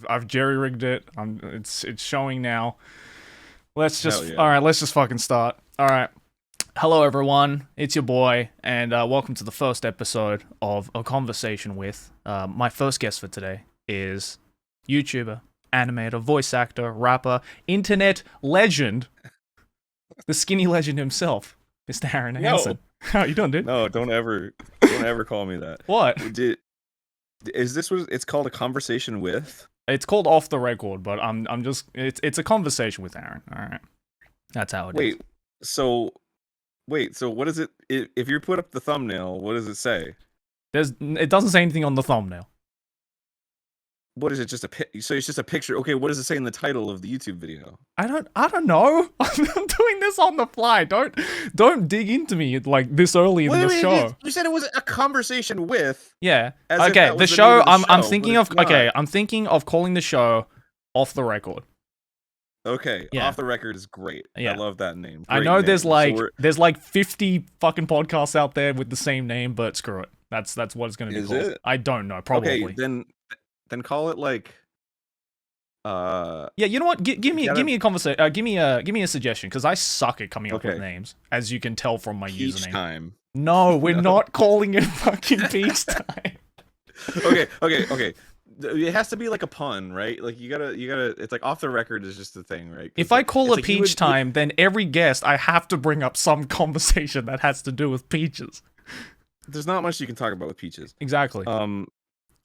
I've jerry rigged it. It's showing now. Hell yeah. All right. Let's just fucking start. All right. Hello everyone. It's your boy, and welcome to the first episode of A Conversation With. My first guest for today is YouTuber, animator, voice actor, rapper, internet legend, the skinny legend himself, Mr. Arin Hanson. No, How you doing, dude? no, don't ever call me that. What? Is this what it's called? A conversation with? It's called Off the Record, but I'm just it's a conversation with Arin. All right, that's how it is. Wait, so what is it? If you put up the thumbnail, what does it say? It doesn't say anything on the thumbnail. What is it? So it's just a picture. Okay, what does it say in the title of the YouTube video? I don't know. I'm doing this on the fly. Don't dig into me like this early in the show. You said it was a conversation with. Yeah. As if Okay. that The was the show. name of the I'm show, thinking but of. it's not. Okay. I'm thinking of calling the show Off the Record. Okay, Yeah. Off the Record is great. Yeah. I love that name. I Great know name. there's like 50 fucking podcasts out there with the same name, but screw it. That's what it's gonna be Is called. it? I don't know. Probably. Okay, then call it like. Yeah, you know what? Give me a conversation. Give me a suggestion because I suck at coming up with names, as you can tell from my Peach username. Time. No, we're not calling it fucking Peach Time. Okay. It has to be like a pun, right? Like you gotta. It's like Off the Record is just a thing, right? If I call it Peach Time, then every guest I have to bring up some conversation that has to do with peaches. There's not much you can talk about with peaches. Exactly.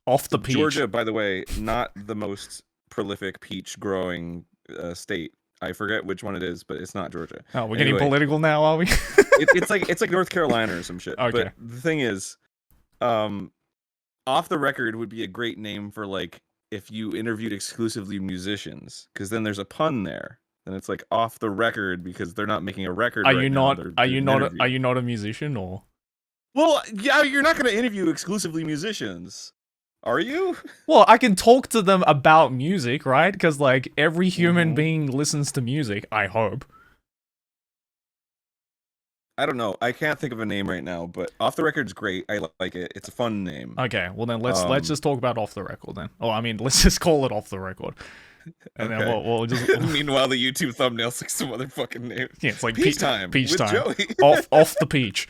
Off the peach. Georgia, by the way, not the most prolific peach growing state. I forget which one it is, but it's not Georgia. Oh, we're getting political now, are we? it's like North Carolina or some shit. Okay. But the thing is, Off the Record would be a great name for like if you interviewed exclusively musicians, because then there's a pun there. Then it's like Off the Record because they're not making a record. Are you not a musician or? Well, yeah, you're not going to interview exclusively musicians. Are you? Well, I can talk to them about music, right? Because, like, every human being listens to music, I hope. I don't know. I can't think of a name right now, but Off the Record's great. I like it. It's a fun name. Okay, well then let's just talk about Off the Record then. Oh, I mean, let's just call it Off the Record. And okay. then we'll just... Meanwhile, the YouTube thumbnail's like some other fucking name. Yeah, it's like Peach Time Peach with Time. Joey. off the peach.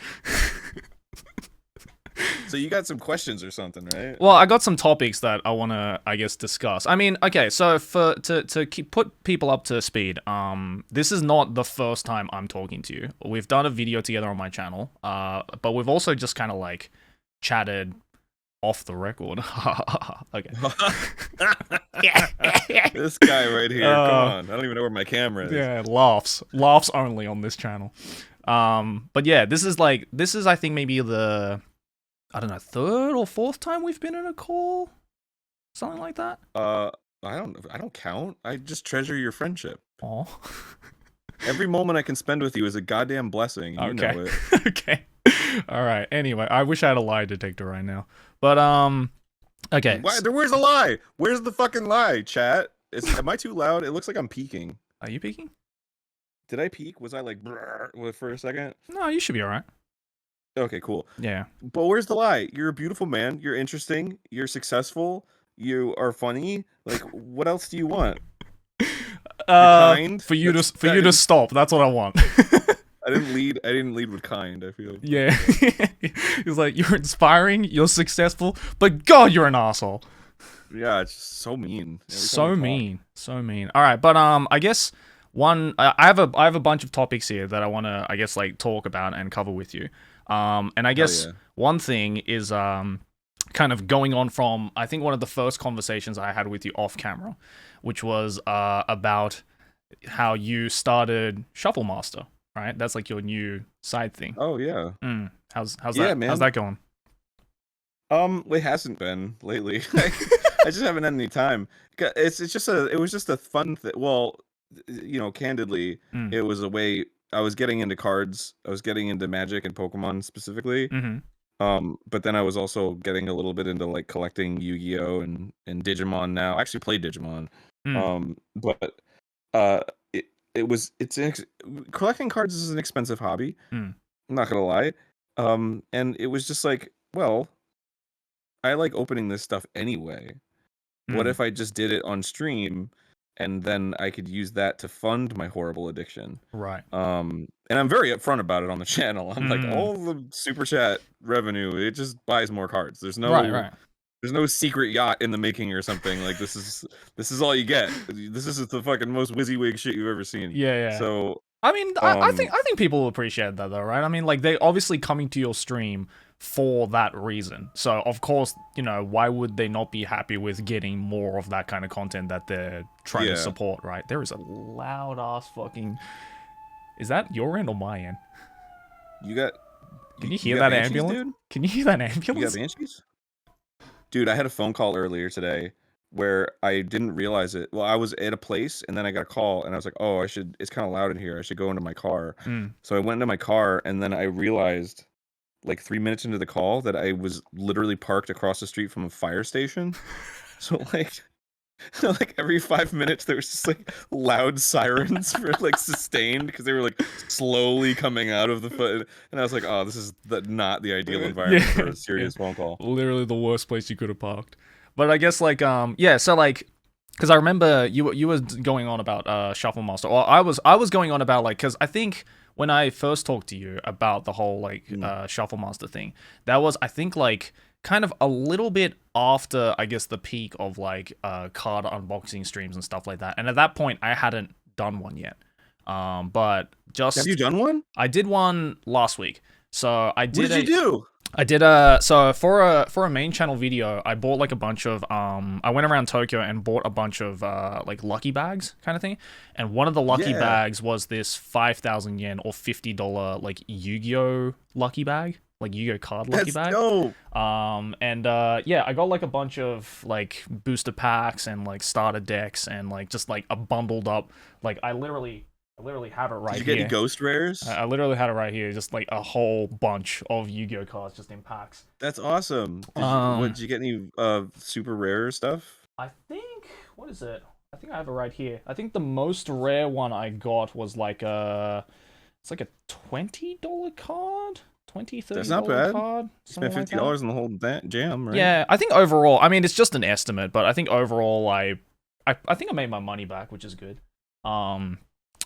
So you got some questions or something, right? Well, I got some topics that I want to, I guess, discuss. I mean, okay, so to put people up to speed, this is not the first time I'm talking to you. We've done a video together on my channel, but we've also just kind of like chatted off the record. Okay. This guy right here, come on. I don't even know where my camera is. Yeah, laughs only on this channel. But yeah, this is I think maybe the, I don't know, third or fourth time we've been in a call, something like that. I don't count. I just treasure your friendship. Oh. Every moment I can spend with you is a goddamn blessing. You know it. Okay. All right. Anyway, I wish I had a lie detector right now. But okay. Where's the lie? Where's the fucking lie, chat? Am I too loud? It looks like I'm peaking. Are you peeking? Did I peak? Was I like for a second? No, you should be all right. Okay, cool. Yeah. But where's the lie? You're a beautiful man. You're interesting. You're successful. You are funny. Like, what else do you want? Kind? For you to stop. That's what I want. I didn't lead with kind. I feel. Yeah. He's like, you're inspiring. You're successful, but God, you're an asshole. Yeah, it's just so mean. So mean. All right, but I guess I have a bunch of topics here that I want to, I guess, like talk about and cover with you. And I guess one thing is kind of going on from, I think, one of the first conversations I had with you off camera, which was about how you started Shuffle Master, right? That's like your new side thing. Oh yeah. How's that? Man. How's that going? It hasn't been lately. I just haven't had any time. It was just a fun thing. Well, you know, candidly, it was a way I was getting into cards. I was getting into Magic and Pokemon specifically. But then I was also getting a little bit into like collecting Yu-Gi-Oh and Digimon now. I actually play Digimon. But collecting cards is an expensive hobby. I'm not gonna lie. And it was just like, well, I like opening this stuff anyway. what Mm. if I just did it on stream, and then I could use that to fund my horrible addiction? Right. And I'm very upfront about it on the channel. I'm like, Mm. all the super chat revenue, it just buys more cards. Right. Right. There's no secret yacht in the making or something. Like this is all you get. This is the fucking most WYSIWYG shit you've ever seen. Yeah. Yeah. So I mean, I think people will appreciate that though, right? I mean, like they obviously coming to your stream for that reason. So of course, why would they not be happy with getting more of that kind of content that they're trying to yeah, support, right? There is a loud ass fucking. Is that your end or my end? you got. Can you You hear got that banshees, ambulance? dude? Can you hear that You got ambulance? banshees? Dude, I had a phone call earlier today where I didn't realize it. Well, I was at a place and then I got a call and I was like, "Oh, it's kind of loud in here. I should go into my car." Mm. So I went into my car and then I realized like 3 minutes into the call that I was literally parked across the street from a fire station. So like like every 5 minutes there was just like loud sirens for like sustained because they were like slowly coming out of the foot, and I was like, "Oh, this is not the ideal environment for Yeah, a yeah. serious phone call." Literally the worst place you could have parked. But I guess like yeah, so like because I remember you were going on about Shuffle Master, or I was going on about like because I think when I first talked to you about the whole like Shuffle Master thing, that was I think like kind of a little bit after I guess the peak of like card unboxing streams and stuff like that, and at that point I hadn't done one yet. But Have you just done one? I did one last week. So I What did did you do? I did a so for a main channel video, I bought like a bunch of I went around Tokyo and bought a bunch of like lucky bags kind of thing. And one of the lucky Yeah. bags was this 5,000 yen or $50 like Yu-Gi-Oh lucky bag, like Yu-Gi-Oh card lucky That's bag. dope. And yeah, I got like a bunch of like booster packs and like starter decks and like just like a bundled up like I literally have it right Did you get here. any ghost rares? I literally had it right here, just like a whole bunch of Yu-Gi-Oh cards just in packs. That's awesome. Did you get any super rare stuff? I think what is it? I think I have it right here. I think the most rare one I got was like it's like a $20 card, $20, $30 That's not bad. card. Spent Something like $50 on the whole jam, right? Yeah, I think overall, I mean it's just an estimate, but I think overall I think I made my money back, which is good.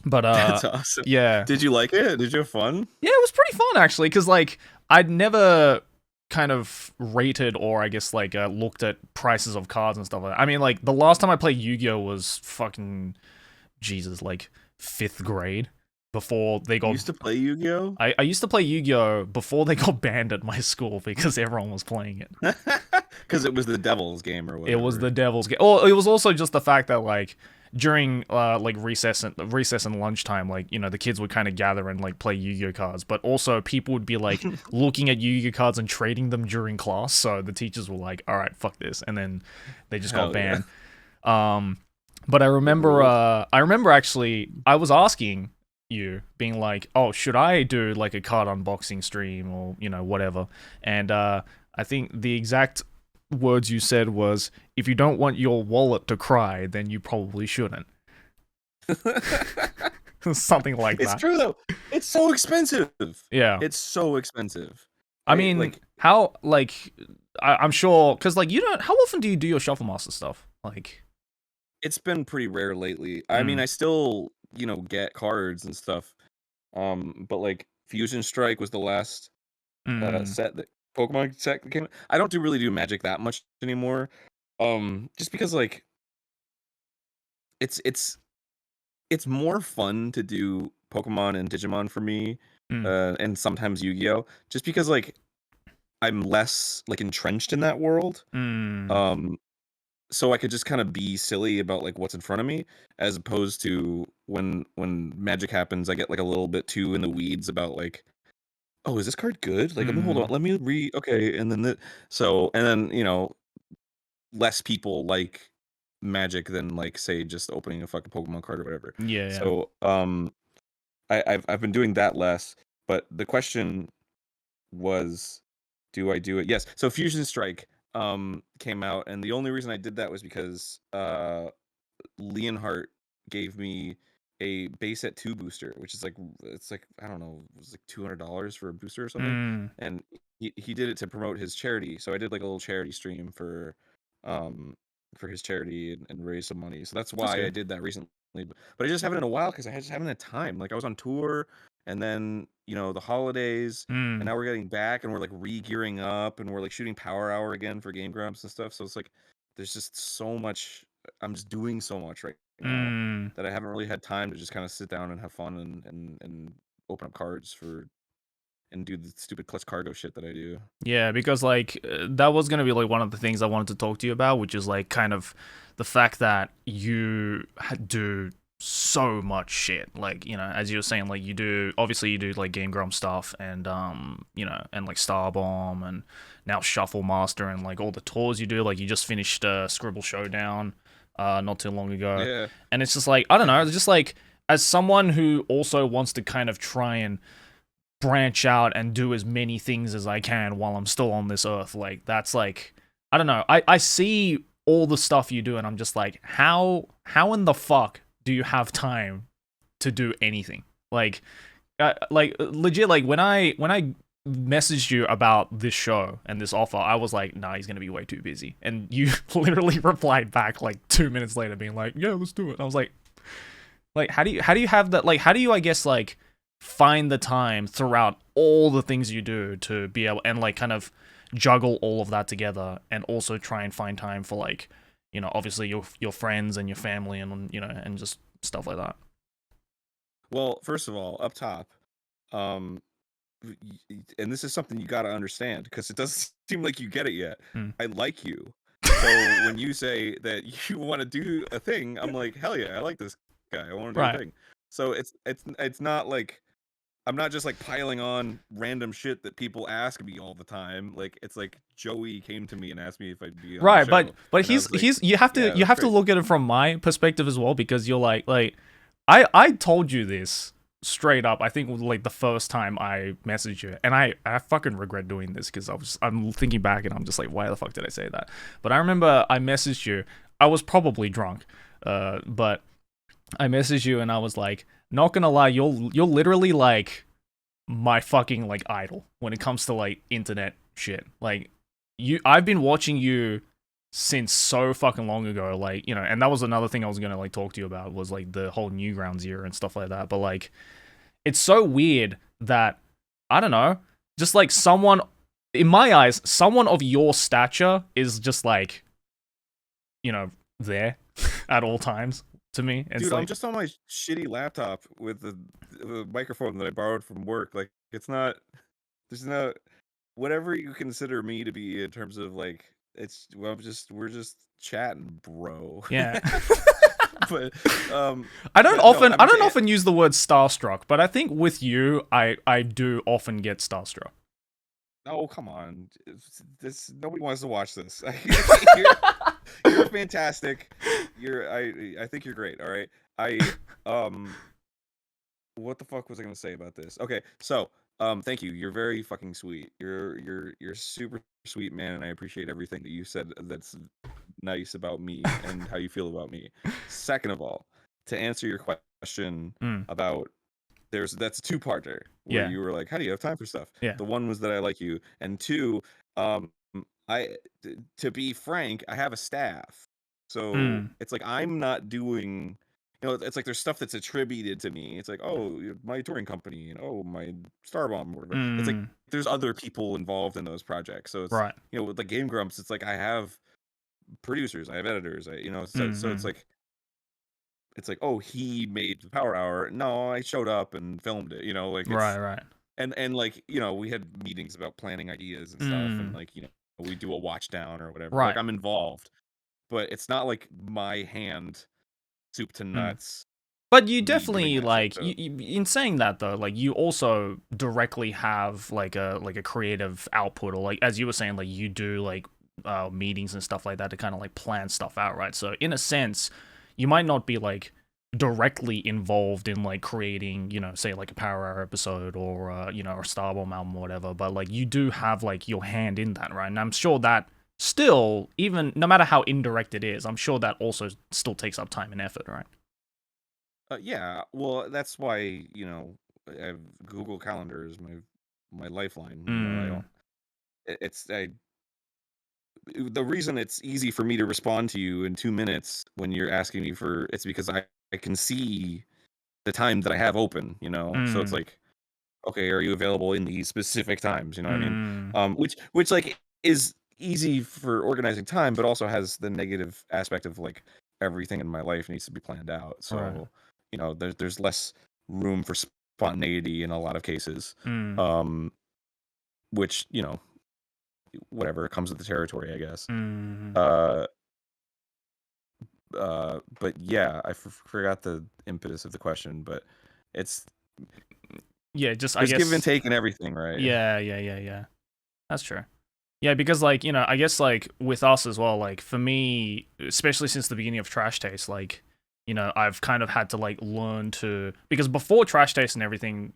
But That's awesome. yeah. Did you like it? Did you have fun? Yeah, it was pretty fun actually, because like I'd never kind of rated or I guess like looked at prices of cards and stuff like that. I mean, like the last time I played Yu-Gi-Oh was fucking Jesus, like 5th grade before they got. You used to play Yu-Gi-Oh? I used to play Yu-Gi-Oh before they got banned at my school because everyone was playing it. Because it was the devil's game or whatever. It was the devil's game. Oh, it was also just the fact that like during like recess and lunchtime, like the kids would kind of gather and like play Yu-Gi-Oh cards, but also people would be like looking at Yu-Gi-Oh cards and trading them during class. So the teachers were like, "All right, fuck this," and then they just got banned. But I remember actually I was asking you being like, "Oh, should I do like a card unboxing stream or whatever?" And I think the exact words you said was, if you don't want your wallet to cry, then you probably shouldn't. Something like that. It's true though. It's so expensive. Yeah. It's so expensive. I mean, like how I'm sure because like you don't. How often do you do your Shuffle Master stuff? Like, it's been pretty rare lately. I mean, I still get cards and stuff. But like Fusion Strike was the last set that Pokemon set that came. I don't really do Magic that much anymore. Just because like it's more fun to do Pokemon and Digimon for me, and sometimes Yu-Gi-Oh. Just because like I'm less like entrenched in that world. So I could just kind of be silly about like what's in front of me, as opposed to when Magic happens, I get like a little bit too in the weeds about like, oh, is this card good? Like, let me hold on, let me read. Okay, and then and then less people like Magic than like say just opening a fucking Pokemon card or whatever. yeah. So I've been doing that less, but the question was, do I do it? Yes. So Fusion Strike came out, and the only reason I did that was because Leonhardt gave me a base set 2 booster, which is like, it's like, I don't know, it was like $200 for a booster or something. And he did it to promote his charity. So I did like a little charity stream for for his charity and raise some money. So that's That's why I good. did that recently. But I just haven't in a while because I just haven't had time. Like I was on tour, and then the holidays, and Mm. now we're getting back, and we're like re-gearing up, and we're like shooting Power Hour again for Game Grumps and stuff. So it's like there's just so much. I'm just doing so much right now Mm. that I haven't really had time to just kind of sit down and have fun and open up cards for and do the stupid clutch cargo shit that I do. Yeah, because like that was gonna be like one of the things I wanted to talk to you about, which is like kind of the fact that you do so much shit. Like, you know, as you were saying, like you do like Game Grump stuff and and like Starbomb and now Shuffle Master and like all the tours you do. Like you just finished Scribble Showdown not too long ago. Yeah. And it's just like I don't know, it's just like as someone who also wants to kind of try and branch out and do as many things as I can while I'm still on this earth. Like that's like I don't know. I see all the stuff you do and I'm just like how in the fuck do you have time to do anything? Like legit like when I messaged you about this show and this offer, I was like, nah, he's gonna be way too busy. And you literally replied back like 2 minutes later being like, yeah, let's do it. And I was like how do you have that, like how do you I guess like find the time throughout all the things you do to be able and like kind of juggle all of that together and also try and find time for like obviously your friends and your family and and just stuff like that. Well, first of all, up top, um, and this is something you got to understand because it doesn't seem like you get it yet. Mm. I like you. So when you say that you want to do a thing, I'm like, hell yeah, I like this guy. I want to do a Right. thing. So it's not like I'm not just like piling on random shit that people ask me all the time. Like it's like Joey came to me and asked me if I'd be on the Right, but show, but and I was like, he's you have to yeah, that's great. look at it from my perspective as well because you're like I told you this straight up. I think like the first time I messaged you, and I fucking regret doing this because I'm thinking back and I'm just like, why the fuck did I say that? But I remember I messaged you. I was probably drunk, but I messaged you and I was like, not gonna lie, you're literally like my fucking like idol when it comes to like internet shit. Like I've been watching you since so fucking long ago, like, and that was another thing I was gonna like talk to you about was like the whole Newgrounds era and stuff like that. But like it's so weird that I don't know, just like someone in my eyes, someone of your stature is just like, there at all times to me. It's Dude, I'm like just on my shitty laptop with the microphone that I borrowed from work. Like, it's not. There's no whatever you consider me to be in terms of like. It's well, we're just chatting, bro. yeah. But no, I don't often use the word starstruck, but I think with you, I do often get starstruck. Oh, come on. This nobody wants to watch this. You're fantastic. I think you're great, all right? Um what the fuck was I gonna say about this? Okay, so thank you. You're very fucking sweet. You're super sweet, man, and I appreciate everything that you said that's nice about me and how you feel about me. Second of all, to answer your question Mm, about that's a two-parter where yeah, you were like, "How do you have time for stuff?" yeah. The one was that I like you, and two, um, to be frank, I have a staff, so Mm, it's like I'm not doing. It's like there's stuff that's attributed to me. It's like, oh, my touring company, and oh, my Starbomb, or whatever. It's like mm, there's other people involved in those projects. So it's right. with the Game Grumps, it's like I have producers, I have editors, so Mm, it's like, oh, he made the Power Hour. No, I showed up and filmed it. Like right, it's right. and like we had meetings about planning ideas and stuff, and Mm, like we do a watch down or whatever. Like right. I'm involved, but it's not like my hand soup to Mm. nuts But you me doing definitely that shit. like So in saying that though, like you also directly have like a creative output, or like as you were saying, like you do like meetings and stuff like that to kind of like plan stuff out, right? So in a sense, you might not be like directly involved in like creating, say like a Power Hour episode or a Starbomb album or whatever, but like you do have like your hand in that, right? And I'm sure that still, even no matter how indirect it is, I'm sure that also still takes up time and effort, right? yeah, well, that's why I have Google Calendar is my lifeline. I Mm, don't. It's I the reason it's easy for me to respond to you in 2 minutes when you're asking me for it's because I can see the time that I have open, so it's Mm, like, okay, are you available in these specific times, you know what I mean? mm, Which like is easy for organizing time, but also has the negative aspect of like everything in my life needs to be planned out, right. so there's less room for spontaneity in a lot of cases, Mm, um which whatever, it comes with the territory, I guess. mm. uh but yeah, I forgot the impetus of the question, but it's Yeah, just I there's give and guess. take and everything, right? Yeah, yeah, yeah, yeah. That's true. Yeah, because like, I guess like with us as well, like for me, especially since the beginning of Trash Taste, like, I've kind of had to like learn to, because before Trash Taste and everything,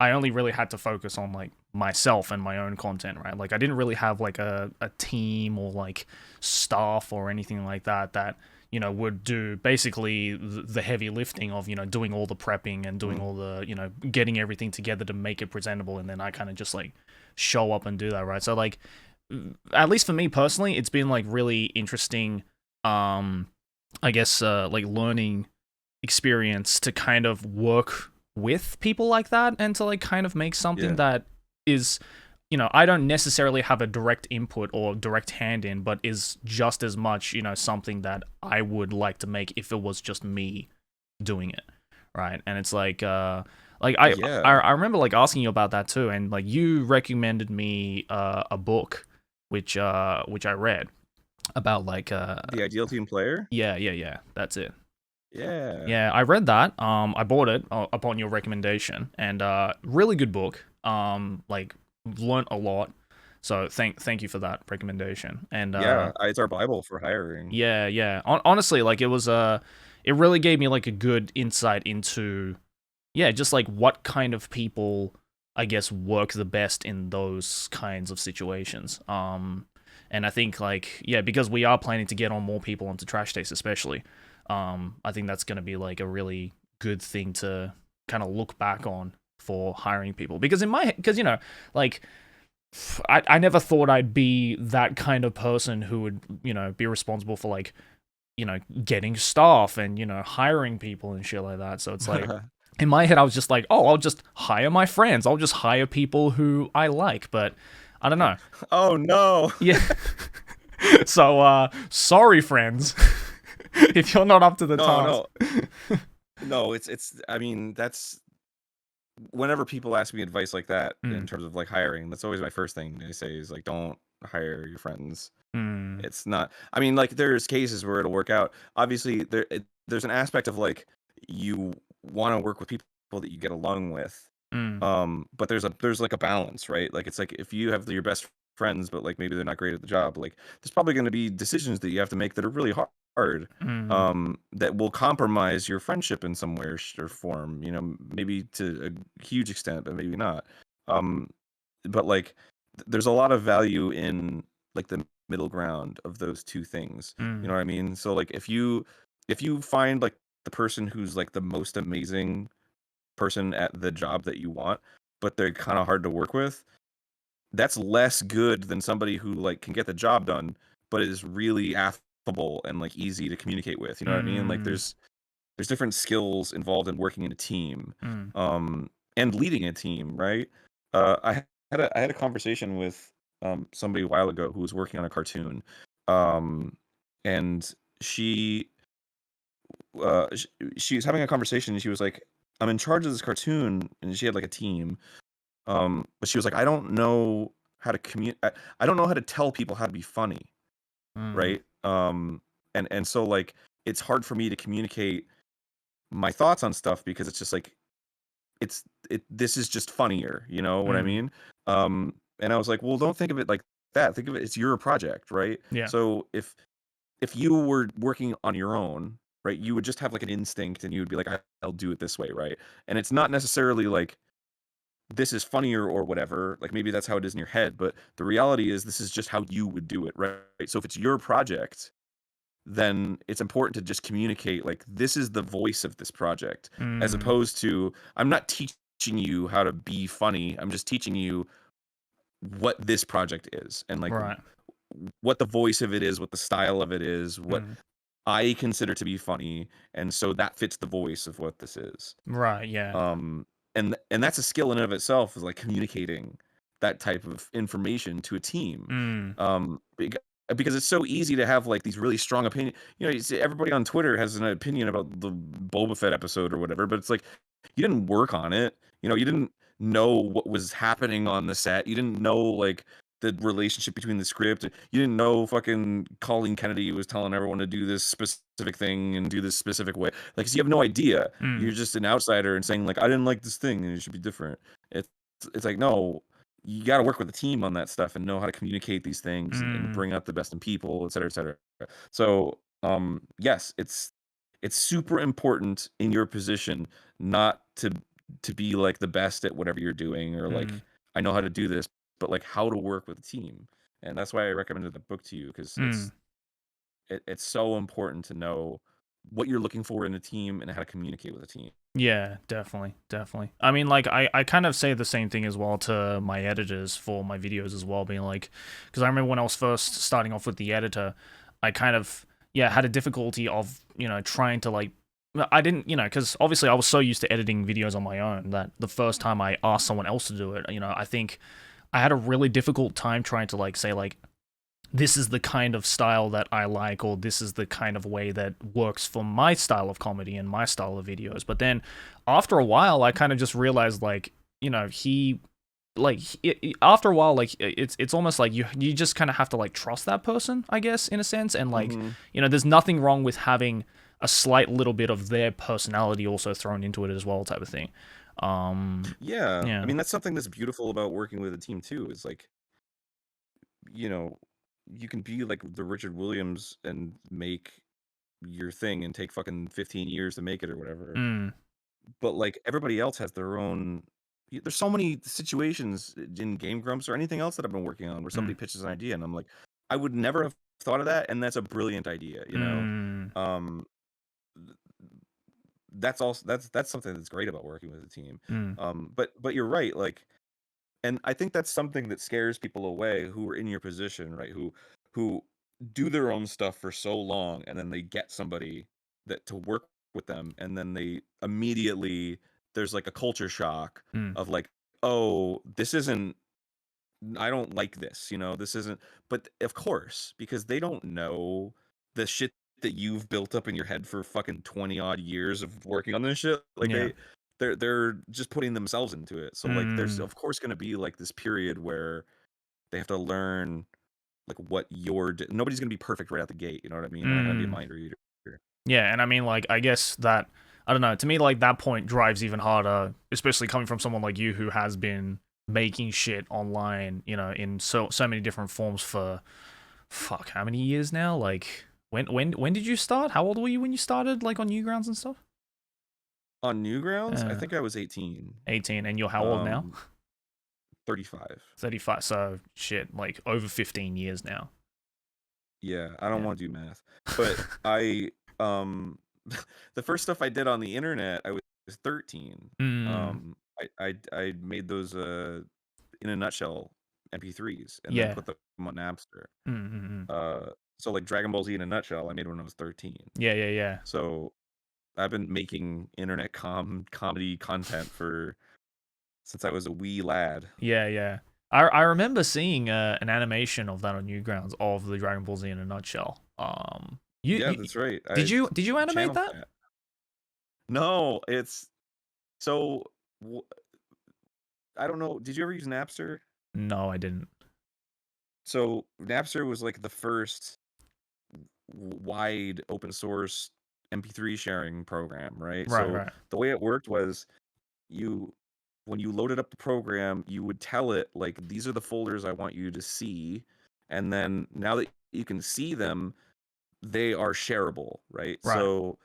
I only really had to focus on like myself and my own content, right? Like I didn't really have like a team or like staff or anything like that, would do basically the heavy lifting of, doing all the prepping and doing Mm. all the, getting everything together to make it presentable. And then I kind of just like show up and do that, right? So like, at least for me personally, it's been like really interesting, I guess like learning experience to kind of work with people like that and to like kind of make something Yeah. that is, I don't necessarily have a direct input or direct hand in, but is just as much, something that I would like to make if it was just me doing it, right? And it's like Yeah. I remember like asking you about that too, and like you recommended me a book which I read about like The Ideal Team Player? yeah, that's it. Yeah. Yeah, I read that. I bought it upon your recommendation, and really good book. Like learnt a lot. So thank you for that recommendation. And Yeah, it's our Bible for hiring. yeah. Honestly, like it really gave me like a good insight into, yeah, just like what kind of people I guess work the best in those kinds of situations. And I think like, yeah, because we are planning to get on more people onto Trash Taste, especially. I think that's gonna be like a really good thing to kind of look back on for hiring people. Because because like I never thought I'd be that kind of person who would, be responsible for like, getting staff and, hiring people and shit like that. So it's like, in my head, I was just like, oh, I'll just hire my friends. I'll just hire people who I like. But I don't know. Oh no. Yeah. So, sorry, friends, if you're not up to the No, task. no. No, it's I mean, that's whenever people ask me advice like that in Mm, terms of like hiring, that's always my first thing they say is like, don't hire your friends. mm, It's not, I mean, like there's cases where it'll work out. Obviously, there's an aspect of like you want to work with people that you get along with. mm, But there's like a balance, right? Like it's like if you have your best friends, but like maybe they're not great at the job, like there's probably going to be decisions that you have to make that are really hard, mm, that will compromise your friendship in some way or form, maybe to a huge extent, but maybe not. Um, but like there's a lot of value in like the middle ground of those two things. You mm, know what I mean? So like if you find like the person who's like the most amazing person at the job that you want, but they're kind of hard to work with, that's less good than somebody who like can get the job done, but is really affable and like easy to communicate with. You know what I mean? Like mm, there's different skills involved in working in a team, mm, and leading a team, right? I had a conversation with somebody a while ago who was working on a cartoon, um, and she she was having a conversation and she was like, I'm in charge of this cartoon, and she had like a team, but she was like, I don't know how to I don't know how to tell people how to be funny, mm, right? And so like it's hard for me to communicate my thoughts on stuff because it's just like this is just funnier, you know what I mm. mean? And I was like, well, don't think of it like that. Think of it's your project, right? Yeah. So if you were working on your own, right, you would just have like an instinct and you would be like, I'll do it this way, right? And it's not necessarily like this is funnier or whatever. Like maybe that's how it is in your head, but the reality is this is just how you would do it, right? So if it's your project, then it's important to just communicate like this is the voice of this project, as Mm, opposed to I'm not teaching you how to be funny. I'm just teaching you what this project is and like right. what the voice of it is, what the style of it is, what Mm. I consider to be funny, and so that fits the voice of what this is. Right, yeah. And that's a skill in and of itself, is like communicating that type of information to a team. Mm. Because it's so easy to have like these really strong opinion. You see everybody on Twitter has an opinion about the Boba Fett episode or whatever, but it's like you didn't work on it. You didn't know what was happening on the set. You didn't know like the relationship between the script. You didn't know fucking Colleen Kennedy was telling everyone to do this specific thing and do this specific way. Like, 'cause you have no idea. Mm. You're just an outsider and saying like, I didn't like this thing and it should be different. It's it's like, no, you got to work with a team on that stuff and know how to communicate these things and Mm. bring out the best in people, et cetera, et cetera. So, yes, it's super important in your position not to be like the best at whatever you're doing, or Mm. like, I know how to do this, but like how to work with a team. And that's why I recommended the book to you, because Mm. it's so important to know what you're looking for in a team and how to communicate with a team. Yeah, definitely, definitely. I mean, like, I kind of say the same thing as well to my editors for my videos as well, being like, because I remember when I was first starting off with the editor, I kind of, yeah, had a difficulty of, trying to, like, I didn't, because obviously I was so used to editing videos on my own that the first time I asked someone else to do it, I think I had a really difficult time trying to, like, say, like, this is the kind of style that I like, or this is the kind of way that works for my style of comedy and my style of videos. But then after a while, I kind of just realized, like, after a while, like, it's almost like you just kind of have to, like, trust that person, I guess, in a sense. And, like, Mm-hmm. there's nothing wrong with having a slight little bit of their personality also thrown into it as well, type of thing. Yeah, I Yeah. mean, that's something that's beautiful about working with a team too. Is like, you know, you can be like the Richard Williams and make your thing and take fucking 15 years to make it or whatever. Mm. But like everybody else has their own. There's so many situations in Game Grumps or anything else that I've been working on where somebody Mm. pitches an idea and I'm like, I would never have thought of that, and that's a brilliant idea. Mm. Um, that's also that's something that's great about working with a team. Mm. But you're right, like, and I think that's something that scares people away who are in your position, right? Who do their own stuff for so long, and then they get somebody that to work with them, and then they immediately, there's like a culture shock Mm. of like, oh, this isn't, I don't like this, this isn't. But of course, because they don't know the shit that you've built up in your head for fucking 20 odd years of working on this shit. Like, Yeah. they're just putting themselves into it. So like there's Mm. of course going to be like this period where they have to learn like what nobody's going to be perfect right out the gate, you know what I mean? They're not going to be a Mm. mind reader. Yeah, and I mean, like, I guess that, I don't know, to me, like, that point drives even harder, especially coming from someone like you who has been making shit online, in so many different forms for, fuck, how many years now? Like, when did you start? How old were you when you started, like, on Newgrounds and stuff? On Newgrounds, I think I was 18. 18, and you're how old now? um 35. 35, so shit, like, over 15 years now. Yeah, I don't Yeah. want to do math, but I the first stuff I did on the internet, I was 13. Mm. I made those in a nutshell MP3s and then Yeah. put them on Napster. Mm. So like Dragon Ball Z in a nutshell, I made when I was 13. Yeah, yeah, yeah. So I've been making internet comedy content for since I was a wee lad. Yeah, yeah. I remember seeing an animation of that on Newgrounds of the Dragon Ball Z in a nutshell. You, Yeah, you that's right. did you animate Channeled that? that. No, it's so I don't know. Did you ever use Napster? No, I didn't. So Napster was like the first wide open source MP3 sharing program, right? Right, So right. the way it worked was you when you loaded up the program, you would tell it like, these are the folders I want you to see, and then now that you can see them, they are shareable, right? Right. So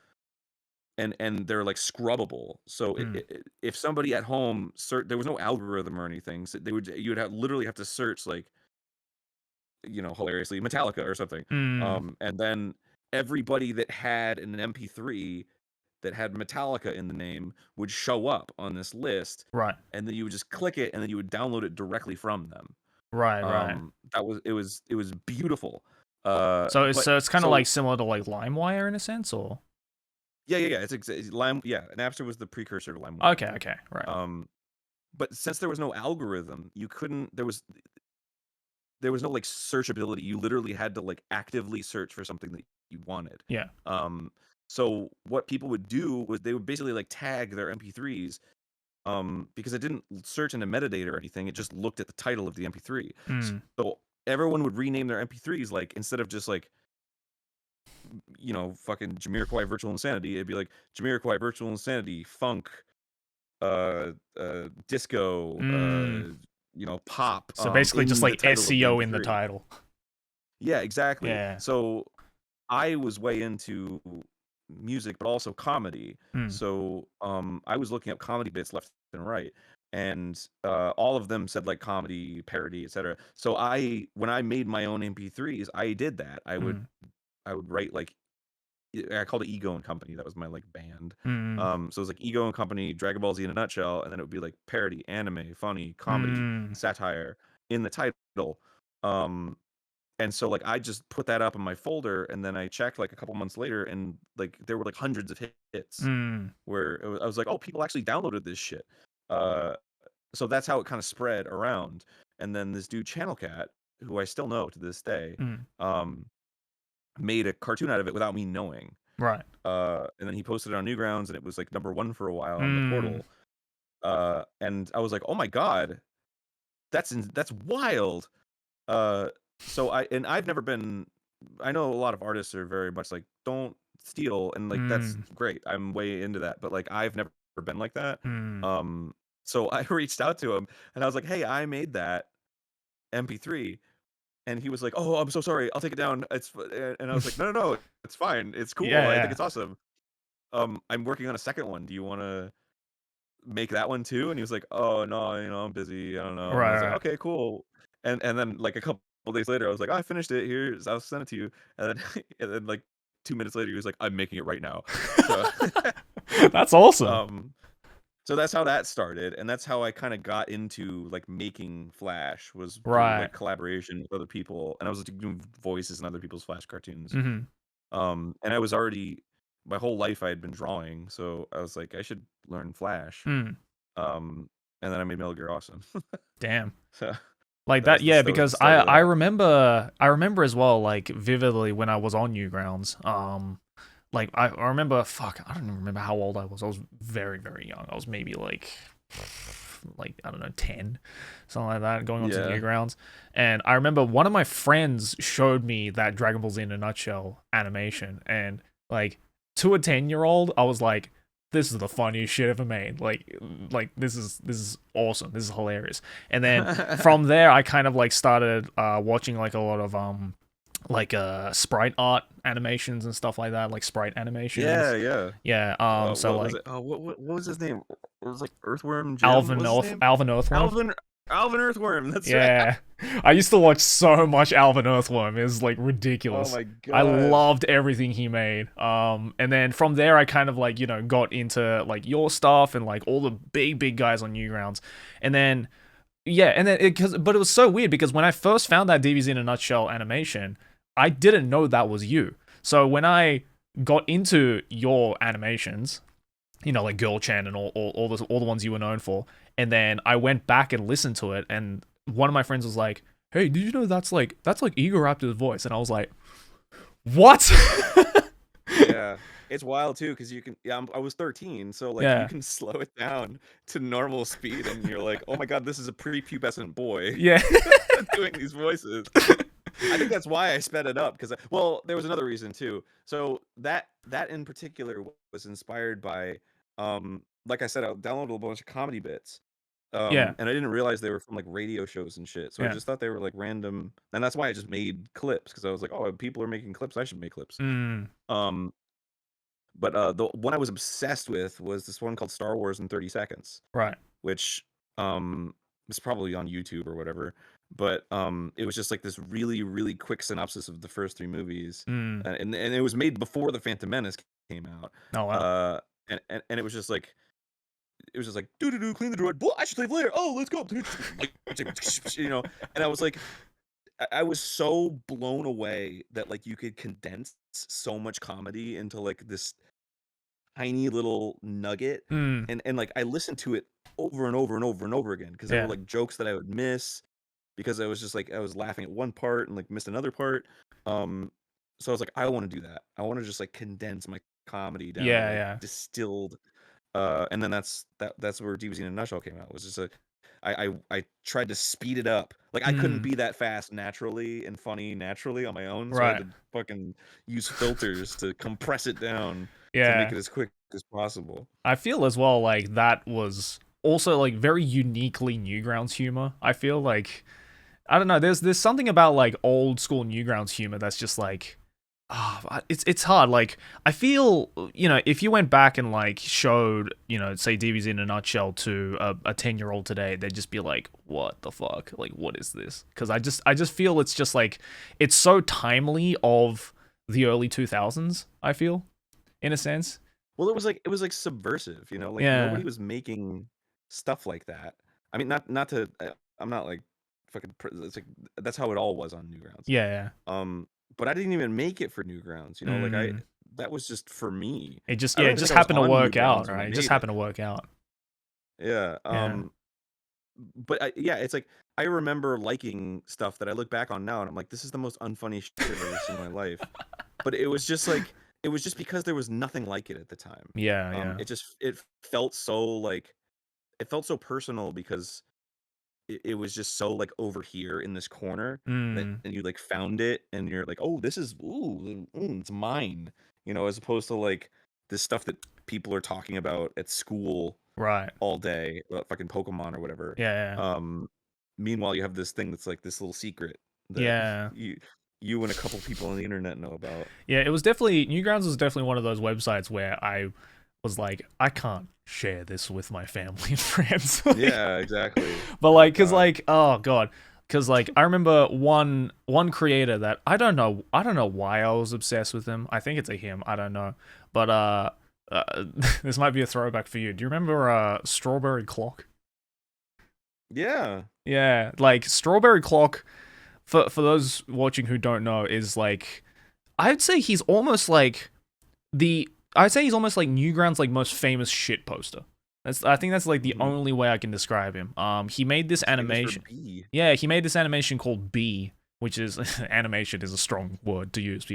and they're like scrubbable. So Mm. if somebody at home there was no algorithm or anything, so you'd literally have to search like, hilariously Metallica or something. Mm. And then everybody that had an MP3 that had Metallica in the name would show up on this list, Right. and then you would just click it, and then you would download it directly from them. Right. That was it was beautiful. So But it's kind of like so similar to like LimeWire in a sense, or yeah. It's Lime. Yeah, Napster was the precursor to LimeWire. okay, right. Um, but since there was no algorithm, you couldn't. There was no like searchability. You literally had to like actively search for something that you wanted. Yeah. Um, so what people would do was they would basically like tag their MP3s, because it didn't search into metadata or anything. It just looked at the title of the MP3. Mm. So everyone would rename their MP3s, like instead of just like fucking Jamiroquai Virtual Insanity, it'd be like Jamiroquai Virtual Insanity Funk, disco, Mm. pop, So basically, just in the like title of the SEO in the MP3. title. Yeah, exactly. Yeah. So I was way into music, but also comedy. Mm. So I was looking up comedy bits left and right, and all of them said like comedy, parody, etc. So when I made my own MP3s, I did that. Mm. I would write like I called it Ego and Company. That was my like band. Mm. So it was like Ego and Company, Dragon Ball Z in a nutshell, and then it would be like parody, anime, funny, comedy, Mm. satire in the title. Um, and so like I just put that up in my folder, and then I checked like a couple months later, and like there were like hundreds of hits Mm. where I was like, oh, people actually downloaded this shit. Uh, so that's how it kind of spread around. And then this dude Channel Cat, who I still know to this day, Mm. made a cartoon out of it without me knowing. Right. And then he posted it on Newgrounds, and it was like #1 for a while on the Mm. portal. And I was like, oh my god, that's wild. Uh, so I've never been. I know a lot of artists are very much like don't steal, and like that's Mm. great. I'm way into that, but like I've never been like that. Mm. So I reached out to him, and I was like, hey, I made that MP3. And he was like, "Oh, I'm so sorry. I'll take it down." And I was like, "No, it's fine. It's cool. I think Yeah. it's awesome. I'm working on a second one. Do you want to make that one too?" And he was like, "Oh no, I'm busy. I don't know." And I was like, Right. "Okay, cool." And then like a couple days later, I was like, "Oh, I finished it. Here's I'll send it to you." And then and then like 2 minutes later, he was like, "I'm making it right now." So That's awesome. um so that's how that started, and that's how I kind of got into like making Flash was through Right. like collaboration with other people, and I was like, doing voices in other people's Flash cartoons. Mm-hmm. And I was already my whole life I had been drawing, so I was like, I should learn Flash. Mm. Um, and then I made Metal Gear Awesome. Damn. So Like that, yeah, that was the because start of I remember as well, like vividly when I was on Newgrounds. Like I remember, fuck, I don't even remember how old I was. I was very, very young. I was maybe like I don't know, 10, something like that, going on to Yeah. Newgrounds. And I remember one of my friends showed me that Dragon Ball Z in a nutshell animation, and like to a 10-year-old, I was like, this is the funniest shit ever made. Like this is awesome. This is hilarious. And then from there, I kind of like started watching like a lot of like sprite art animations and stuff like that, like sprite animations. Yeah. Yeah. So What was like it? Oh, what was his name? It was like Earthworm Jim. What was his name? Alvin Earthworm. Alvin Earthworm. That's right. Yeah. I used to watch so much Alvin Earthworm. It was like Oh ridiculous. my I god. loved everything he made. And then from there I kind of like, got into like your stuff and like all the big guys on Newgrounds. And then yeah, and then but it was so weird because when I first found that DBZ in a nutshell animation, I didn't know that was you. So when I got into your animations, like Girl Chan and all the ones you were known for. And then I went back and listened to it, and one of my friends was like, "Hey, did you know that's like Ego Raptor's voice?" And I was like, "What?" Yeah, it's wild too because you can. Yeah, I was 13, so like you Yeah, can slow it down to normal speed, and you're like, "Oh my god, this is a prepubescent boy yeah, doing these voices." I think that's why I sped it up because well, there was another reason too. So that in particular was inspired by, like I said, I downloaded a bunch of comedy bits, yeah, and I didn't realize they were from like radio shows and shit. So I yeah. just thought they were like random, and that's why I just made clips because I was like, oh, people are making clips, I should make clips. Mm, Um, but the one I was obsessed with was this one called Star Wars in 30 Seconds, right. which was probably on YouTube or whatever. But it was just like this really quick synopsis of the first three movies, Mm. and it was made before the Phantom Menace came out. Oh wow. Uh, and it was just like it was just like do do do clean the droid. Well, I should save later. Oh, let's go. You know, and I was like, I was so blown away that like you could condense so much comedy into like this tiny little nugget, Mm, and like I listened to it over and over and over and over again because there were yeah. like jokes that I would miss because I was just like I was laughing at one part and like missed another part. Um, so I was like, I want to do that. I want to just like condense my comedy down to Yeah, like yeah. distilled. And then that's where DBZ in a nutshell came out. Was just a I tried to speed it up. Like I couldn't Mm, be that fast naturally and funny naturally on my own, so I had right. to fucking use filters to compress it down to make Yeah. it as quick as possible. I feel as well like that was also like very uniquely Newgrounds humor. I feel like I don't know, there's something about like old school Newgrounds humor that's just like it's hard. Like I feel, you know, if you went back and like showed, you know, say DBZ in a nutshell to a 10-year-old today, they'd just be like, "What the fuck? Like, what is this?" Because I just feel it's just like it's so timely of the early 2000s. I feel, in a sense. Well, it was like subversive, you know, like Yeah, nobody was making stuff like that. I mean, not to I'm not like fucking it's like that's how it all was on Newgrounds. yeah, yeah. Um, but I didn't even make it for Newgrounds, you know, like I Mm. that was just for me. It just I yeah, don't it even think just I was happened to on work out, Newgrounds when I right? It just made it. happened to work out. Yeah. Yeah. But yeah, it's like I remember liking stuff that I look back on now and I'm like, this is the most unfunny shit I've ever seen in my life. But it was just like it was just because there was nothing like it at the time. Yeah, yeah. It felt so like it felt so personal because it was just so like over here in this corner that Mm. and you like found it and you're like, oh, this is it's mine, you know, as opposed to like this stuff that people are talking about at school Right. all day about fucking Pokemon or whatever. Yeah, yeah. Um, meanwhile, you have this thing that's like this little secret that Yeah. you and a couple people on the internet know about. Yeah, it was definitely Newgrounds was definitely one of those websites where I was like, I can't share this with my family and friends. Like, Yeah, exactly. but Oh like, cause God. like, oh god, cause like I remember one creator that I don't know why I was obsessed with him. I think it's a him. I don't know, but this might be a throwback for you. Do you remember Strawberry Clock? Yeah. Yeah, like Strawberry Clock. For those watching who don't know, is like I'd say he's almost like the I'd say he's almost like Newgrounds' like most famous shit poster. I think that's like the Mhm. only way I can describe him. He made this Famous for animation. B. Yeah, he made this animation called B, which is animation is a strong word to use,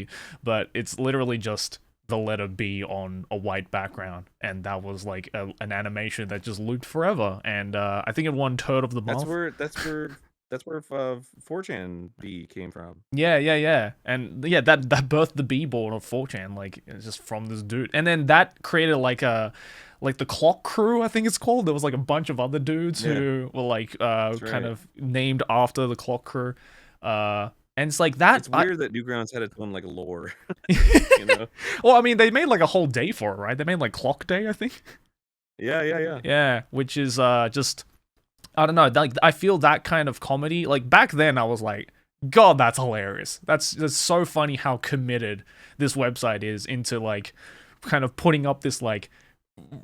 but it's literally just the letter B on a white background, and that was like an animation that just looped forever. And I think it won Turd of the That's Month. where 4chan B came from. Yeah, yeah, yeah, and yeah, that birthed the B board of 4chan, like it's just from this dude, and then that created like the Clock Crew, I think it's called. There was like a bunch of other dudes Yeah, who were like that's kind right. of named after the Clock Crew, and it's like that. It's weird that Newgrounds had its own like lore, you know? Well, I mean, they made like a whole day for it, right? They made like Clock Day, I think. Yeah, yeah, yeah. Yeah, which is just I don't know, like I feel that kind of comedy. Like back then, I was like, God, that's hilarious. That's so funny how committed this website is into like kind of putting up this like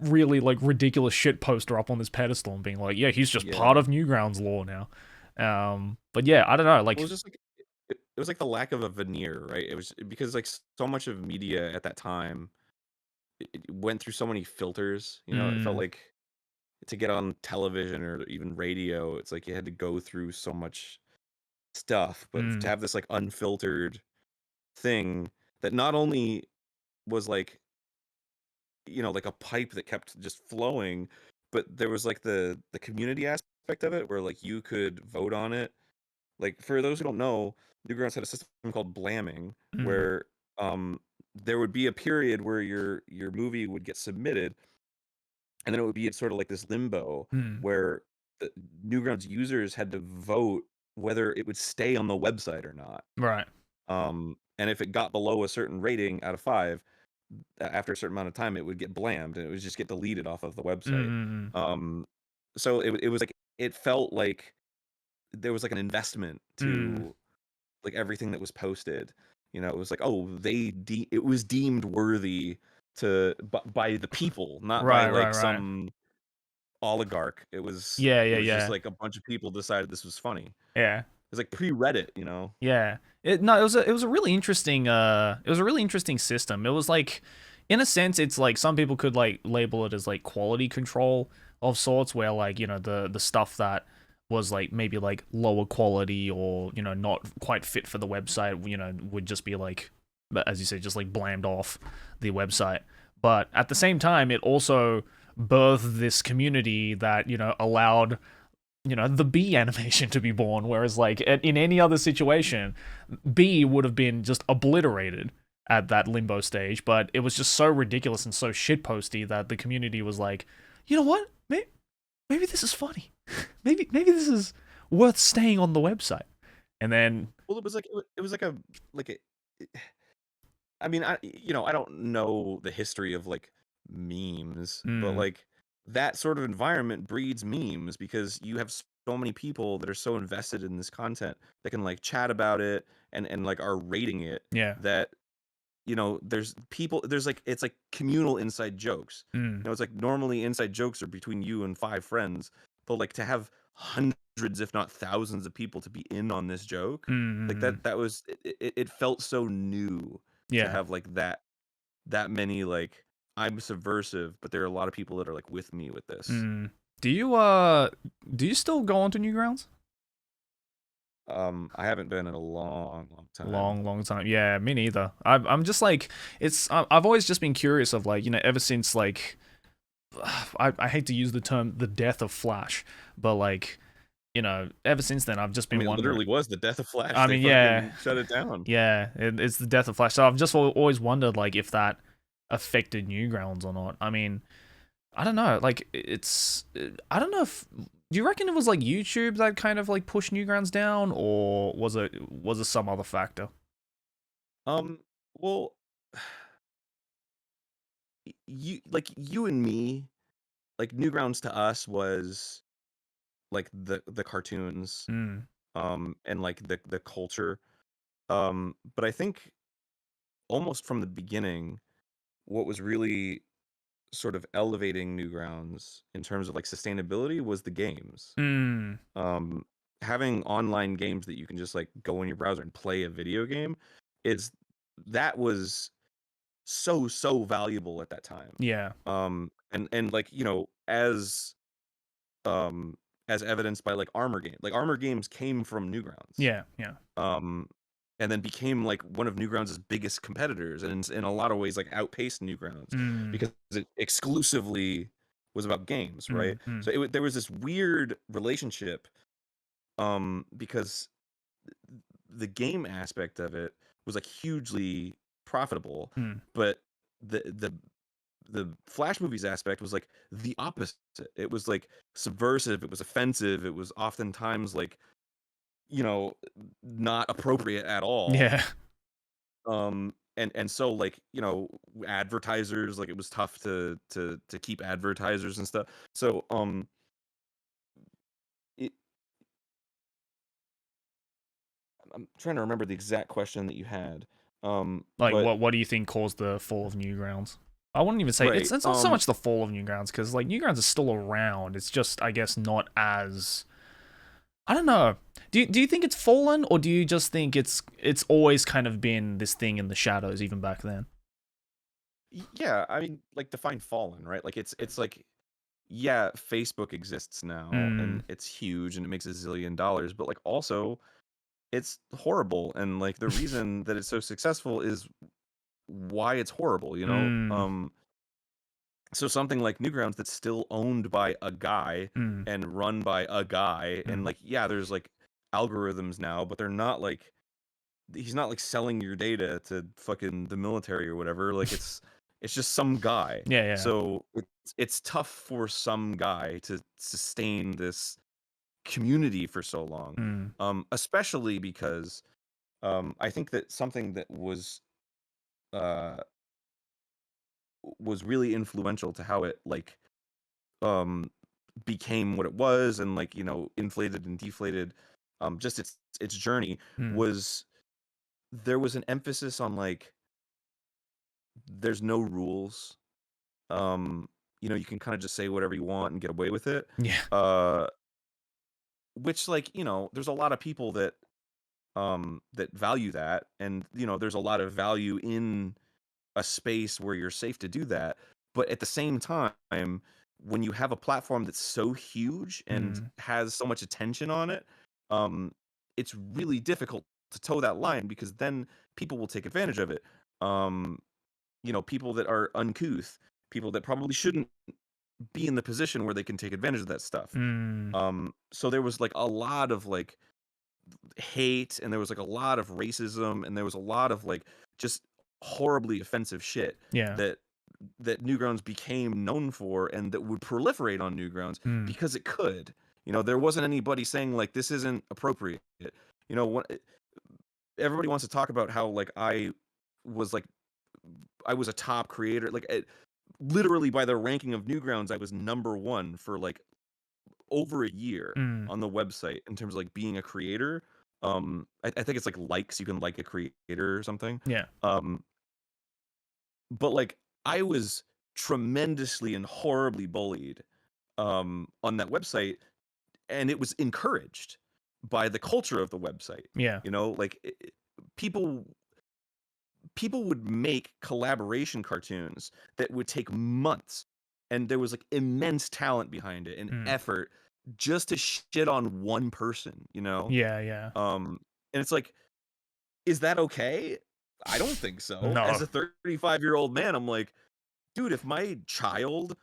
really like ridiculous shit poster up on this pedestal and being like, yeah, he's just part Yeah. of Newgrounds lore now. But yeah, I don't know, Well, like, it's just like it was like the lack of a veneer, right? It was because like so much of media at that time it went through so many filters, you know? It felt mm, like to get on television or even radio, it's like you had to go through so much stuff, but to mm, have this like unfiltered thing that not only was like, you know, like a pipe that kept just flowing, but there was like the community aspect of it where like you could vote on it. Like for those who don't know, Newgrounds had a system called blamming mm, where there would be a period where your movie would get submitted and then it would be sort of like this limbo mm, where the Newgrounds users had to vote whether it would stay on the website or not. right. And if it got below a certain rating out of 5, after a certain amount of time, it would get blammed and it would just get deleted off of the Mm, website. mm, mm. Um, so it was like it felt like there was like an investment Mm. to like everything that was posted. You know, it was like, oh, it was deemed worthy to by the people, not by Right, right, like right. oligarch. Yeah, It yeah, was just yeah, like a bunch of people decided this was funny. yeah. It's like pre-Reddit, you know. Yeah. It was a really interesting it was a really interesting system. It was like in a sense it's like some people could like label it as like quality control of sorts where like, you know, the stuff that was like maybe like lower quality or, you know, not quite fit for the website, you know, would just be like as you said just like blamed off the website. But at the same time it also birthed this community that, you know, allowed the bee animation to be born, whereas like in any other situation, bee would have been just obliterated at that limbo stage. But it was just so ridiculous and so shitposty that the community was like, you know what? Maybe this is funny. maybe this is worth staying on the website. And then Well, it was like a. I mean, I don't know the history of like memes, but mm, like that sort of environment breeds memes because you have so many people that are so invested in this content that can like chat about it and like are rating it yeah, that there's like it's like communal inside jokes. mm, It's like normally inside jokes are between you and five friends, but like to have hundreds if not thousands of people to be in on this joke, like mm, that was it felt so new to yeah. have like that many like I'm subversive, but there are a lot of people that are like with me with this. Mm. Do you do you still go onto Newgrounds? I haven't been in a long, long time. Long time. Yeah, me neither. I'm just like I've always just been curious of like, you know, ever since like I hate to use the term the death of Flash, but like, you know, ever since then I've just I been mean, it wondering. literally was the death of Flash. I They mean, yeah, fucking shut it down. yeah, it's the death of Flash. So I've just always wondered like if that affected Newgrounds or not. I mean, I don't know. Like I don't know if do you reckon it was like YouTube that kind of like pushed Newgrounds down, or was it some other factor? Um, well, you and me, like Newgrounds to us was like the cartoons, Mm, and like the culture. But I think almost from the beginning, what was really sort of elevating Newgrounds in terms of like sustainability was the games. mm, Um, Having online games that you can just like go in your browser and play a video game is that was so valuable at that time. yeah. And like, um as evidenced by like Armor Game. Like Armor Games came from Newgrounds. Yeah, yeah. Um and then became like one of Newgrounds' biggest competitors and in a lot of ways like outpaced Newgrounds Mm, because it exclusively was about games, right? mm, mm. So there was this weird relationship because the game aspect of it was like hugely profitable, Mm. but the the the Flash movies aspect was like the opposite. It was like subversive, it was offensive, it was oftentimes like, you know, not appropriate at all. Yeah. And so like, advertisers, like it was tough to keep advertisers and stuff. So it, I'm trying to remember the exact question that you had. Like But what do you think caused the fall of Newgrounds? I wouldn't even say right. it's not so much the fall of Newgrounds because like Newgrounds is still around. It's just I guess not as I don't know. Do you think it's fallen or do you just think it's always kind of been this thing in the shadows even back then? Yeah, I mean, like define fallen, right? Like it's like yeah, Facebook exists now Mm, and it's huge and it makes $1 zillion, but like also it's horrible and like the reason that it's so successful is why it's horrible, you know? mm, So something like Newgrounds that's still owned by a guy mm, and run by a guy and mm. like yeah, there's like algorithms now, but they're not like he's not like selling your data to fucking the military or whatever. Like it's just some guy. Yeah, yeah. So it's tough for some guy to sustain this community for so long. Mm, Especially because I think that something that uh was really influential to how it like um became what it was and like, inflated and deflated just its journey mm, was there was an emphasis on like there's no rules. Um, you know, you can kind of just say whatever you want and get away with it. Yeah. Uh, which, like, you know, there's a lot of people that value that, and you know, there's a lot of value in a space where you're safe to do that. But at the same time, when you have a platform that's so huge and Mm. has so much attention on it, um, it's really difficult to toe that line, because then people will take advantage of it. Um, you know, people that are uncouth, people that probably shouldn't be in the position where they can take advantage of that stuff. Mm. So there was like a lot of like hate, and there was like a lot of racism, and there was a lot of like just horribly offensive shit Yeah. that Newgrounds became known for, and that would proliferate on Newgrounds Mm. because it could. You know, there wasn't anybody saying like this isn't appropriate. You know, everybody wants to talk about how like was like I was a top creator. Like literally by the ranking of Newgrounds, I was number one for like over a year Mm. on the website in terms of like being a creator. I think it's like likes, you can like a creator or something. Yeah. Um, but like I was tremendously and horribly bullied on that website, and it was encouraged by the culture of the website. Yeah. You know, like people would make collaboration cartoons that would take months, and there was like immense talent behind it and Mm. effort just to shit on one person, you know? Yeah. Yeah. And it's like, is that okay? I don't think so. As No. a 35-year-old man, I'm like, dude, if my child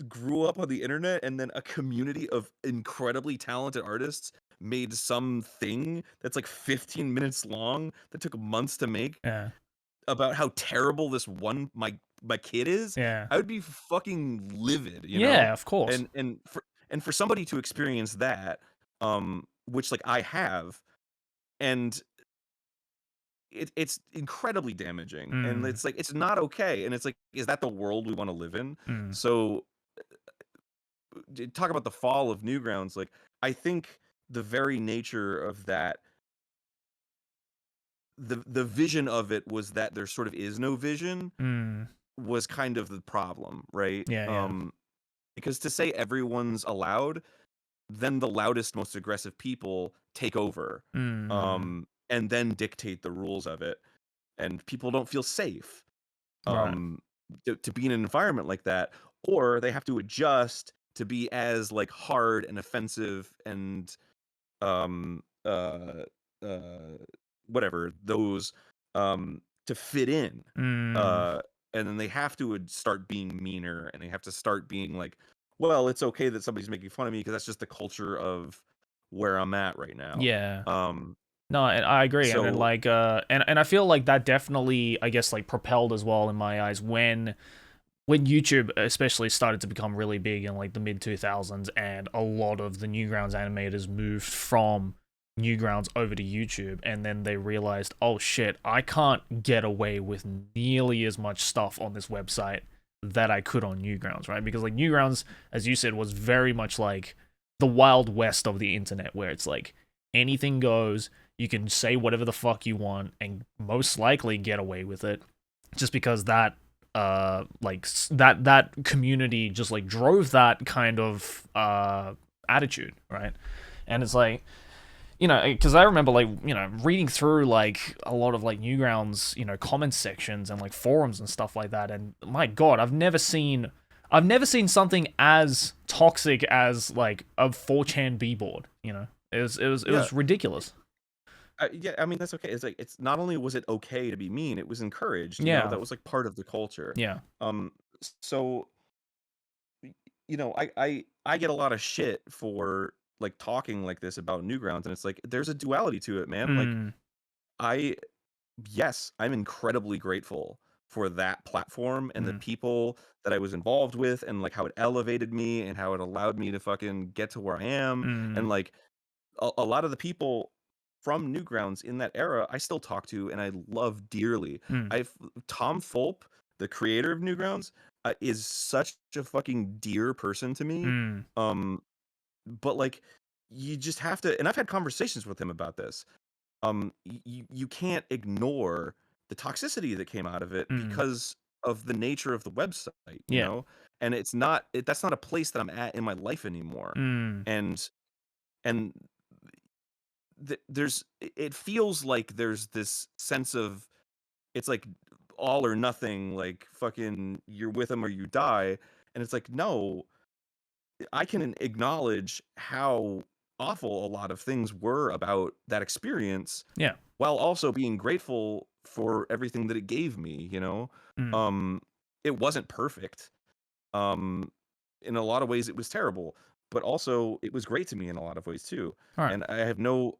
grew up on the internet and then a community of incredibly talented artists made something that's like 15 minutes long that took months to make, Yeah. about how terrible this one my kid is, Yeah. I would be fucking livid, you know? Yeah. Of course. And for somebody to experience that, which like I have, and it's incredibly damaging, and Mm. it's like it's not okay, and it's like, is that the world we want to live in? Mm. So talk about the fall of Newgrounds. Like, I think the very nature of that, the vision of it was that there sort of is no vision, Mm. was kind of the problem, right? Yeah. Yeah. Because to say everyone's allowed, then the loudest, most aggressive people take over, Mm. and then dictate the rules of it, and people don't feel safe, Right. um, to be in an environment like that, or they have to adjust to be as like hard and offensive and um uh uh whatever those to fit in, Mm. uh and then they have to start being meaner, and they have to start being like, well, it's okay that somebody's making fun of me because that's just the culture of where I'm at right now. Yeah. um No, and I agree, and then so like, and I feel like that definitely, I guess, like propelled as well in my eyes when YouTube especially started to become really big in like the mid 2000s, and a lot of the Newgrounds animators moved from Newgrounds over to YouTube, and then they realized, oh shit, I can't get away with nearly as much stuff on this website that I could on Newgrounds, right? Because like Newgrounds, as you said, was very much like the Wild West of the internet, where it's like anything goes. You can say whatever the fuck you want and most likely get away with it, just because that like that community just like drove that kind of attitude, right? And it's like, you know, because I remember like, you know, reading through like a lot of like Newgrounds, you know, comment sections and like forums and stuff like that, and my god, I've never seen something as toxic as like a 4chan b-board, you know. It yeah, was ridiculous. yeah, I mean, that's okay. It's like, it's not only was it okay to be mean, it was encouraged, you know, Yeah. that was like part of the culture. Yeah. um so you know, I get a lot of shit for like talking like this about Newgrounds, and it's like there's a duality to it, man. Like, Mm. I yes, I'm incredibly grateful for that platform and the Mm. people that I was involved with, and like how it elevated me and how it allowed me to fucking get to where I am. Mm. And like a lot of the people from Newgrounds in that era, I still talk to and I love dearly. Mm. I've Tom Fulp, the creator of Newgrounds, is such a fucking dear person to me. Mm. Um, but like, you just have to, and I've had conversations with him about this. You can't ignore the toxicity that came out of it Mm. because of the nature of the website, you Yeah. know? and it's not that's not a place that I'm at in my life anymore. Mm. And and it feels like there's this sense of it's like all or nothing, like fucking you're with them or you die. And it's like, no, I can acknowledge how awful a lot of things were about that experience Yeah. while also being grateful for everything that it gave me, you know? Mm. Um, it wasn't perfect. Um, in a lot of ways it was terrible, but also it was great to me in a lot of ways too. All right. And I have no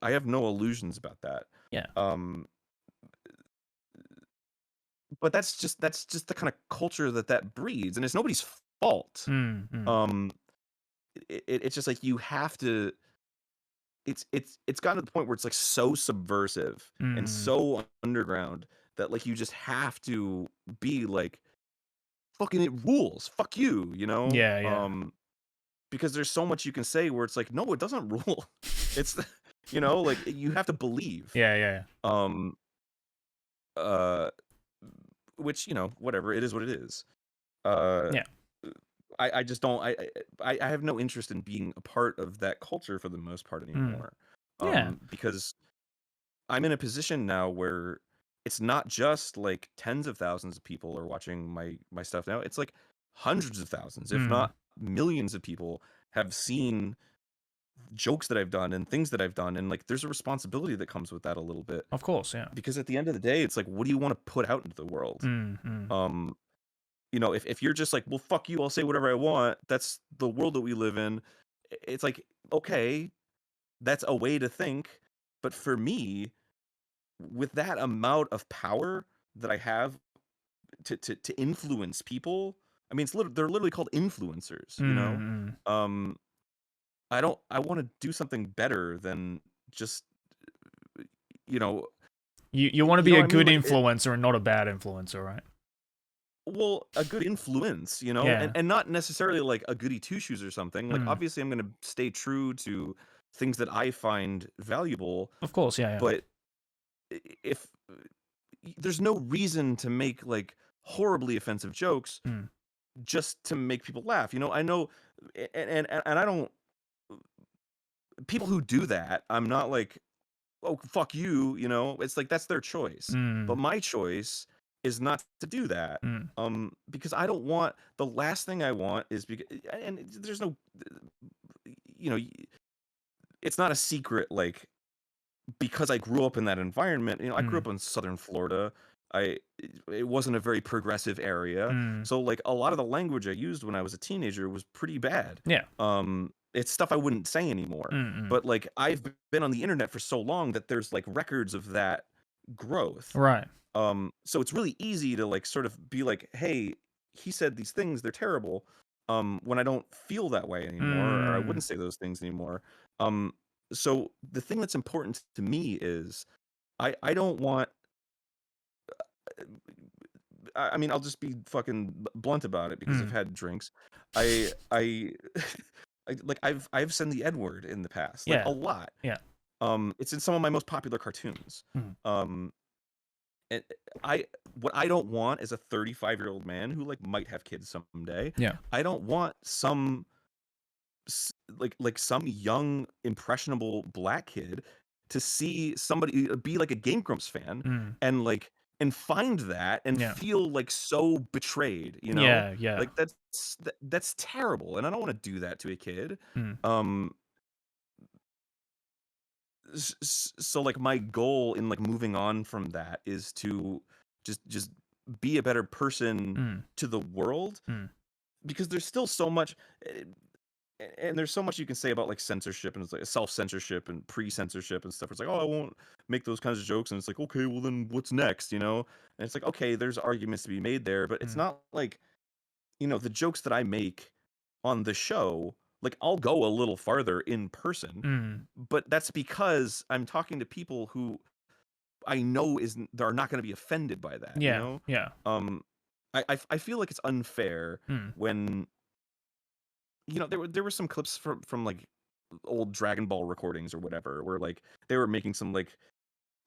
illusions about that. Yeah. Um, but that's just the kind of culture that breeds, and it's nobody's fault. Mm. Mm. Um, it's just like you have to. It's gotten to the point where it's like so subversive and Mm. so underground that like you just have to be like fucking it rules. Fuck you, you know? Yeah. Yeah. Because there's so much you can say where it's like, no, it doesn't rule. It's you know, like you have to believe. Yeah. Yeah. Um uh which, you know, whatever, it is what it is. Uh Yeah. I just don't I have no interest in being a part of that culture for the most part Mm. anymore. Yeah. Because I'm in a position now where it's not just like tens of thousands of people are watching my stuff now. It's like hundreds of thousands, if Mm. not millions of people have seen jokes that I've done and things that I've done, and like there's a responsibility that comes with that a little bit. Of course. Yeah. Because at the end of the day, it's like, what do you want to put out into the world? Mm. Mm. Um, you know, if you're just like, well, fuck you, I'll say whatever I want. That's the world that we live in. It's like, okay, that's a way to think, but for me, with that amount of power that I have to influence people, I mean, they're literally called influencers, you Mm. know. Mm. Um, I want to do something better than just you know You want to you be know a what I mean, good like influencer and not a bad influencer, right? well, a good influence, you know, Yeah. and not necessarily like a goody two shoes or something. Like Mm. obviously, I'm going to stay true to things that I find valuable, Of course. Yeah. Yeah. but if there's no reason to make like horribly offensive jokes Mm. just to make people laugh. You know, I know, and I don't. People who do that, I'm not like, oh fuck you. You know, it's like that's their choice. But Mm. my choice is not to do that. Mm. Because I don't want the last thing I want is because and there's no, you know, it's not a secret like because I grew up in that environment, you know, I grew Mm. up in Southern Florida. It wasn't a very progressive area. Mm. So like a lot of the language I used when I was a teenager was pretty bad. Yeah. It's stuff I wouldn't say anymore. Mm. Mm. But like I've been on the internet for so long that there's like records of that growth. Right. So it's really easy to like sort of be like, hey, he said these things, they're terrible. When I don't feel that way anymore, or I Mm. wouldn't say those things anymore. Um, so the thing that's important to me is I don't want I mean I'll just be fucking blunt about it because I've Mm. had drinks. I like I've said the N word in the past, like a Yeah. lot. Yeah. It's in some of my most popular cartoons. Mm. Um and what I don't want is a 35-year-old man who like might have kids someday. Yeah. I don't want some like some young impressionable black kid to see somebody be like a Game Grumps fan Mm. and like and find that and Yeah. feel like so betrayed, you know? Yeah. Yeah. Like that's terrible, and I don't want to do that to a kid. Mm. Um so like my goal in like moving on from that is to just be a better person Mm. to the world, Mm. because there's still so much eh, and there's so much you can say about like censorship, and it's like self-censorship and pre-censorship and stuff. It's like, oh, I won't make those kinds of jokes, and it's like, okay, well then what's next, you know? And it's like, okay, there's arguments to be made there, but it's Mm. not like, you know, the jokes that I make on the show, like I'll go a little farther in person, Mm. but that's because I'm talking to people who I know they're not going to be offended by that, you Yeah. know? Yeah. Um, I feel like it's unfair Mm. when, you know, there were some clips from like old Dragon Ball recordings or whatever, where like they were making some like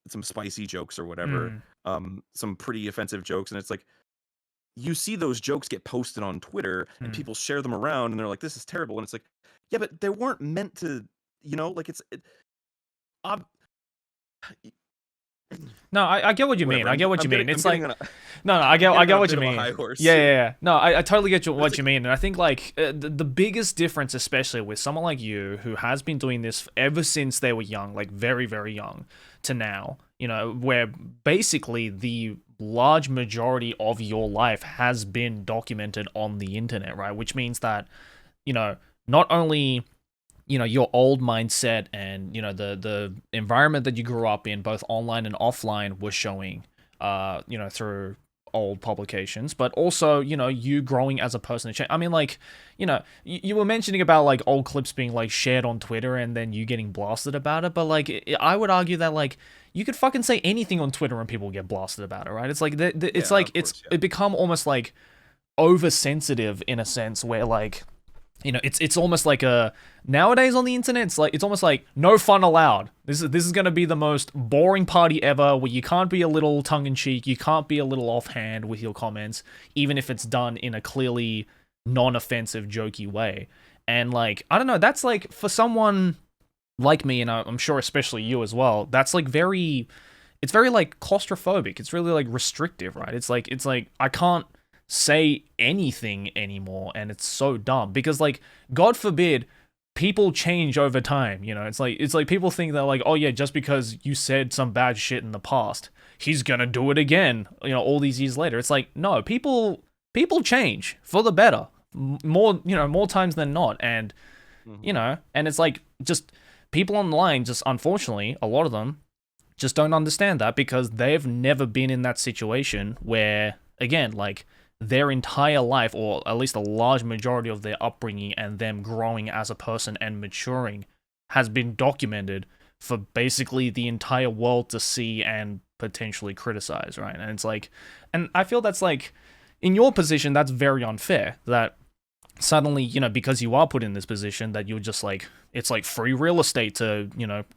some spicy jokes or whatever, Mm. some pretty offensive jokes, and it's like you see those jokes get posted on Twitter and Mm. people share them around and they're like, this is terrible. And it's like, yeah, but they weren't meant to, like ob- No, I get what you mean. whatever. I get what I'm you getting, mean. I'm It's getting like, on a, no, I'm I getting get on a what you bit of a mean. high horse. Yeah, yeah, yeah. No, I totally get But it's what like, you mean, and I think like the biggest difference, especially with someone like you who has been doing this ever since they were young, like very, very young, to now, where basically the large majority of your life has been documented on the internet, right? Which means that, not only your old mindset and the environment that you grew up in, both online and offline, was showing through old publications, but also you growing as a person. I mean, like, you were mentioning about like old clips being like shared on Twitter and then you getting blasted about it, but like I would argue that like you could fucking say anything on Twitter and people get blasted about it, right? It's like it's yeah, like of course, yeah. it become almost like oversensitive in a sense where like it's almost like a nowadays on the internet. It's almost like no fun allowed. This is gonna be the most boring party ever, where you can't be a little tongue in cheek, you can't be a little offhand with your comments, even if it's done in a clearly non-offensive, jokey way. And like I don't know, that's like for someone like me, and I'm sure especially you as well. That's like it's very like claustrophobic. It's really like restrictive, right? It's like I can't say anything anymore, and it's so dumb because like God forbid people change over time. It's like people think that like, oh yeah, just because you said some bad shit in the past, he's gonna do it again. All these years later, it's like no, people change for the better more times than not, and and it's like just people online just unfortunately a lot of them just don't understand that because they've never been in that situation where again like their entire life, or at least a large majority of their upbringing and them growing as a person and maturing, has been documented for basically the entire world to see and potentially criticize, right? And it's like, and I feel that's like, in your position, that's very unfair. That suddenly, because you are put in this position, that you're just like, it's like free real estate to,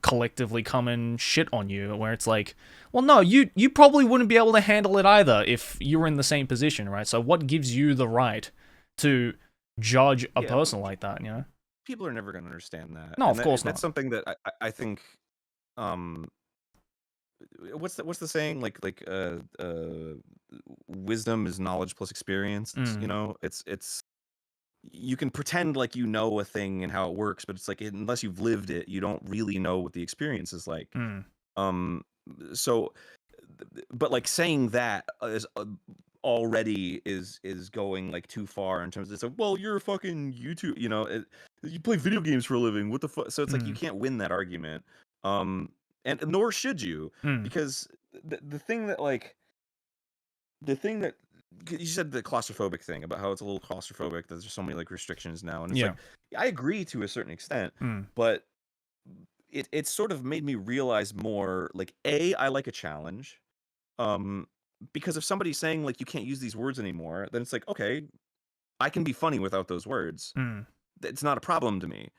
collectively come and shit on you, where it's like, well, no, you probably wouldn't be able to handle it either if you were in the same position, right? So what gives you the right to judge a yeah, person like that, people are never going to understand that. No, And of course that's not. something that I think, um, what's the saying? Wisdom is knowledge plus experience. Mm, It's you can pretend like you know a thing and how it works, but it's like unless you've lived it, you don't really know what the experience is like. mm, Um, so, but like saying that is already is going like too far in terms of it's like, well, you're a fucking YouTube, you play video games for a living. What the fuck? So it's like you mm, can't win that argument. And nor should you, mm. because the thing that like the thing that you said the claustrophobic thing about how it's a little claustrophobic, that there's so many like restrictions now, and it's Yeah. like I agree to a certain extent, Mm, but it sort of made me realize more like I like a challenge. um because if somebody's saying like you can't use these words anymore, then it's like, okay, I can be funny without those words. mm, It's not a problem to me.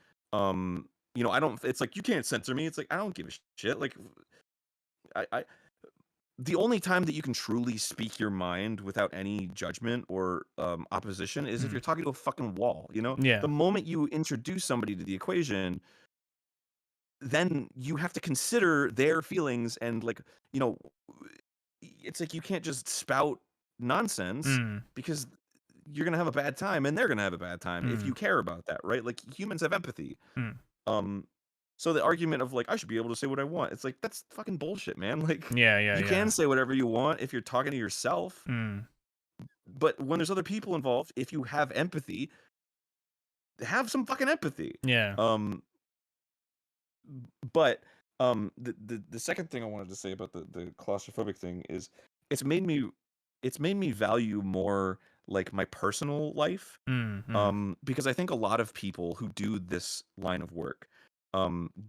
I don't, it's like you can't censor me. It's like I don't give a shit. Like I the only time that you can truly speak your mind without any judgment or opposition is if mm. you're talking to a fucking wall. Yeah. The moment you introduce somebody to the equation, then you have to consider their feelings, and like, you know it's like you can't just spout nonsense, Mm, because you're gonna have a bad time and they're gonna have a bad time if mm, you care about that, right? Like humans have empathy. mm. um so the argument of like I should be able to say what I want, it's like that's fucking bullshit, man. Like Yeah, yeah, you yeah. can say whatever you want if you're talking to yourself, Mm, but when there's other people involved, if you have empathy, have some fucking empathy. yeah. um But the second thing I wanted to say about the claustrophobic thing is it's made me value more like my personal life. Mm, mm, Because I think a lot of people who do this line of work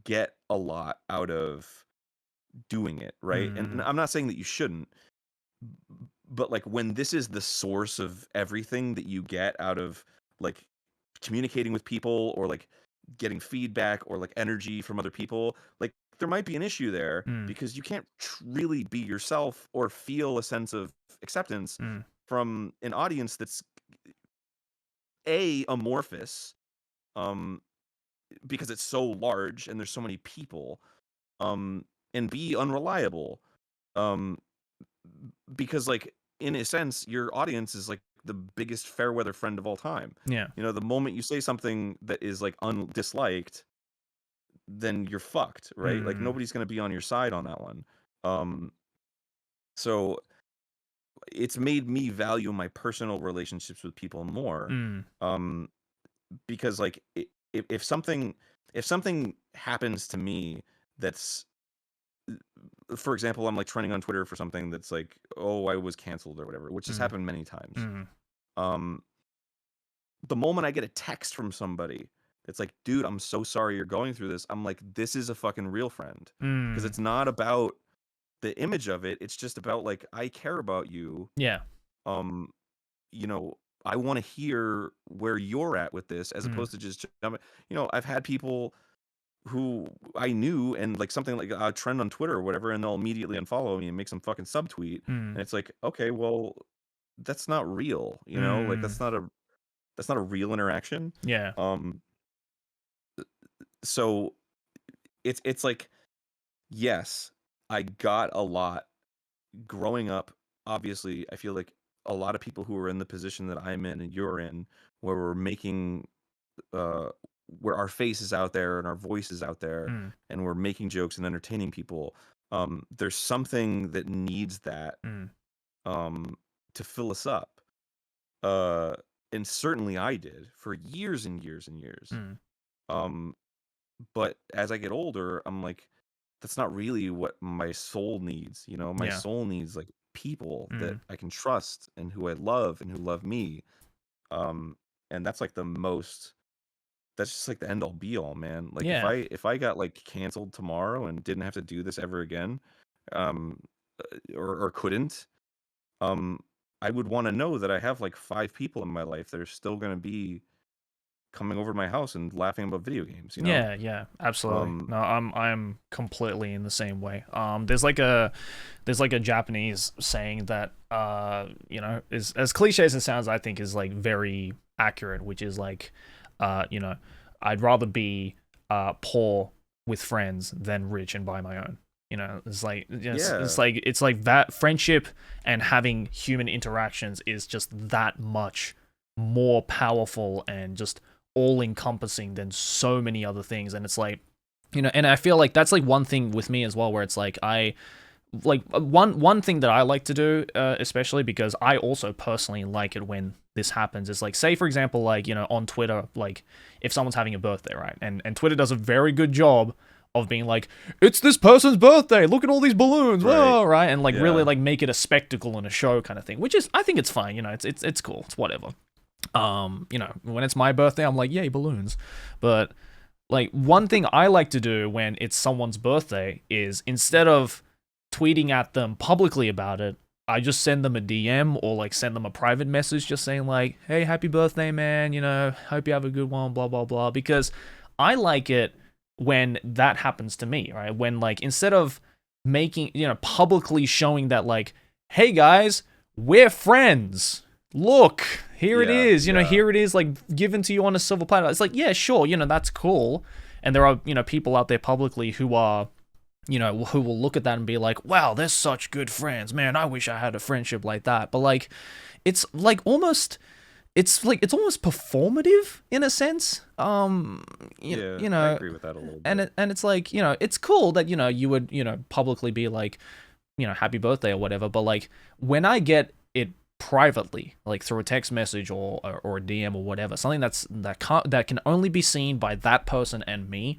get a lot out of doing it, right? And mm, I'm not saying that you shouldn't, but like when this is the source of everything that you get out of like communicating with people, or like getting feedback, or like energy from other people, like there might be an issue there, mm, because you can't really be yourself or feel a sense of acceptance mm. from an audience that's amorphous, because it's so large and there's so many people, and B, unreliable, um, because like in a sense your audience is like the biggest fair weather friend of all time. Yeah. The moment you say something that is like disliked, then you're fucked, right? Like nobody's going to be on your side on that one. So it's made me value my personal relationships with people more, because like if something happens to me that's, for example, I'm like trending on Twitter for something that's like, oh, I was canceled or whatever, which has happened many times. The moment I get a text from somebody that's like, dude, I'm so sorry you're going through this, I'm like, this is a fucking real friend. Because it's not about the image of it, it's just about like, I care about you. Yeah. I want to hear where you're at with this, as opposed to just I've had people who I knew, and like something like a trend on Twitter or whatever, and they'll immediately unfollow me and make some fucking subtweet, and it's like, okay, well, that's not real, like that's not a real interaction. Yeah. So it's like, yes, I got a lot growing up. Obviously, I feel like a lot of people who are in the position that I'm in and you're in, where we're making where our face is out there and our voice is out there, and we're making jokes and entertaining people, there's something that needs that to fill us up, and certainly I did for years and years and years. But as I get older, I'm like, that's not really what my soul needs. My soul needs like people that I can trust and who I love and who love me. And that's like that's just like the end all be all, man. Like if I got like canceled tomorrow and didn't have to do this ever again, or couldn't, I would want to know that I have like 5 people in my life that are still going to be coming over to my house and laughing about video games, Yeah, absolutely. No, I'm completely in the same way. There's like a Japanese saying that is, as cliche as it sounds, I think is like very accurate, which is like, I'd rather be poor with friends than rich and by my own. It's like it's like that friendship and having human interactions is just that much more powerful and just all-encompassing than so many other things. And it's like, and I feel like that's like one thing with me as well, where it's like one thing that I like to do, especially because I also personally like it when this happens, is like, say for example, like, on Twitter, like if someone's having a birthday, right, and Twitter does a very good job of being like, it's this person's birthday, look at all these balloons, right, and like really like make it a spectacle and a show kind of thing, which is, I think it's fine, it's cool, it's whatever. When it's my birthday, I'm like, yay, balloons. But like one thing I like to do when it's someone's birthday is, instead of tweeting at them publicly about it, I just send them a DM or like send them a private message just saying like, hey, happy birthday, man, hope you have a good one, blah blah blah. Because I like it when that happens to me, right? When like, instead of making, publicly showing that like, hey guys, we're friends, look, here it is, here it is, like given to you on a silver platter. It's like, yeah, sure, that's cool. And there are, people out there publicly who are, who will look at that and be like, wow, they're such good friends, man, I wish I had a friendship like that. But like, it's almost performative in a sense. I agree with that a little bit. And it's like, it's cool that, you would, publicly be like, happy birthday or whatever. But like, when I get it privately, like through a text message or a DM or whatever, something that can only be seen by that person and me,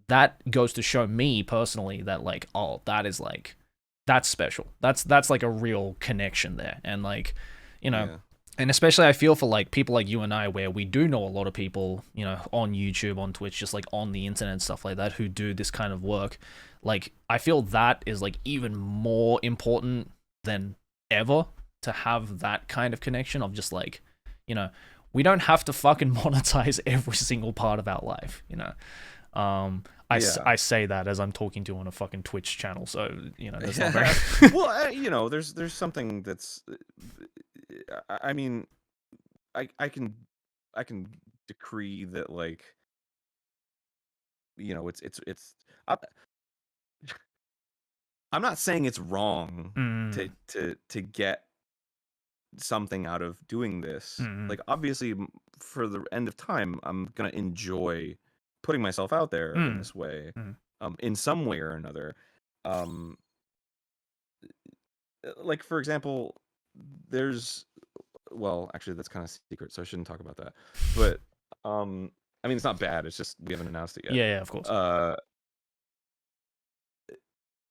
that goes to show me personally that like, oh, that's special. That's like a real connection there. And like, and especially I feel for like people like you and I, where we do know a lot of people, on YouTube, on Twitch, just like on the internet and stuff like that, who do this kind of work. Like, I feel that is like even more important than ever, to have that kind of connection of just like, we don't have to fucking monetize every single part of our life, I say that as I'm talking to on a fucking Twitch channel, so that's not very well, there's something that's I mean, I can decree that, like, I, I'm not saying it's wrong Mm. to get something out of doing this. Mm. Like, obviously, for the end of time, I'm gonna enjoy putting myself out there in Mm. this way, Mm. in some way or another. Um, like, for example, there's well, actually, that's kind of secret, so I shouldn't talk about that. But I mean, it's not bad. It's just we haven't announced it yet. Yeah, of course.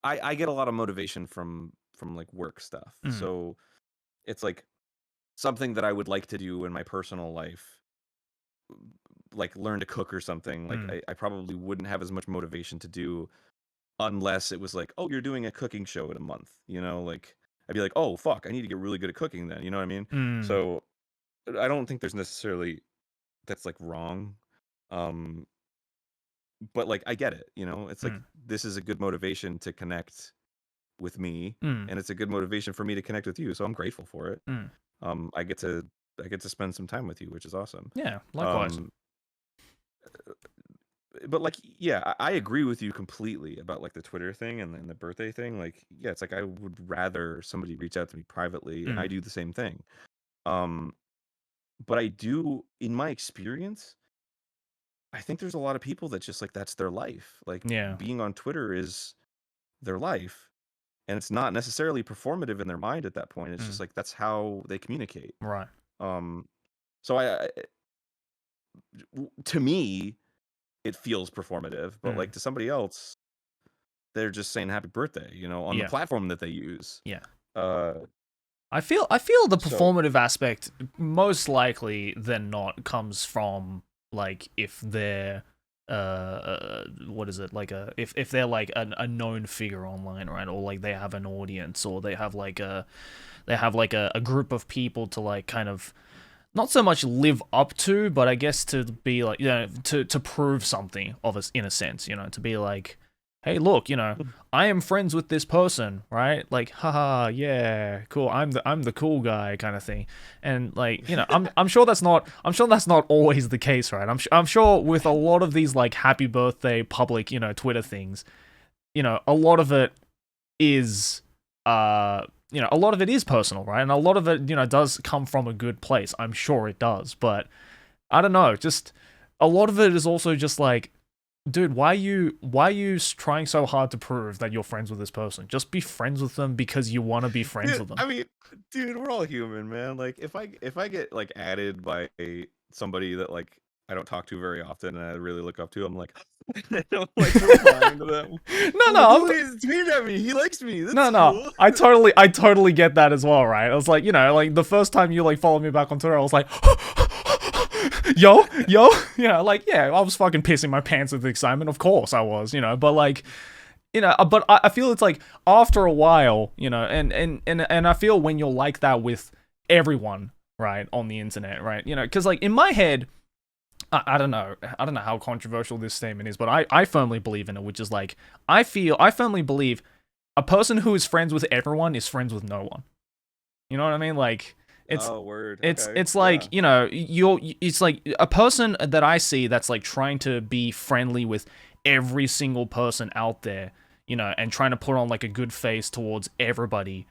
I get a lot of motivation from like work stuff. Mm. So it's like something that I would like to do in my personal life, like learn to cook or something. Like Mm. I probably wouldn't have as much motivation to do unless it was like, oh, you're doing a cooking show in a month. Like I'd be like, oh fuck, I need to get really good at cooking then. You know what I mean? Mm. So I don't think there's necessarily that's like wrong. Um, but like I get it. It's like Mm. this is a good motivation to connect with me, Mm. and it's a good motivation for me to connect with you. So I'm grateful for it. Mm. I get to spend some time with you, which is awesome. Yeah, likewise. Um, but like, yeah, I agree with you completely about like the Twitter thing and the birthday thing. Like, yeah, it's like I would rather somebody reach out to me privately, and I Mm. do the same thing. Um, but I do, in my experience, I think there's a lot of people that just like that's their life. Like Yeah. being on Twitter is their life, and it's not necessarily performative in their mind at that point. It's Mm. just like that's how they communicate. Right. Um, so to me, it feels performative, but Mm. like to somebody else, they're just saying happy birthday, on the Yeah. platform that they use. Yeah. Uh, I feel the so performative aspect most likely than not comes from like if they're what is it like if they're like a known figure online, right? Or like they have an audience, or they have like a group of people to like kind of not so much live up to, but I guess to be like, to prove something of us in a sense, to be like, hey, look, I am friends with this person, right? Like, haha, yeah, cool. I'm the cool guy kind of thing. And like, I'm sure that's not always the case, right? I'm sure with a lot of these like happy birthday public, Twitter things, a lot of it is a lot of it is personal, right? And a lot of it, does come from a good place. I'm sure it does, but I don't know, just a lot of it is also just like, dude, why are you trying so hard to prove that you're friends with this person? Just be friends with them because you want to be friends with them. I mean, dude, we're all human, man. Like if I get like added by somebody that like I don't talk to very often and I really look up to, I'm like, I don't like replying to them. No, I'm like, no, oh, he's tweeted at me. He likes me. That's no. cool. I totally get that as well, right? I was like, like the first time you like followed me back on Twitter, I was like, yo, like, yeah, I was fucking pissing my pants with excitement. Of course I was, but like, but I feel it's like after a while, and I feel when you're like that with everyone, right, on the internet, right, because like in my head, I don't know how controversial this statement is, but I firmly believe in it, which is like, I firmly believe a person who is friends with everyone is friends with no one. You know what I mean? Like, it's word. it's Okay. it's like, Yeah. it's like a person that I see that's like trying to be friendly with every single person out there, and trying to put on like a good face towards everybody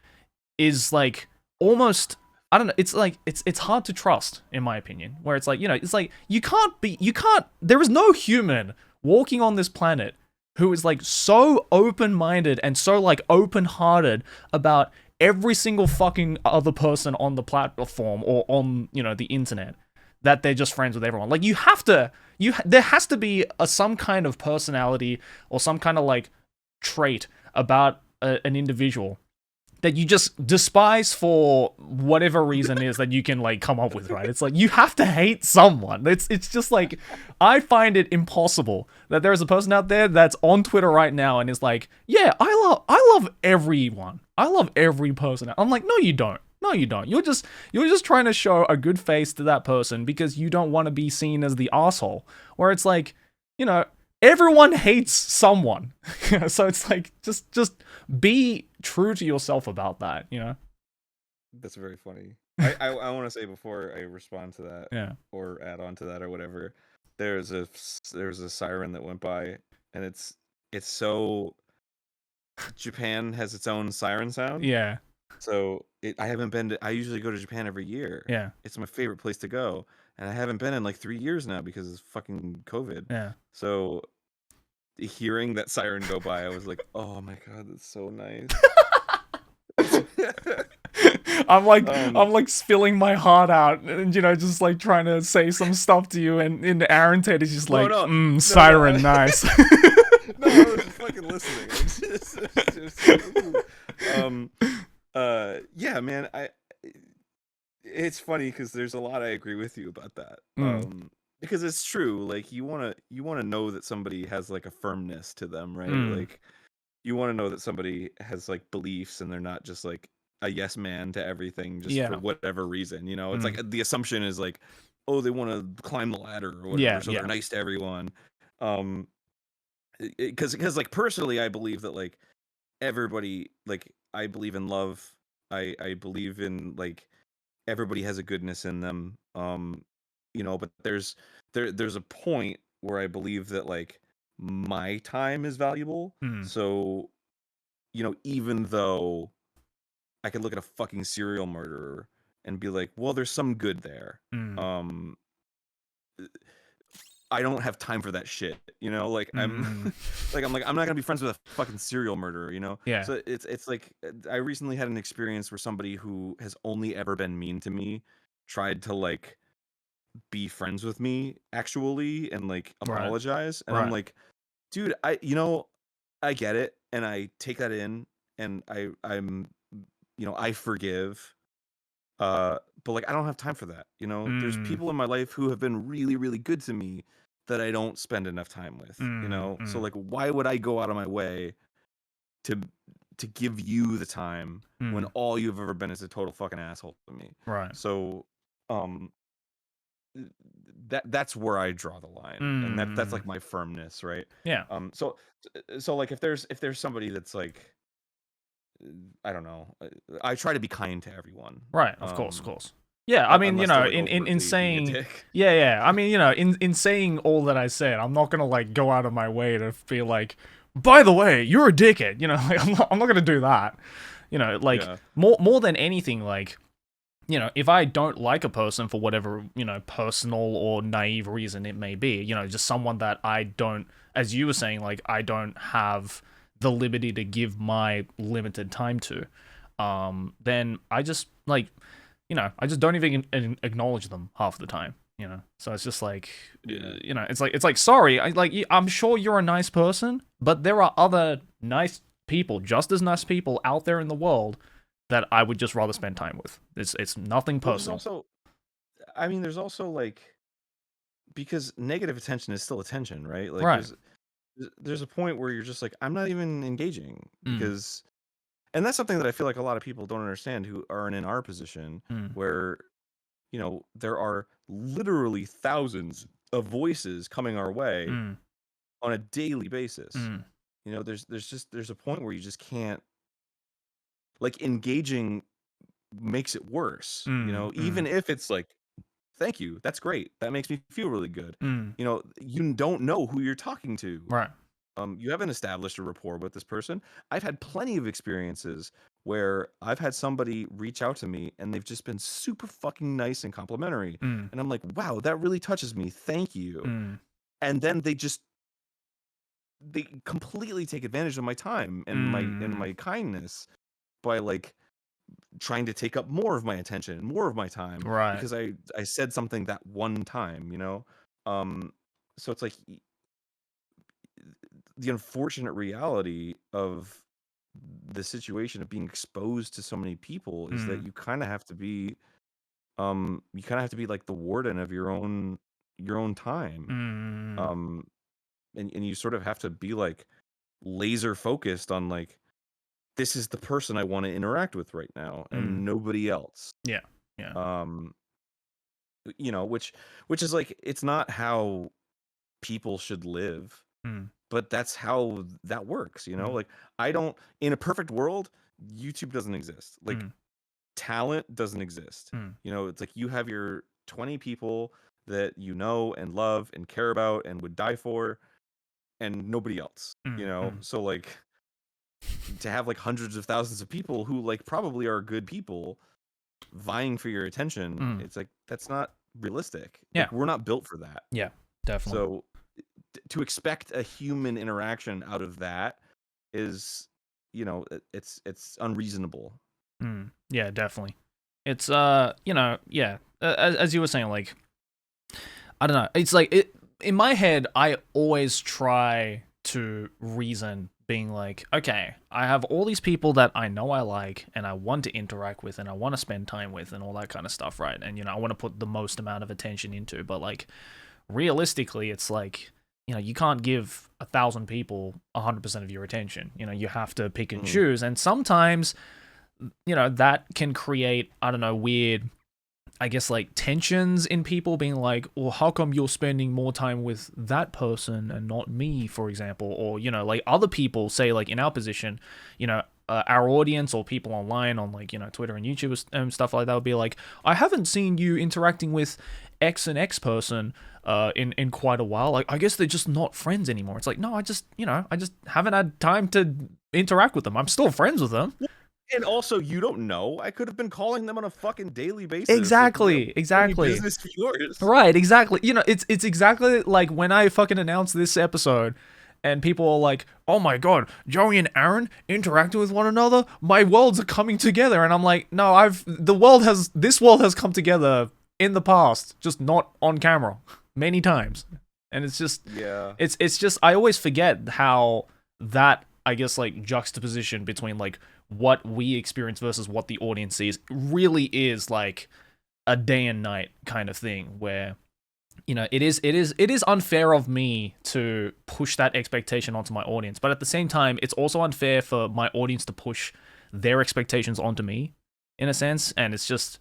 is like almost, I don't know, it's like it's hard to trust in my opinion, where it's like, it's like you can't there is no human walking on this planet who is like so open-minded and so like open-hearted about every single fucking other person on the platform or on, the internet, that they're just friends with everyone. Like, there has to be some kind of personality or some kind of like trait about an individual that you just despise for whatever reason is that you can like come up with, right? It's like you have to hate someone. It's just like, I find it impossible that there is a person out there that's on Twitter right now and is like, yeah, I love everyone. I love every person. I'm like, no, you don't. No, you don't. You're just trying to show a good face to that person because you don't want to be seen as the asshole. Where it's like, everyone hates someone. So it's like, just be true to yourself about that, That's very funny. I want to say before I respond to that Yeah. or add on to that or whatever, there's a siren that went by, and it's so Japan has its own siren sound. Yeah. So I haven't been to. I usually go to Japan every year. Yeah. It's my favorite place to go, and I haven't been in like 3 years now because of fucking COVID. Yeah. So hearing that siren go by, I was like, oh my god, that's so nice. I'm like spilling my heart out, and just like trying to say some stuff to you, and in Aaron's head is just like, siren, nice. No, I was just fucking listening. Yeah, man. It's funny because there's a lot I agree with you about that. Because it's true. Like you wanna know that somebody has like a firmness to them, right? Like you want to know that somebody has like beliefs and they're not just like a yes man to everything just for whatever reason. It's like the assumption is like, oh, they want to climb the ladder or whatever, so they're nice to everyone. Because like personally, I believe that like everybody, like I believe in love. I believe in like everybody has a goodness in them. But there's a point where I believe that like my time is valuable. So, even though I could look at a fucking serial murderer and be like, well, there's some good there. I don't have time for that shit, like I'm I'm not gonna be friends with a fucking serial murderer, Yeah. So it's like I recently had an experience where somebody who has only ever been mean to me tried to like be friends with me actually and like apologize, and I'm like, dude, I get it, and I take that in, and I'm I forgive, but like I don't have time for that. There's people in my life who have been really, really good to me that I don't spend enough time with. So like, why would I go out of my way to give you the time when all you've ever been is a total fucking asshole to me? Right. So, that's where I draw the line, and that's like my firmness, right? Yeah. So like if there's somebody that's like, I don't know, I try to be kind to everyone. Right. Of course. Yeah, I mean, Unless they're, like, in overtly saying, being a dick. yeah, I mean, in saying all that I said, I'm not gonna like go out of my way to be like, by the way, you're a dickhead. Like, I'm not gonna do that. Like more than anything, like, if I don't like a person for whatever personal or naive reason it may be, just someone that I don't, as you were saying, like I don't have the liberty to give my limited time to, then I just like. I just don't even acknowledge them half the time. So it's just like, it's like sorry, I'm sure you're a nice person, but there are other nice people, just as nice people out there in the world that I would just rather spend time with. It's nothing personal. There's also like, because negative attention is still attention, right? Like there's a point where you're just like, I'm not even engaging because. And that's something that I feel like a lot of people don't understand who aren't in our position, where, there are literally thousands of voices coming our way on a daily basis. There's a point where you just can't, like, engaging makes it worse, even if it's like, thank you, that's great, that makes me feel really good. You don't know who you're talking to. Right. You haven't established a rapport with this person. I've had plenty of experiences where I've had somebody reach out to me and they've just been super fucking nice and complimentary. And I'm like, wow, that really touches me. Thank you. And then they completely take advantage of my time and my kindness by like trying to take up more of my attention and more of my time. Right. Because I said something that one time, so it's like, the unfortunate reality of the situation of being exposed to so many people is that you kind of have to be like the warden of your own time. And you sort of have to be like laser focused on like, this is the person I want to interact with right now and nobody else. Yeah. Which is like, it's not how people should live. But that's how that works, like, I don't, in a perfect world, YouTube doesn't exist. Like, talent doesn't exist. Mm. You know, it's like you have your 20 people that you know and love and care about and would die for, and nobody else. You Mm. know, Mm. so like to have like hundreds of thousands of people who like probably are good people vying for your attention, Mm. it's like that's not realistic. Yeah. Like we're not built for that. Yeah. Definitely. So to expect a human interaction out of that is, you know, it's unreasonable. Yeah, definitely. It's you know, yeah. As you were saying, like, I don't know. It's like in my head. I always try to reason, being like, okay, I have all these people that I know I like, and I want to interact with, and I want to spend time with, and all that kind of stuff, right? And you know, I want to put the most amount of attention into. But like, realistically, it's like, you know, you can't give 1,000 people 100% of your attention. You know, you have to pick and choose, and sometimes, you know, that can create, I don't know, weird, I guess, like tensions in people being like, well, how come you're spending more time with that person and not me, for example? Or, you know, like other people, say, like in our position, you know, our audience or people online on, like, you know, Twitter and YouTube and stuff like that would be like, I haven't seen you interacting with X and X person in quite a while. Like, I guess they're just not friends anymore. It's like, no, I just haven't had time to interact with them. I'm still friends with them. And also, you don't know. I could have been calling them on a fucking daily basis. Exactly, like, exactly. Business of yours. Right, exactly. You know, it's exactly like when I fucking announced this episode, and people are like, "Oh my god, Joey and Arin interacting with one another. My worlds are coming together." And I'm like, "No, this world has come together in the past, just not on camera, many times." And it's just, yeah, it's just, I always forget how that, I guess, like juxtaposition between like what we experience versus what the audience sees really is like a day and night kind of thing, where, you know, it is unfair of me to push that expectation onto my audience, but at the same time, it's also unfair for my audience to push their expectations onto me, in a sense. And it's just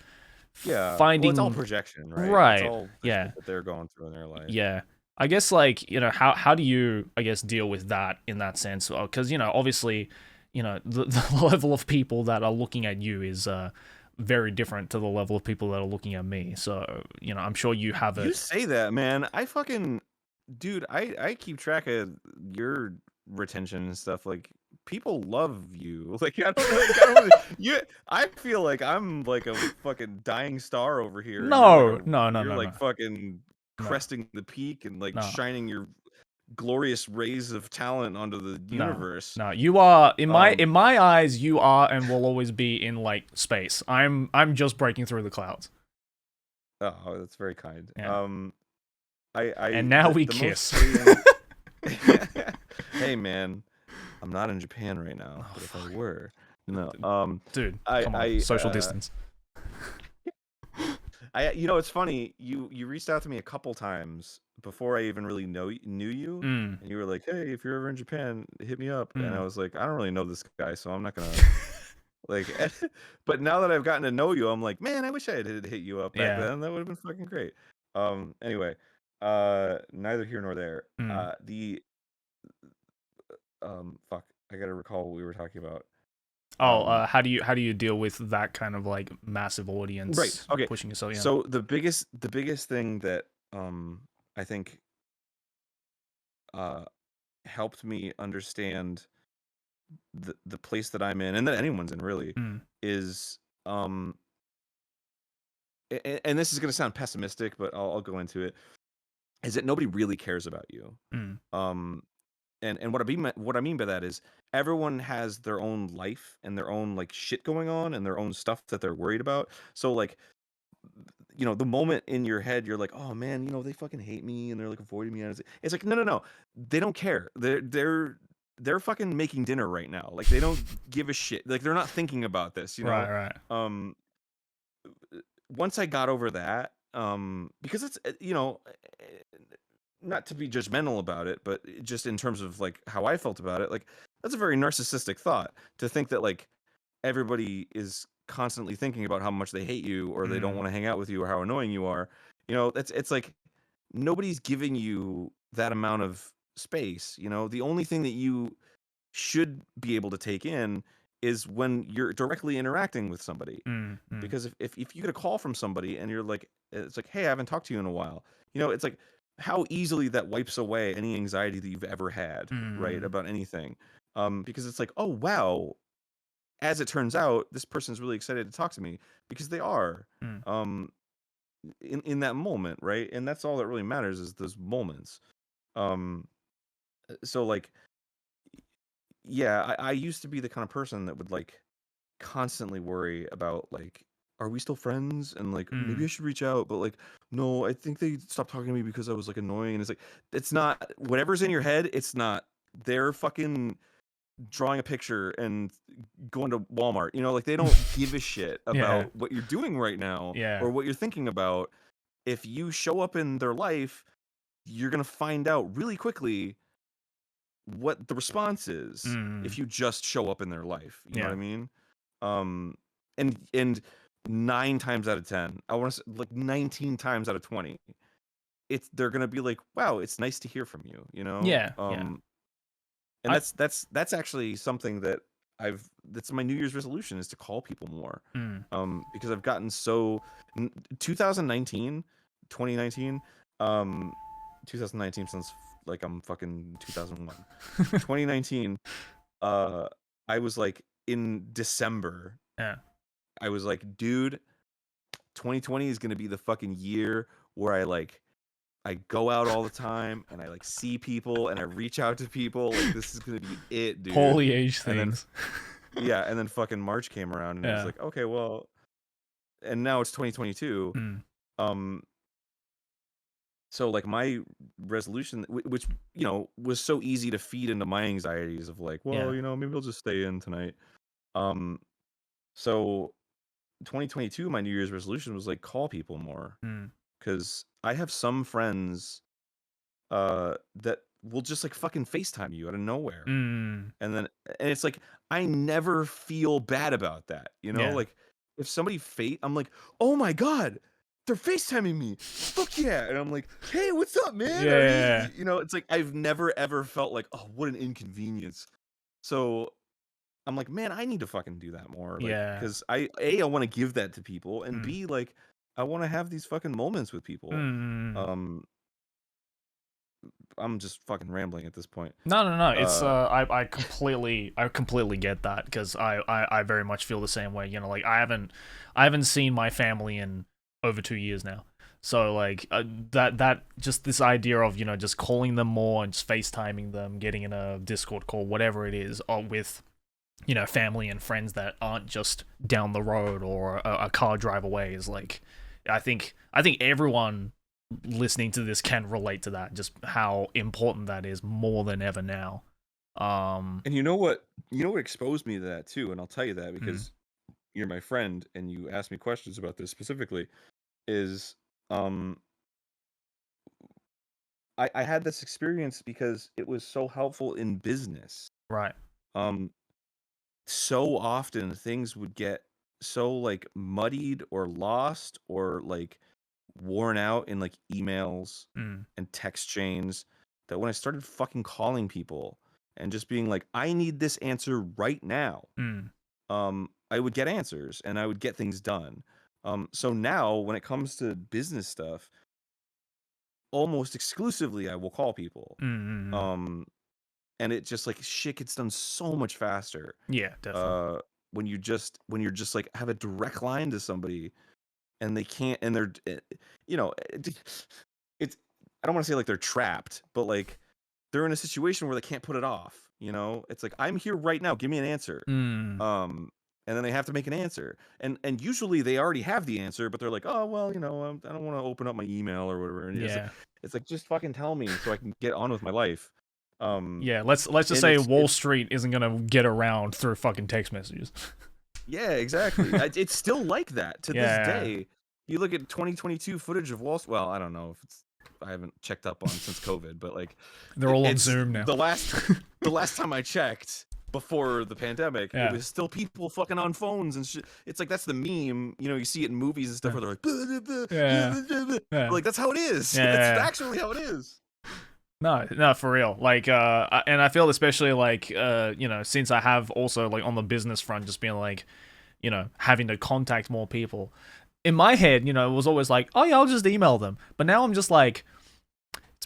finding, it's all projection, right? Right. It's all the Yeah. shit that they're going through in their life. Yeah. I guess, like, you know, how do you, I guess, deal with that in that sense? Because, you know, obviously, you know, the level of people that are looking at you is very different to the level of people that are looking at me. So, you know, I'm sure you have it. You say that, man. I fucking, dude, I keep track of your retention and stuff. Like, people love you. Like, I don't I feel like I'm like a fucking dying star over here. No, You're like fucking cresting the peak and like shining your glorious rays of talent onto the universe. No, you are, in my eyes, you are and will always be in like space. I'm just breaking through the clouds. Oh, that's very kind. Yeah. I and now we kiss. Hey man, I'm not in Japan right now. But if I were, no, dude, come on, social distance. You know, it's funny. You reached out to me a couple times before I even really knew you, and you were like, "Hey, if you're ever in Japan, hit me up." And I was like, "I don't really know this guy, so I'm not gonna." Like, but now that I've gotten to know you, I'm like, man, I wish I had hit you up back then. That would have been fucking great. Anyway, neither here nor there. Fuck, I gotta recall what we were talking about. How do you deal with that kind of like massive audience? Right. Okay. Pushing yourself. Yeah. So the biggest thing that I think helped me understand the place that I'm in, and that anyone's in really, is and this is gonna sound pessimistic, but I'll go into it. Is that nobody really cares about you? And what I mean by that is everyone has their own life and their own like shit going on and their own stuff that they're worried about. So like, you know, the moment in your head you're like, oh man, you know, they fucking hate me and they're like avoiding me. And it's like, no, they don't care. They're fucking making dinner right now. Like they don't give a shit. Like they're not thinking about this, you know? Right. Once I got over that, because it's, you know, not to be judgmental about it, but just in terms of like how I felt about it, like that's a very narcissistic thought to think that like everybody is constantly thinking about how much they hate you or they don't want to hang out with you or how annoying you are. You know, it's like nobody's giving you that amount of space. You know, the only thing that you should be able to take in is when you're directly interacting with somebody. Mm-hmm. Because if you get a call from somebody and you're like, it's like, hey, I haven't talked to you in a while. It's like how easily that wipes away any anxiety that you've ever had, right, about anything. Because it's like, oh wow, as it turns out, this person's really excited to talk to me because they are. In that moment, right? And that's all that really matters is those moments. So like, yeah, I used to be the kind of person that would like constantly worry about like, are we still friends? And like, maybe I should reach out, but like, no, I think they stopped talking to me because I was like annoying. And it's like, it's not whatever's in your head. It's not. They're fucking drawing a picture and going to Walmart. Like they don't give a shit about what you're doing right now or what you're thinking about. If you show up in their life, you're gonna find out really quickly what the response is if you just show up in their life. You know what I mean? And 9 times out of 10, I want to say like 19 times out of 20, they're gonna be like, "Wow, it's nice to hear from you." And that's actually something that that's my New Year's resolution, is to call people more. Because I've gotten so 2019, 2019, 2019 sounds like I'm fucking 2001. 2019, I was like in December. Yeah. I was like, dude, 2020 is gonna be the fucking year where I go out all the time and I like see people and I reach out to people. Like this is gonna be it, dude. Holy age things. And then, and then fucking March came around and I was like, okay, well, and now it's 2022. So like my resolution, which was so easy to feed into my anxieties of like, well, maybe I'll just stay in tonight. So 2022, my New Year's resolution was like call people more, because I have some friends that will just like fucking FaceTime you out of nowhere, and it's like I never feel bad about that, like if somebody I'm like, oh my god, they're FaceTiming me, fuck yeah, and I'm like, hey, what's up, man? It's like I've never ever felt like, oh, what an inconvenience. So I'm like, man, I need to fucking do that more. Because I want to give that to people, and B, like, I want to have these fucking moments with people. I'm just fucking rambling at this point. No. It's I completely get that, because I very much feel the same way. Like I haven't seen my family in over 2 years now. So like that just this idea of just calling them more and just FaceTiming them, getting in a Discord call, whatever it is, with family and friends that aren't just down the road or a car drive away, is like, I think everyone listening to this can relate to that, just how important that is more than ever now. And you know what exposed me to that too, and I'll tell you that because you're my friend and you asked me questions about this specifically, is I had this experience because it was so helpful in business. Right. So often things would get so like muddied or lost or like worn out in like emails and text chains, that when I started fucking calling people and just being like, I need this answer right now, I would get answers and I would get things done. So now when it comes to business stuff, almost exclusively I will call people. And it just like shit gets done so much faster. Yeah, definitely. When you're just like have a direct line to somebody and they can't, and they're, it's, I don't want to say like they're trapped, but like they're in a situation where they can't put it off. It's like, I'm here right now, give me an answer. And then they have to make an answer, and usually they already have the answer, but they're like, oh well, I don't want to open up my email or whatever. And it's like just fucking tell me so I can get on with my life. Let's just say Wall Street isn't gonna get around through fucking text messages. Yeah, exactly. It's still like that to this day. You look at 2022 footage of Wall Street. Well, I don't know if it's, I haven't checked up on since COVID, but like they're all on Zoom now. The last time I checked before the pandemic, it was still people fucking on phones and shit. It's like that's the meme, you see it in movies and stuff where they're like, like that's how it is. That's actually how it is. No, for real. Like, and I feel especially like, since I have also like on the business front, just being like, having to contact more people. In my head, it was always like, oh yeah, I'll just email them. But now I'm just like,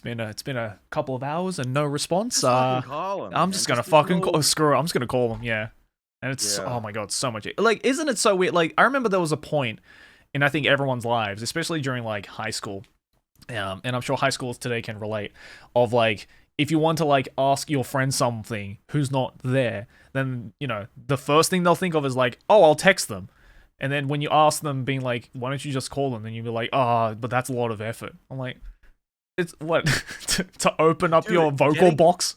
it's been a couple of hours and no response. Just fucking call them. I'm just gonna fucking screw it. I'm just gonna call them. Yeah, and it's oh my god, so much. Like, isn't it so weird? Like, I remember there was a point in I think everyone's lives, especially during like high school. And I'm sure high schools today can relate, of like, if you want to like ask your friend something who's not there, then the first thing they'll think of is like, oh, I'll text them. And then when you ask them, being like, why don't you just call them? Then you'll be like, oh, but that's a lot of effort. I'm like, it's what to open up your vocal box.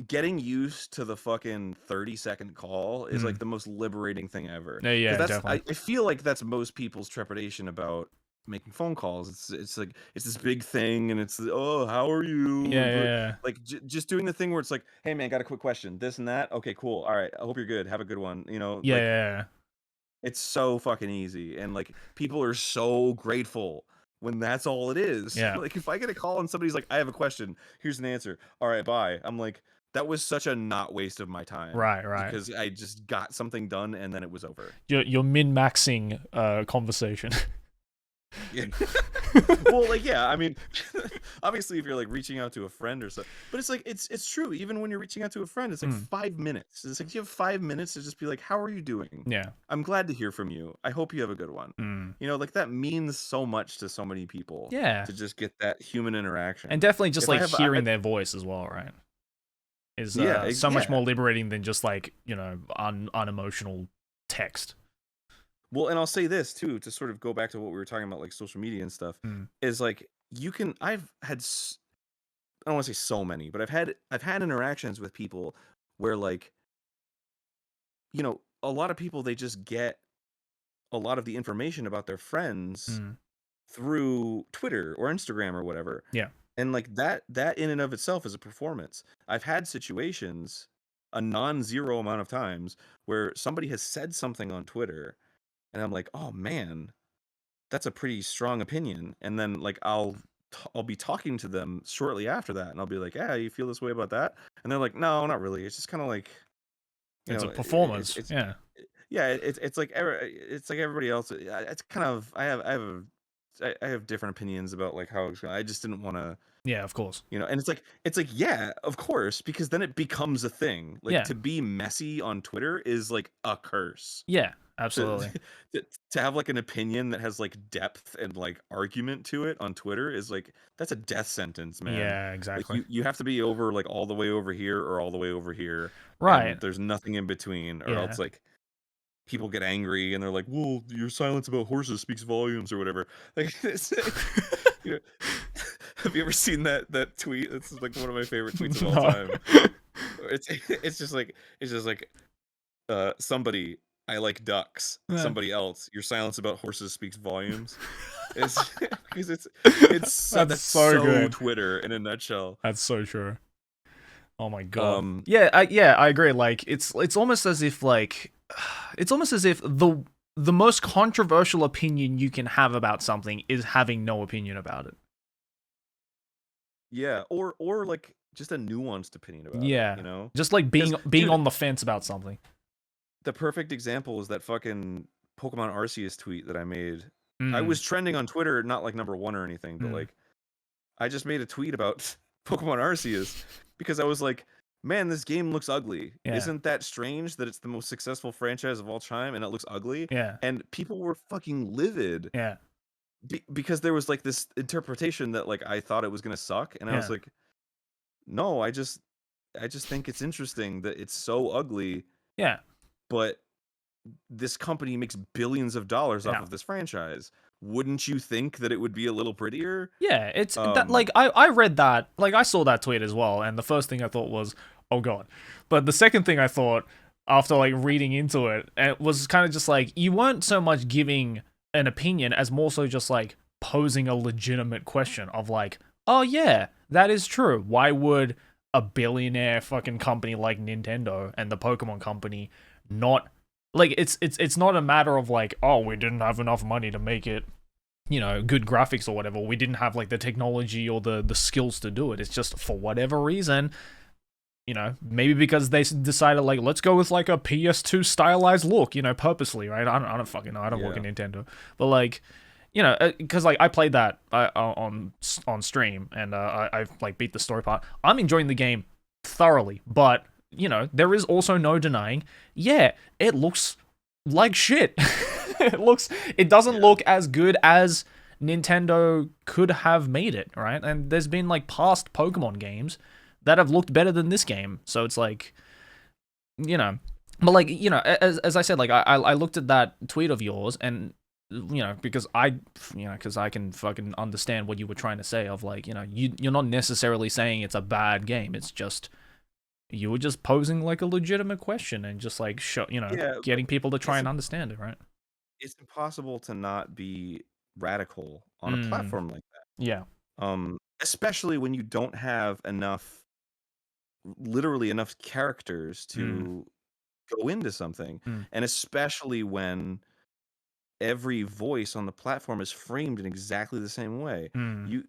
Getting used to the fucking 30-second call is like the most liberating thing ever. Yeah, definitely. I feel like that's most people's trepidation about making phone calls. It's like it's this big thing, and it's, oh, how are you? Yeah. Like just doing the thing where it's like, hey man, got a quick question, this and that. Okay, cool. All right, I hope you're good. Have a good one. Yeah. It's so fucking easy, and like people are so grateful when that's all it is. Yeah. Like if I get a call and somebody's like, I have a question, here's an answer. All right, bye. I'm like, that was such a not waste of my time. Right. Because I just got something done and then it was over. You're min-maxing conversation. Yeah. Well, like, yeah, I mean, obviously if you're like reaching out to a friend or so, but it's like, it's true. Even when you're reaching out to a friend, it's like 5 minutes. It's like, you have 5 minutes to just be like, how are you doing? Yeah. I'm glad to hear from you. I hope you have a good one. Like that means so much to so many people. Yeah. To just get that human interaction. And definitely just like hearing their voice as well, right? Is so much more liberating than just like, unemotional text. Well, and I'll say this too, to sort of go back to what we were talking about, like social media and stuff, is like I've had, I don't want to say so many, but I've had interactions with people where like, a lot of people, they just get a lot of the information about their friends through Twitter or Instagram or whatever. Yeah. And like that in and of itself is a performance. I've had situations, a non-zero amount of times, where somebody has said something on Twitter and I'm like, oh man, that's a pretty strong opinion. And then like I'll be talking to them shortly after that, and I'll be like, yeah, you feel this way about that? And they're like, no, not really. It's just kind of like, it's a performance. It's like everybody else. It's kind of I have different opinions about like how I just didn't want to. Yeah, of course. And it's like yeah, of course, because then it becomes a thing. Like to be messy on Twitter is like a curse. Yeah, absolutely. To have like an opinion that has like depth and like argument to it on Twitter is like, that's a death sentence, man. Yeah, exactly. Like you have to be over like all the way over here or all the way over here. Right. There's nothing in between, or else like people get angry and they're like, well, your silence about horses speaks volumes or whatever. Like, have you ever seen that tweet? It's like one of my favorite tweets of all time. It's just like somebody, I like ducks. Somebody else, your silence about horses speaks volumes. It's because that's so good. Twitter in a nutshell. That's so true. Oh my god. I agree. Like it's almost as if like the most controversial opinion you can have about something is having no opinion about it. Yeah, or like just a nuanced opinion about it, just like being on the fence about something. The perfect example is that fucking Pokemon Arceus tweet that I made. I was trending on Twitter, not like number 1 or anything, but like I just made a tweet about Pokemon Arceus because I was like, man, this game looks ugly. Yeah. Isn't that strange that it's the most successful franchise of all time and it looks ugly? Yeah. And people were fucking livid. Yeah. Because there was like this interpretation that like I thought it was gonna suck, and I was like, no, I just think it's interesting that it's so ugly. Yeah. But this company makes billions of dollars off of this franchise. Wouldn't you think that it would be a little prettier? Yeah, it's that, like I read that, like I saw that tweet as well, and the first thing I thought was, oh god. But the second thing I thought after like reading into it, was kind of just like, you weren't so much giving an opinion as more so just like posing a legitimate question of like, oh yeah, that is true. Why would a billionaire fucking company like Nintendo and the Pokemon company not, like, it's not a matter of like, oh, we didn't have enough money to make it, good graphics or whatever. We didn't have like the technology or the skills to do it. It's just for whatever reason, maybe because they decided like, let's go with like a PS2 stylized look, purposely, right? I don't fucking know. I don't work in Nintendo, but like, because like I played that on stream, and I like beat the story part. I'm enjoying the game thoroughly, but there is also no denying, it looks like shit. It doesn't look as good as Nintendo could have made it, right? And there's been like past Pokemon games that have looked better than this game. So it's like, but like, as I said, like I looked at that tweet of yours, and because I can fucking understand what you were trying to say of like, you're not necessarily saying it's a bad game. It's just, you were just posing like a legitimate question and just like getting people to try and understand it, right? It's impossible to not be radical on a platform like that. Yeah. Especially when you don't have literally enough characters to go into something, and especially when every voice on the platform is framed in exactly the same way.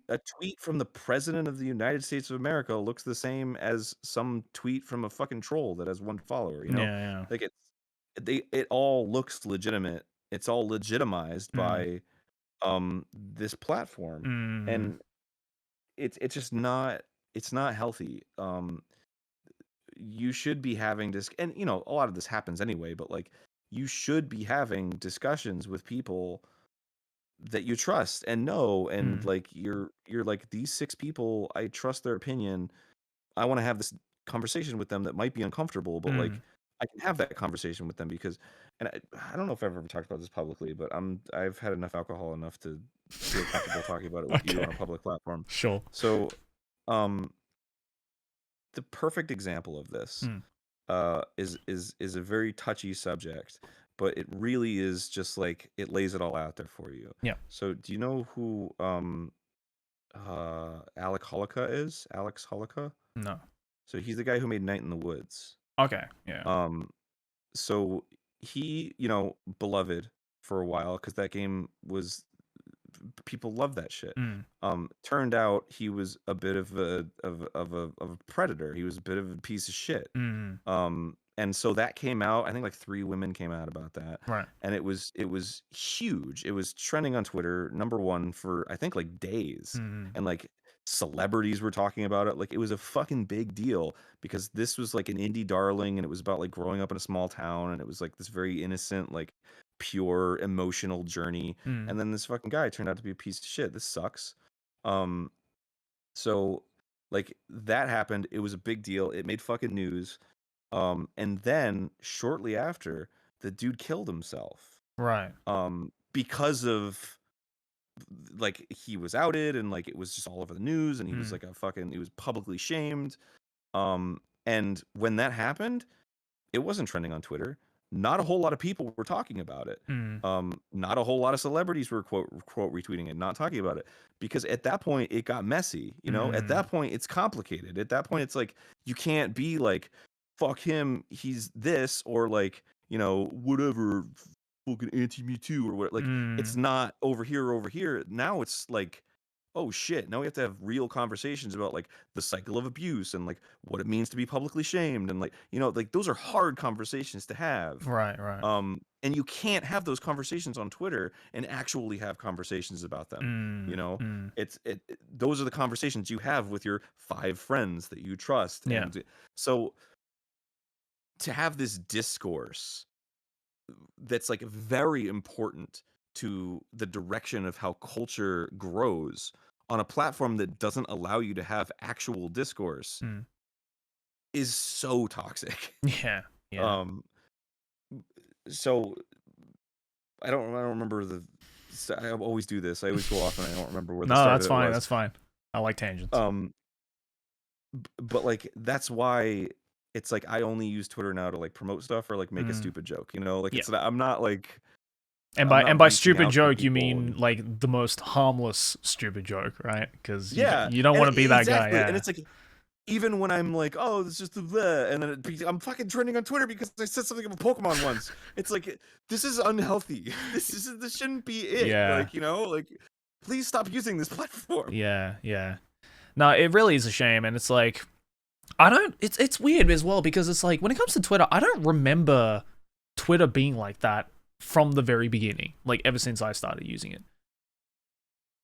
A tweet from the president of the United States of America looks the same as some tweet from a fucking troll that has one follower, Yeah. Like it all looks legitimate. It's all legitimized by this platform. And it's just not, it's not healthy. You should be having this, and a lot of this happens anyway, but like, you should be having discussions with people that you trust and know, and like, you're like, these 6 people, I trust their opinion. I want to have this conversation with them that might be uncomfortable, but like, I can have that conversation with them because, and I don't know if I've ever talked about this publicly, but I've had enough alcohol enough to feel comfortable talking about it with you on a public platform. Sure. So, the perfect example of this is a very touchy subject, but it really is just like, it lays it all out there for you. Yeah. So do you know who Alex Holika? No. So he's the guy who made Night in the Woods. Okay. Yeah. So he, beloved for a while, because that game was, people love that shit. Turned out he was a bit of a predator. He was a bit of a piece of shit. And so that came out. I think like 3 women came out about that. Right. And it was huge. It was trending on Twitter, #1 for I think like days. And like, celebrities were talking about it. Like, it was a fucking big deal because this was like an indie darling, and it was about like growing up in a small town, and it was like this very innocent, like pure emotional journey. And then this fucking guy turned out to be a piece of shit. This sucks. So like, that happened. It was a big deal. It made fucking news. And then shortly after, the dude killed himself. Right. Because of, like, he was outed, and like, it was just all over the news, and he was like he was publicly shamed. And when that happened, it wasn't trending on Twitter. Not a whole lot of people were talking about it. Not a whole lot of celebrities were quote retweeting it, not talking about it, because at that point it got messy. At that point it's complicated. At that point it's like, you can't be like, fuck him, he's this, or like, whatever, fucking anti-Me Too or what. Like, it's not over here. Now it's like, oh shit, now we have to have real conversations about like the cycle of abuse and like what it means to be publicly shamed, and like, like, those are hard conversations to have. Right. And you can't have those conversations on Twitter and actually have conversations about them. Those are the conversations you have with your 5 friends that you trust. Yeah. And so to have this discourse that's like very important to the direction of how culture grows on a platform that doesn't allow you to have actual discourse is so toxic. Yeah. So I don't remember I always do this. I always go off and I don't remember where the start that's of it fine. was. That's fine. I like tangents. But like, that's why it's like, I only use Twitter now to like promote stuff or like make a stupid joke, like, it's not, I'm not like, and by stupid joke you mean like the most harmless stupid joke, right? Because you don't want to be that guy. Yeah. And it's like, even when I'm like, oh, it's just the, and then I'm fucking trending on Twitter because I said something about Pokemon once. It's like, this is unhealthy. This shouldn't be it. Yeah. Like, like, please stop using this platform. Yeah, yeah. No, it really is a shame, and it's like I don't. It's weird as well because it's like when it comes to Twitter, I don't remember Twitter being like that from the very beginning. Like ever since I started using it.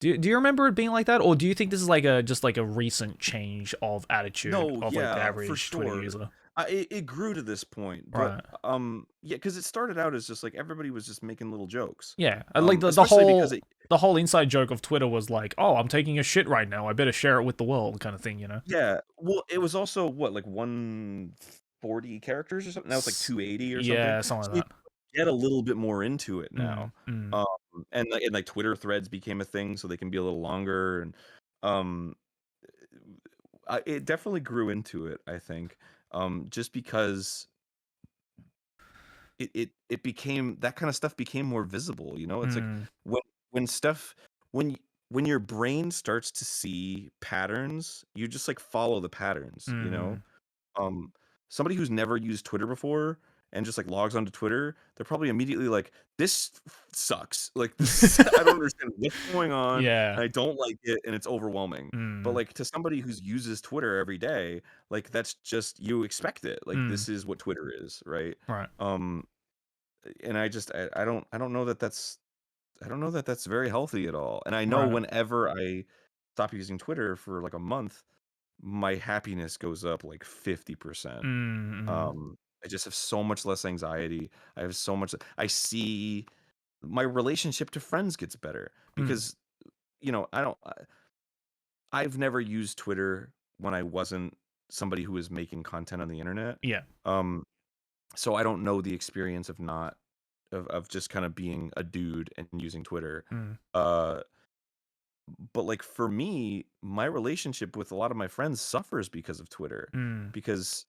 Do you remember it being like that, or do you think this is like just like a recent change of attitude No, of like the yeah, for average Twitter sure. user? It grew to this point, but Right. yeah, because it started out as just like everybody was just making little jokes, Yeah. Like the especially because whole it, the whole inside joke of Twitter was like, oh, I'm taking a shit right now. I better share it with the world, kind of thing. You know? yeah, well, it was also what like 140 characters or something. Now it's like 280 or something. Yeah, something So you like that. get a little bit more into it now, Mm, mm, um, and like Twitter threads became a thing, so they can be a little longer, and um, it definitely grew into it. I think, just because it became that kind of stuff became more visible. You know, it's like mm, when when stuff when y- when your brain starts to see patterns, you just like follow the patterns. You know, mm. um somebody who's never used Twitter before and just like logs onto Twitter, they're probably immediately like, this sucks. Like this, I don't understand what's going on. Yeah. And I don't like it, and it's overwhelming. But Mm, like to somebody who uses Twitter every day, like that's just, you expect it. Like mm. this is what Twitter is, right? Right. Um, and I don't know that I don't know that that's very healthy at all. And I know Right. whenever I stop using Twitter for like a month, my happiness goes up like 50%. Mm, mm. I just have so much less anxiety. I have so much, I see my relationship to friends gets better Mm. because, you know, I've never used Twitter when I wasn't somebody who was making content on the internet. Yeah. Um, so I don't know the experience of not of just kind of being a dude and using Twitter. Mm, Uh, but like for me, my relationship with a lot of my friends suffers because of Twitter, mm. because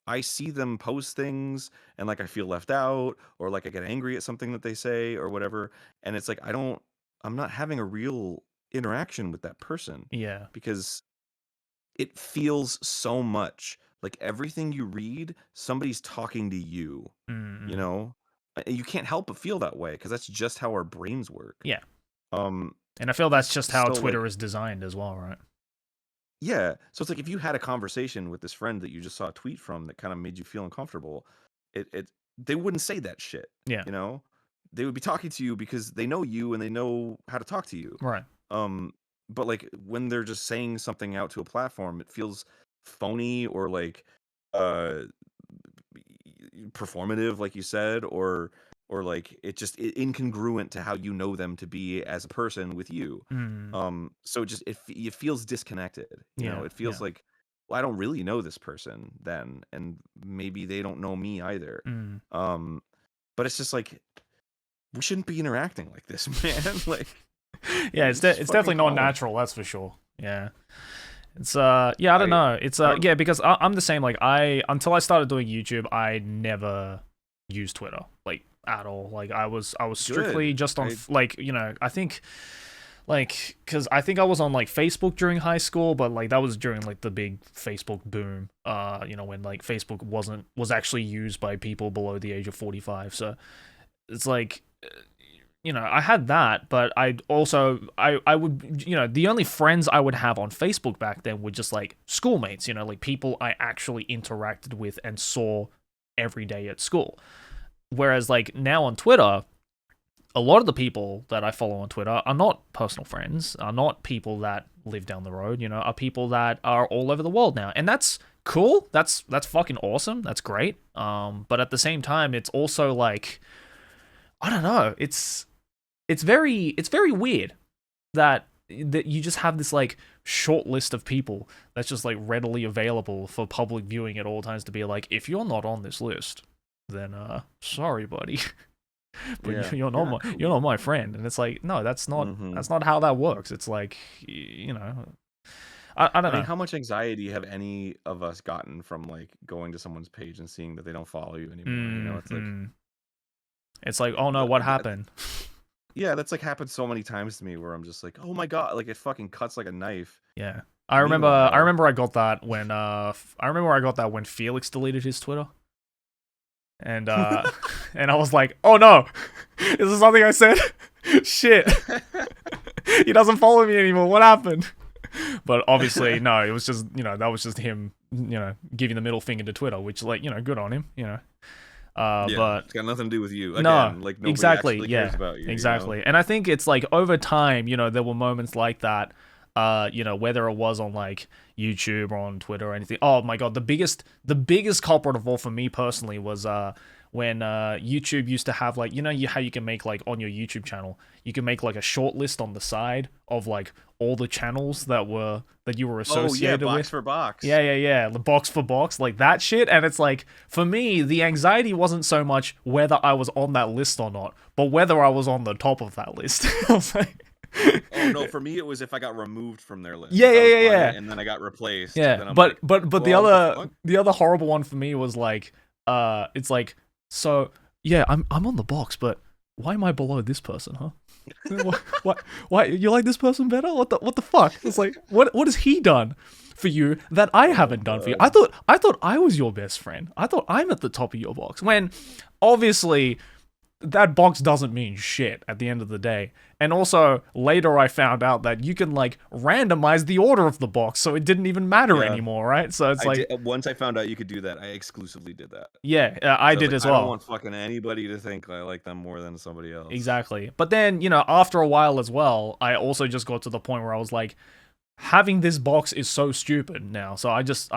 I see them post things and like I feel left out, or like I get angry at something that they say or whatever, and it's like I'm not having a real interaction with that person, Yeah. because it feels so much like everything you read, somebody's talking to you, Mm, you mm. know? And you can't help but feel that way because that's just how our brains work. Yeah. Um And I feel that's just how so like, Twitter is designed as well, right? yeah. So it's like if you had a conversation with this friend that you just saw a tweet from that kind of made you feel uncomfortable, it they wouldn't say that shit, Yeah. you know? They would be talking to you because they know you and they know how to talk to you. Right. Um, but like when they're just saying something out to a platform, it feels phony or like uh performative, like you said, or like it just incongruent to how you know them to be as a person with you. Mm. So it feels disconnected. You know, Yeah. it feels Yeah. like, well, I don't really know this person then, and maybe they don't know me either. Mm. Um, but it's just like, we shouldn't be interacting like this, man. Like, Yeah, just it's fucking definitely not call. natural, that's for sure. Yeah. It's yeah, I don't I know. It's I don't. yeah, because I'm the same. Like I until I started doing YouTube, I never used Twitter like at all. Like I was strictly Good. just on I like, you know, I think like because I think I was on like Facebook during high school, but like that was during like the big Facebook boom. You know, when like Facebook was actually used by people below the age of 45. So it's like, you know, I had that, but I also I would, you know, the only friends I would have on Facebook back then were just like schoolmates, you know, like people I actually interacted with and saw every day at school. Whereas like now on Twitter, a lot of the people that I follow on Twitter are not personal friends, are not people that live down the road, you know, are people that are all over the world now. And that's cool. That's fucking awesome. That's great. But at the same time, it's also like, I don't know, it's very weird that you just have this like short list of people that's just like readily available for public viewing at all times to be like, if you're not on this list, then sorry buddy, but Yeah, you're you're not not you're cool. not my friend. And it's like, no, that's not Hmm. that's not how that works. It's like, you know, I don't I mean, know. how much anxiety have any of us gotten from like going to someone's page and seeing that they don't follow you anymore? You know, it's like, Mm. It's like, oh no, what that, happened? yeah, that's like happened so many times to me where I'm just like, oh my god, like it fucking cuts like a knife. Yeah. I remember I Meanwhile, remember I got that when I remember I got that when Felix deleted his Twitter. And and I was like, oh no, is this something I said? Shit, he doesn't follow me anymore. What happened? But obviously, no, it was just, that was just him, giving the middle finger to Twitter, which, like, good on him, Yeah, but it's got nothing to do with you. no, Again, like nobody exactly, actually cares yeah, about you. exactly. And I think it's like over time, there were moments like that, whether it was on like YouTube or on Twitter or anything. Oh my god, the biggest culprit of all for me personally was when YouTube used to have like, how you can make like on your YouTube channel, you can make like a short list on the side of like all the channels that you were associated box with. for box. Yeah, the box for box, like that shit. And it's like, for me, the anxiety wasn't so much whether I was on that list or not, but whether I was on the top of that list. I was like, oh no, for me it was if I got removed from their list. Yeah, if I was yeah, on yeah. it and then I got replaced. Yeah, Then I'm but like, but well, the other horrible one for me was like, it's like, so yeah, I'm on the box, but why am I below this person, huh? Why you like this person better? What the fuck? It's like, what has he done for you that I haven't done for you? I thought I was your best friend. I thought I'm at the top of your box. When obviously that box doesn't mean shit at the end of the day. And also later I found out that you can like randomize the order of the box, so it didn't even matter anymore, right? So it's once I found out you could do that, I exclusively did that. Yeah, I did as well. I don't want fucking anybody to think I like them more than somebody else. Exactly. But then, after a while as well, I also just got to the point where I was like, having this box is so stupid now. So I just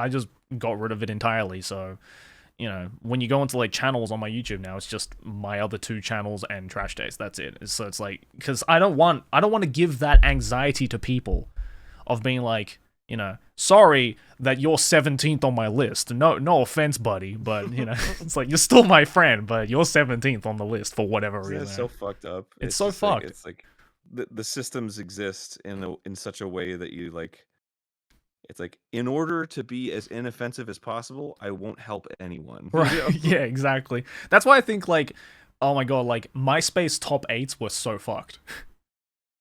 got rid of it entirely. So, when you go into like channels on my YouTube now, it's just my other 2 channels and Trash Taste. That's it. So it's like, because I don't want to give that anxiety to people of being like, sorry that you're 17th on my list. No offense, buddy, but it's like, you're still my friend, but you're 17th on the list for whatever reason. It's so fucked up. It's so fucked. It's like the systems exist in such a way that you like. It's like, in order to be as inoffensive as possible, I won't help anyone. Right. Yeah, exactly. That's why I think like, oh my god, like MySpace top 8s were so fucked.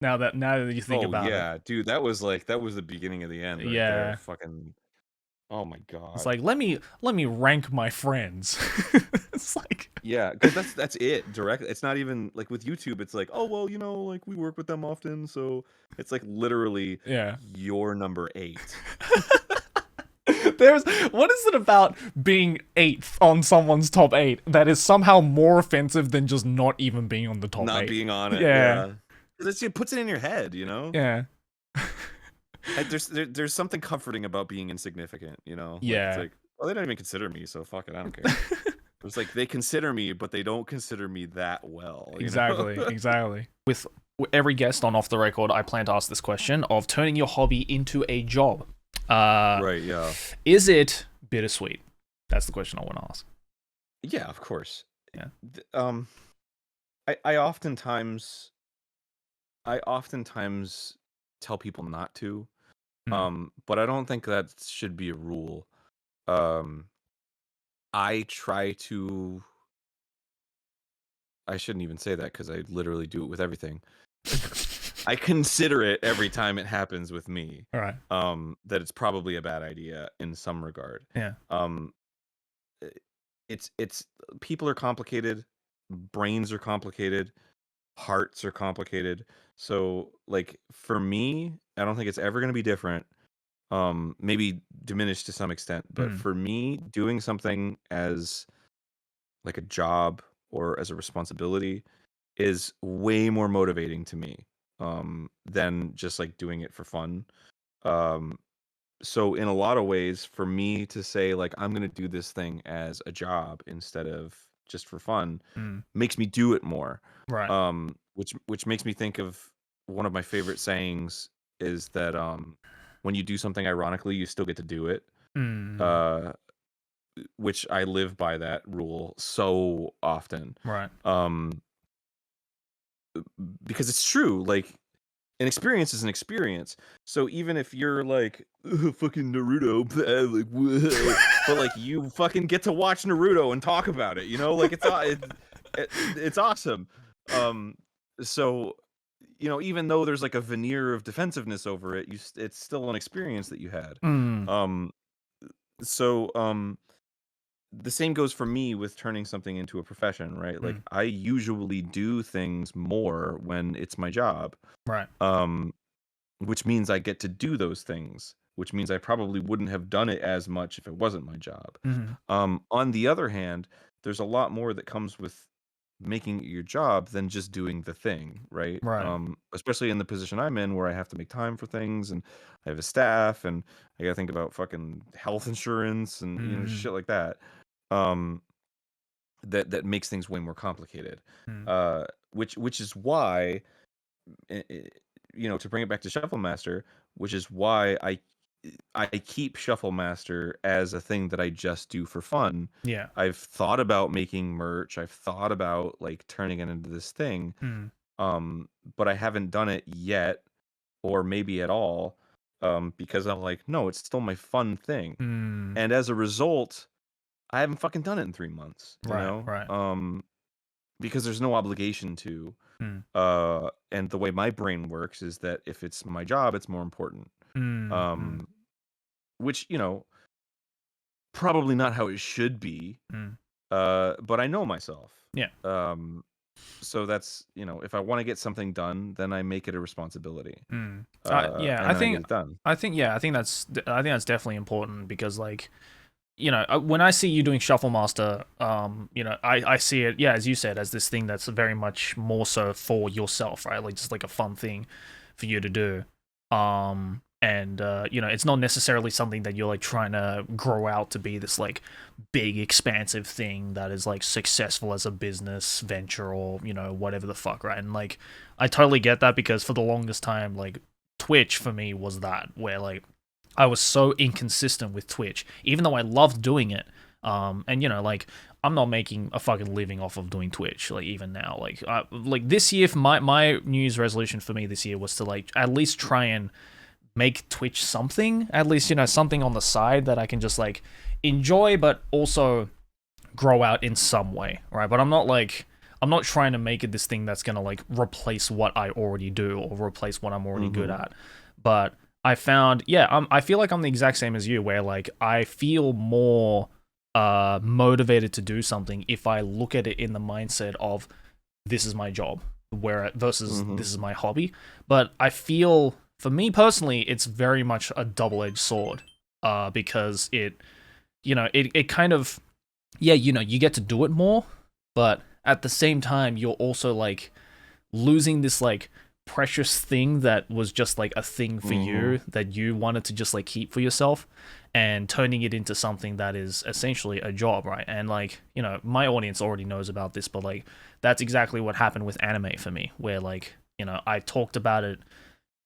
Now that you think about it. Yeah, dude, that was the beginning of the end. Right there. Fucking. Oh my god. It's like, let me rank my friends. It's like, yeah, because that's it directly. It's not even like with YouTube. It's like, oh well, like we work with them often, so it's like literally you're number 8. What is it about being 8th on someone's top 8 that is somehow more offensive than just not even being on the top 8? Not being on it. Yeah. It puts it in your head, Yeah. Like, there's something comforting about being insignificant, Like, yeah. it's like, well, they don't even consider me, so fuck it, I don't care. It's like, they consider me, but they don't consider me that well. Exactly. With every guest on Off the Record, I plan to ask this question of turning your hobby into a job. Right, yeah. Is it bittersweet? That's the question I want to ask. Yeah, of course. Yeah. I oftentimes tell people not to. But I don't think that should be a rule. I try to. I shouldn't even say that because I literally do it with everything. I consider it every time it happens with me. All right. That it's probably a bad idea in some regard. Yeah. It's people are complicated, brains are complicated, hearts are complicated. So like for me, I don't think it's ever going to be different. Maybe diminished to some extent, but for me, doing something as like a job or as a responsibility is way more motivating to me than just like doing it for fun. So in a lot of ways, for me to say like I'm gonna do this thing as a job instead of just for fun makes me do it more. Right. Which makes me think of one of my favorite sayings is that when you do something ironically, you still get to do it. Which I live by that rule so often. Right. Because it's true. Like an experience is an experience. So even if you're like fucking Naruto, like whoa, but like you fucking get to watch Naruto and talk about it, like it's awesome. So even though there's like a veneer of defensiveness over it, it's still an experience that you had. So the same goes for me with turning something into a profession, right? Like I usually do things more when it's my job. Right. Which means I get to do those things, which means I probably wouldn't have done it as much if it wasn't my job. On the other hand, there's a lot more that comes with making it your job than just doing the thing, right? Right. Especially in the position I'm in where I have to make time for things and I have a staff and I gotta think about fucking health insurance and shit like that. Um, that makes things way more complicated. Which is why to bring it back to Shuffle Master, which is why I keep Shuffle Master as a thing that I just do for fun. Yeah. I've thought about making merch. I've thought about like turning it into this thing. But I haven't done it yet, or maybe at all, because I'm like, no, it's still my fun thing. And as a result, I haven't fucking done it in 3 months. Right. Because there's no obligation to. And the way my brain works is that if it's my job, it's more important. Which, probably not how it should be. But I know myself. Yeah. So that's, if I want to get something done, then I make it a responsibility. Yeah, and then I get it done. I think that's definitely important because like, when I see you doing Shuffle Master, I see it, yeah, as you said, as this thing that's very much more so for yourself, right? Like just like a fun thing for you to do. And it's not necessarily something that you're like trying to grow out to be this like big expansive thing that is like successful as a business venture or, whatever the fuck, right? And like I totally get that because for the longest time, like Twitch for me was that where like I was so inconsistent with Twitch, even though I loved doing it. And like I'm not making a fucking living off of doing Twitch, like even now. Like this year, my New Year's resolution for me this year was to like at least try and make Twitch something, at least something on the side that I can just like enjoy, but also grow out in some way, right? But I'm not trying to make it this thing that's gonna like replace what I already do or replace what I'm already good at. But I found, I feel like I'm the exact same as you, where like I feel more motivated to do something if I look at it in the mindset of this is my job, versus this is my hobby. But I feel, for me personally, it's very much a double-edged sword, because it kind of, you get to do it more, but at the same time, you're also like losing this like precious thing that was just like a thing for you that you wanted to just like keep for yourself, and turning it into something that is essentially a job, right? And like, my audience already knows about this, but like that's exactly what happened with anime for me, where like, I talked about it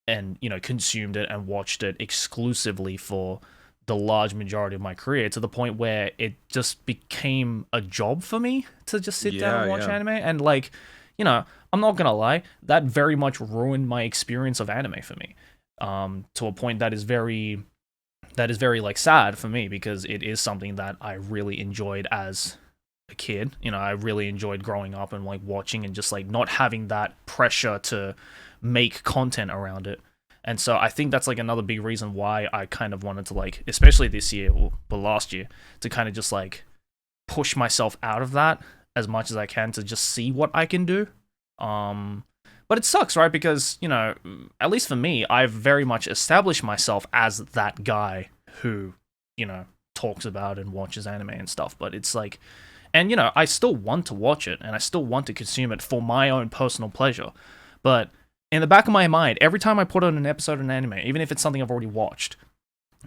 and consumed it and watched it exclusively for the large majority of my career, to the point where it just became a job for me to just sit down and watch anime. And like, I'm not gonna lie, that very much ruined my experience of anime for me, to a point that is very like sad for me, because it is something that I really enjoyed as a kid. I really enjoyed growing up and like watching and just like not having that pressure to make content around it. And so I think that's like another big reason why I kind of wanted to like, especially this year or last year, to kind of just like push myself out of that as much as I can to just see what I can do. But it sucks, right? Because, at least for me, I've very much established myself as that guy who, talks about and watches anime and stuff. But it's like, and, I still want to watch it and I still want to consume it for my own personal pleasure. But in the back of my mind, every time I put on an episode of an anime, even if it's something I've already watched,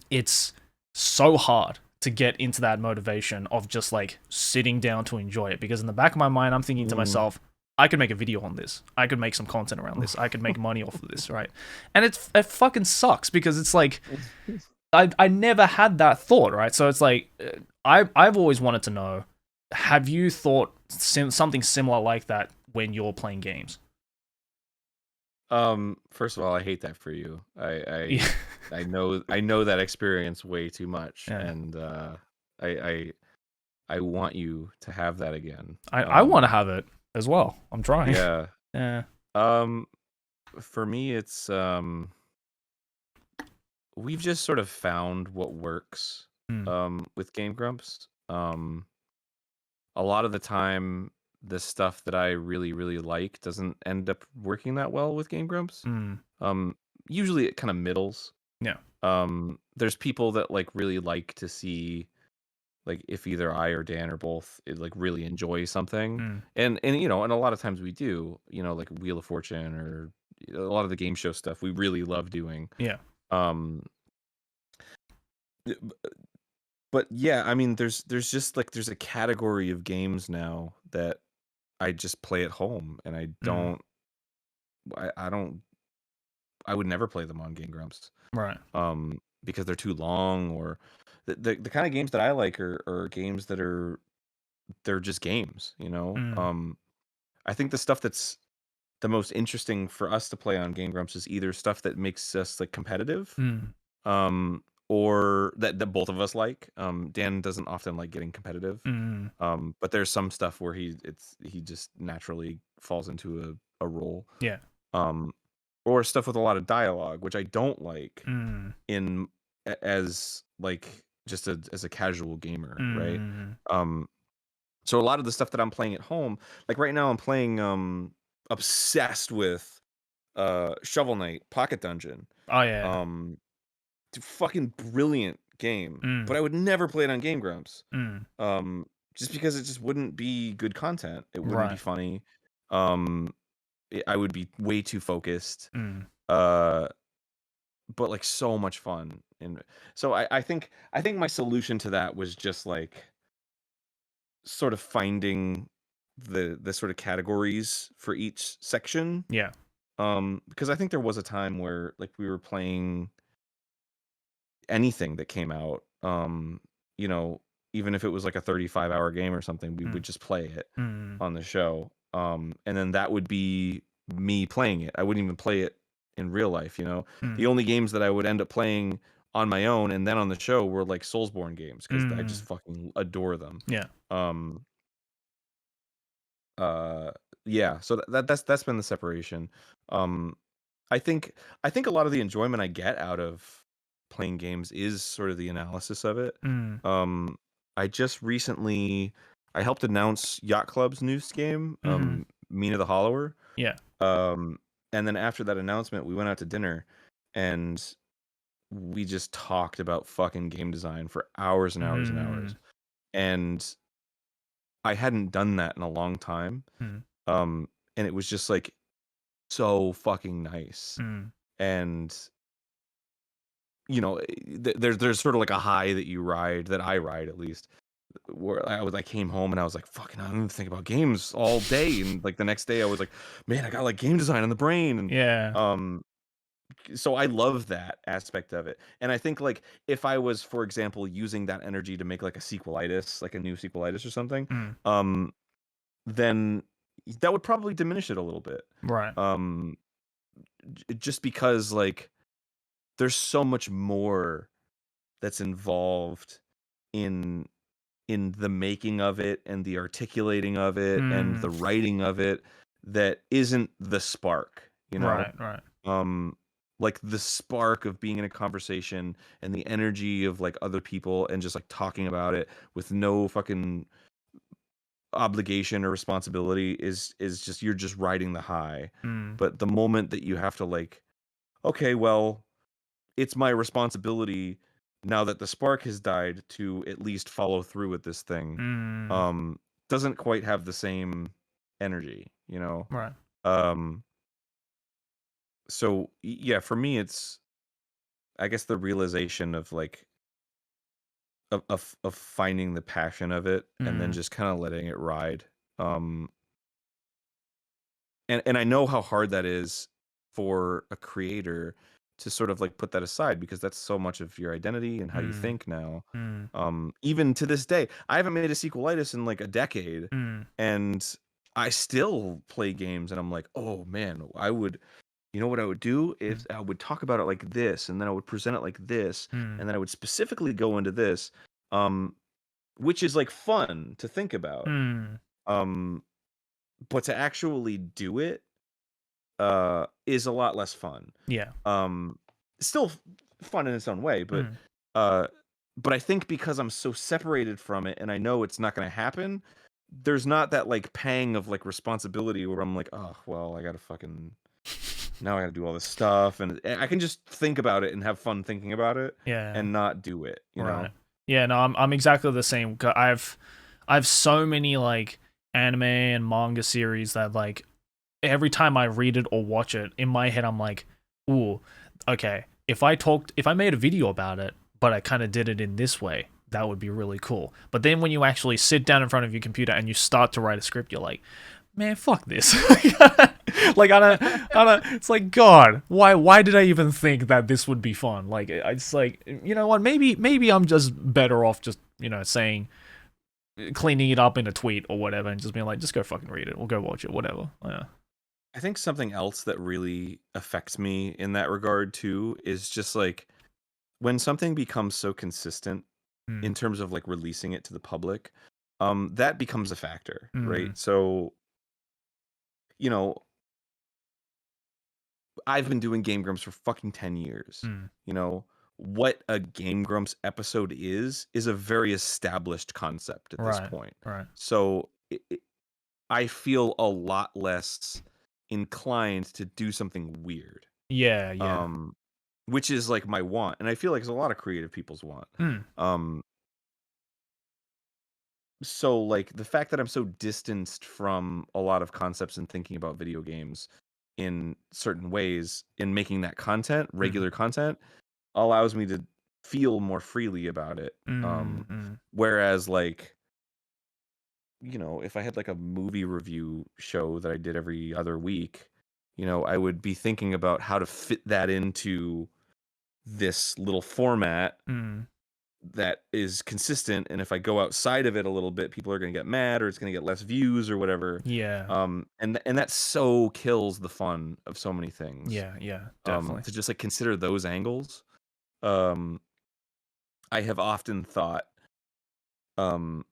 it's so hard to get into that motivation of just like sitting down to enjoy it. Because in the back of my mind, I'm thinking to myself, I could make a video on this. I could make some content around this. I could make money off of this, right? And it fucking sucks, because it's like, I never had that thought, right? So it's like, I've always wanted to know, have you thought something similar like that when you're playing games? First of all, I hate that for you. I know that experience way too much, and I want you to have that again. I want to have it as well. I'm trying. Yeah. For me, it's we've just sort of found what works with Game Grumps. a lot of the time, the stuff that I really, really like doesn't end up working that well with Game Grumps. Mm. Um, Usually it kind of middles. Yeah. There's people that like really like to see like if either I or Dan or both like really enjoy something, Mm. and you know, and a lot of times we do, you know, like Wheel of Fortune or a lot of the game show stuff we really love doing. Yeah. Um, but yeah, I mean, there's just like there's a category of games now that I just play at home, and Mm. I don't, I would never play them on Game Grumps, Right. because they're too long, or the kind of games that I like are games that are they're just games, you know. Mm. I think the stuff that's the most interesting for us to play on Game Grumps is either stuff that makes us like competitive, Mm. or that both of us like. Dan doesn't often like getting competitive, Mm. but there's some stuff where he just naturally falls into a role, Yeah. um, or stuff with a lot of dialogue, which I don't like Mm. in as like just as a casual gamer, right? Mm. Um, so a lot of the stuff that I'm playing at home, like right now, I'm playing obsessed with Shovel Knight Pocket Dungeon. Oh yeah. Um, Fucking brilliant game, Mm. but I would never play it on Game Grumps. Mm. Um, just because it just wouldn't be good content. It wouldn't be Right. funny. Um, I would be way too focused. Mm. Uh, but like so much fun. And so I think my solution to that was just like sort of finding the sort of categories for each section. Yeah. Because I think there was a time where like we were playing anything that came out. You know, even if it was like a 35-hour game or something, we would Mm. just play it Mm. on the show. And then that would be me playing it. I wouldn't even play it in real life, you know. The Mm. only games that I would end up playing on my own and then on the show were like Soulsborne games because I just Mm. fucking adore them. Yeah. Um uh yeah, so that's been the separation. Um I think a lot of the enjoyment I get out of playing games is sort of the analysis of it. Mm. Um, I just recently I helped announce Yacht Club's newest game, Mhm. Mina the Hollower. Yeah. Um, and then after that announcement, we went out to dinner and we just talked about fucking game design for hours and hours and hours. Mm. And I hadn't done that in a long time. Mm. And it was just like so fucking nice. Mm. And you know, there's sort of like a high that you ride, that I ride at least, where I came home and I was like, fucking, I don't even think about games all day, and like the next day I was like, man, I got like game design in the brain, and Yeah. so I love that aspect of it, and I think like if I was, for example, using that energy to make like a sequelitis, like a new sequelitis or something, Mm. um, then that would probably diminish it a little bit, Right. um, just because like there's so much more that's involved in the making of it and the articulating of it and Mm. the writing of it that isn't the spark, you know? Right. Right. Um like the spark of being in a conversation and the energy of like other people and just like talking about it with no fucking obligation or responsibility is just you're just riding the high. Mm. But the moment that you have to like, okay, well, it's my responsibility now that the spark has died to at least follow through with this thing, Mm. um doesn't quite have the same energy, you know. Right. um so yeah, for me it's, I guess, the realization of like of finding the passion of it and then Mm. just kind of letting it ride. um and I know how hard that is for a creator to sort of like put that aside because that's so much of your identity and how you Mm. think now. Mm. Even to this day, I haven't made a sequelitis in like a decade, Mm. and I still play games, and I'm like, oh man, I would, you know what I would do Mm. is I would talk about it like this, and then I would present it like this, Mm. and then I would specifically go into this, um, which is like fun to think about. Mm. Um, but to actually do it is a lot less fun. Yeah. Um, Still fun in its own way, Mm. uh, but I think because I'm so separated from it and I know it's not going to happen, there's not that like pang of like responsibility where I'm like, oh well, I gotta fucking now I gotta do all this stuff, and I can just think about it and have fun thinking about it Yeah. and not do it, you Right. know? Yeah, no, I'm exactly the same. I've so many like anime and manga series that like every time I read it or watch it, in my head I'm like, ooh, okay, if I made a video about it, but I kind of did it in this way, that would be really cool. But then when you actually sit down in front of your computer and you start to write a script, you're like, man, fuck this. Like I don't. It's like God, why did I even think that this would be fun? Like it's like you know what? Maybe I'm just better off just saying cleaning it up in a tweet or whatever and just being like, just go fucking read it or go watch it, whatever. Yeah. I think something else that really affects me in that regard too is just like when something becomes so consistent in Mm. terms of like releasing it to the public, that becomes a factor, Mm. right? So, you know, I've been doing Game Grumps for fucking 10 years. Mm. You know, what a Game Grumps episode is a very established concept at this Right. point. Right. So I feel a lot less inclined to do something weird. Yeah. Yeah. Um, which is like my want, and I feel like it's a lot of creative people's want. Mm. Um, so like the fact that I'm so distanced from a lot of concepts and thinking about video games in certain ways in making that content, Mm. regular content, allows me to feel more freely about it. Mm. Mm. Whereas like, you know, if I had like a movie review show that I did every other week, you know, I would be thinking about how to fit that into this little format Mm. that is consistent, and if I go outside of it a little bit, people are going to get mad or it's going to get less views or whatever. Yeah. And that so kills the fun of so many things. Yeah. Yeah. Definitely. To just like consider those angles. um I have often thought, um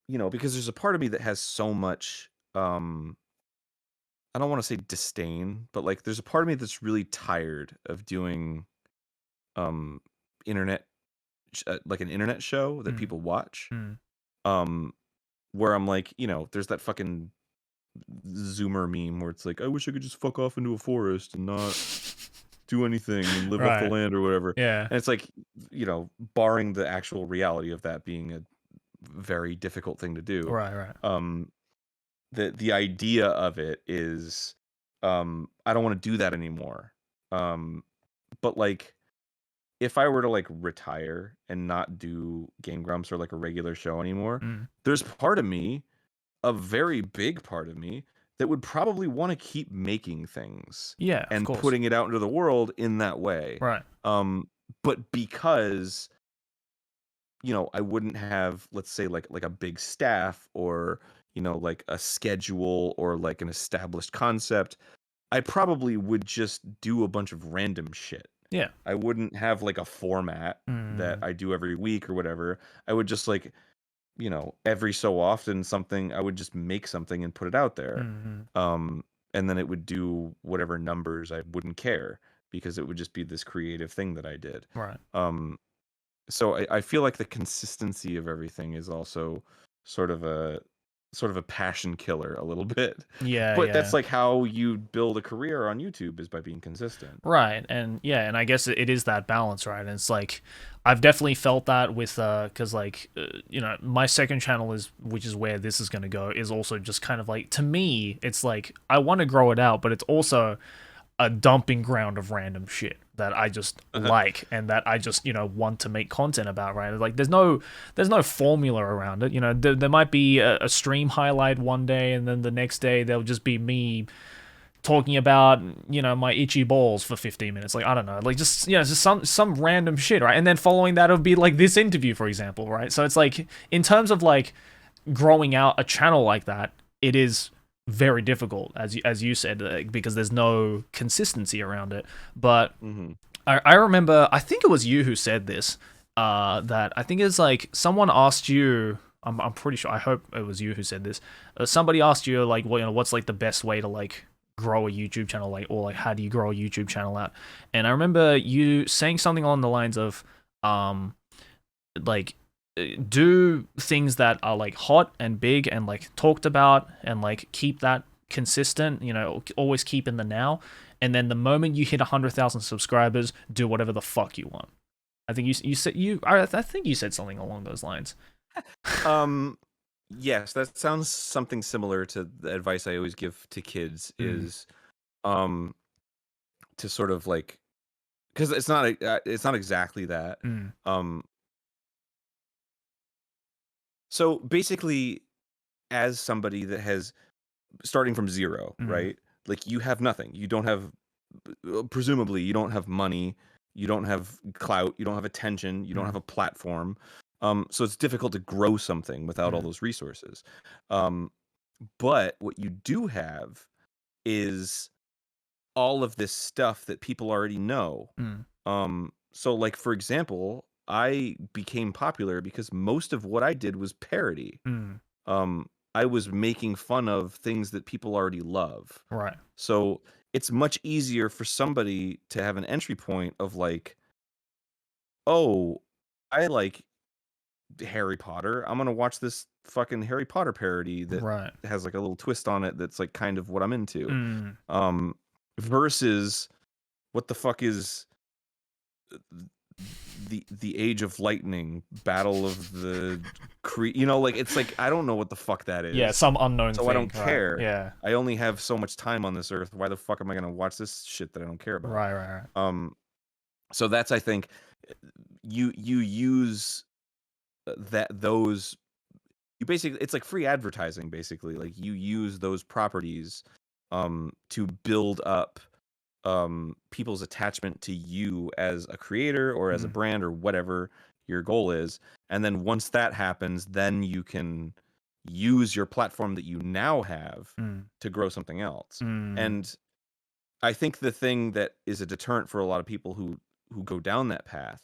you know, because there's a part of me that has so much, I don't want to say disdain, but like there's a part of me that's really tired of doing um internet like an internet show that Mm. people watch. Mm. um where I'm like, you know, there's that fucking Zoomer meme where it's like, I wish I could just fuck off into a forest and not do anything and live off the Right. land or whatever. Yeah. And it's like, you know, barring the actual reality of that being a very difficult thing to do, Right. Right. um, the idea of it is, I don't want to do that anymore. But like, if I were to like retire and not do Game Grumps or like a regular show anymore, Mm. there's part of me, a very big part of me, that would probably want to keep making things Yeah. Of and course. putting it out into the world in that way. Right. But because, you know, I wouldn't have, let's say, like a big staff or, you know, like a schedule or like an established concept, I probably would just do a bunch of random shit. Yeah. I wouldn't have like a format that Mm. I do every week or whatever. I would just like, you know, every so often something, I would just make something and put it out there. Mm. And then it would do whatever numbers. I wouldn't care because it would just be this creative thing that I did. Right. So I feel like the consistency of everything is also sort of a passion killer a little bit. Yeah. But Yeah. that's like how you build a career on YouTube, is by being consistent. Right, and yeah, and I guess it is that balance, right? And it's like I've definitely felt that with because like my second channel is, which is where this is going to go, is also just kind of like, to me it's like I want to grow it out, but it's also a dumping ground of random shit that I just like and that I just want to make content about, right? Like there's no formula around it. There might be a stream highlight one day and then the next day there'll just be me talking about my itchy balls for 15 minutes. Like I don't know, like just just some random shit, right? And then following that it'll be like this interview, for example, right? So it's like, in terms of like growing out a channel like that, it is very difficult, as you said, because there's no consistency around it. But I remember, I think it was you who said this, that I think it's like someone asked you, I'm pretty sure, I hope it was you who said this, somebody asked you like, well, what's like the best way to like grow a YouTube channel, like, or like how do you grow a YouTube channel out? And I remember you saying something along the lines of like do things that are like hot and big and like talked about, and like keep that consistent, you know, always keep in the now. And then the moment you hit 100,000 subscribers, do whatever the fuck you want. I think you said I think you said something along those lines. Yes, that sounds something similar to the advice I always give to kids is to sort of like, because it's not exactly that. So basically, as somebody that has starting from zero, right? Like you have nothing. You don't have, presumably, you don't have money. You don't have clout. You don't have attention. You don't have a platform. So it's difficult to grow something without all those resources. But what you do have is all of this stuff that people already know. So like, for example, I became popular because most of what I did was parody. I was making fun of things that people already love. Right. So it's much easier for somebody to have an entry point of like, oh, I like Harry Potter. I'm gonna watch this fucking Harry Potter parody that has like a little twist on it that's like kind of what I'm into. Versus what the fuck is the Age of Lightning, Battle of the you know, like it's like I don't know what the fuck that is. Yeah, some unknown thing. So I don't care. Yeah. I only have so much time on this earth. Why the fuck am I gonna watch this shit that I don't care about? Right. So that's, I think, you use those, you basically, it's like free advertising basically. Like you use those properties to build up people's attachment to you as a creator or as a brand or whatever your goal is. And then once that happens, then you can use your platform that you now have to grow something else. And I think the thing that is a deterrent for a lot of people who go down that path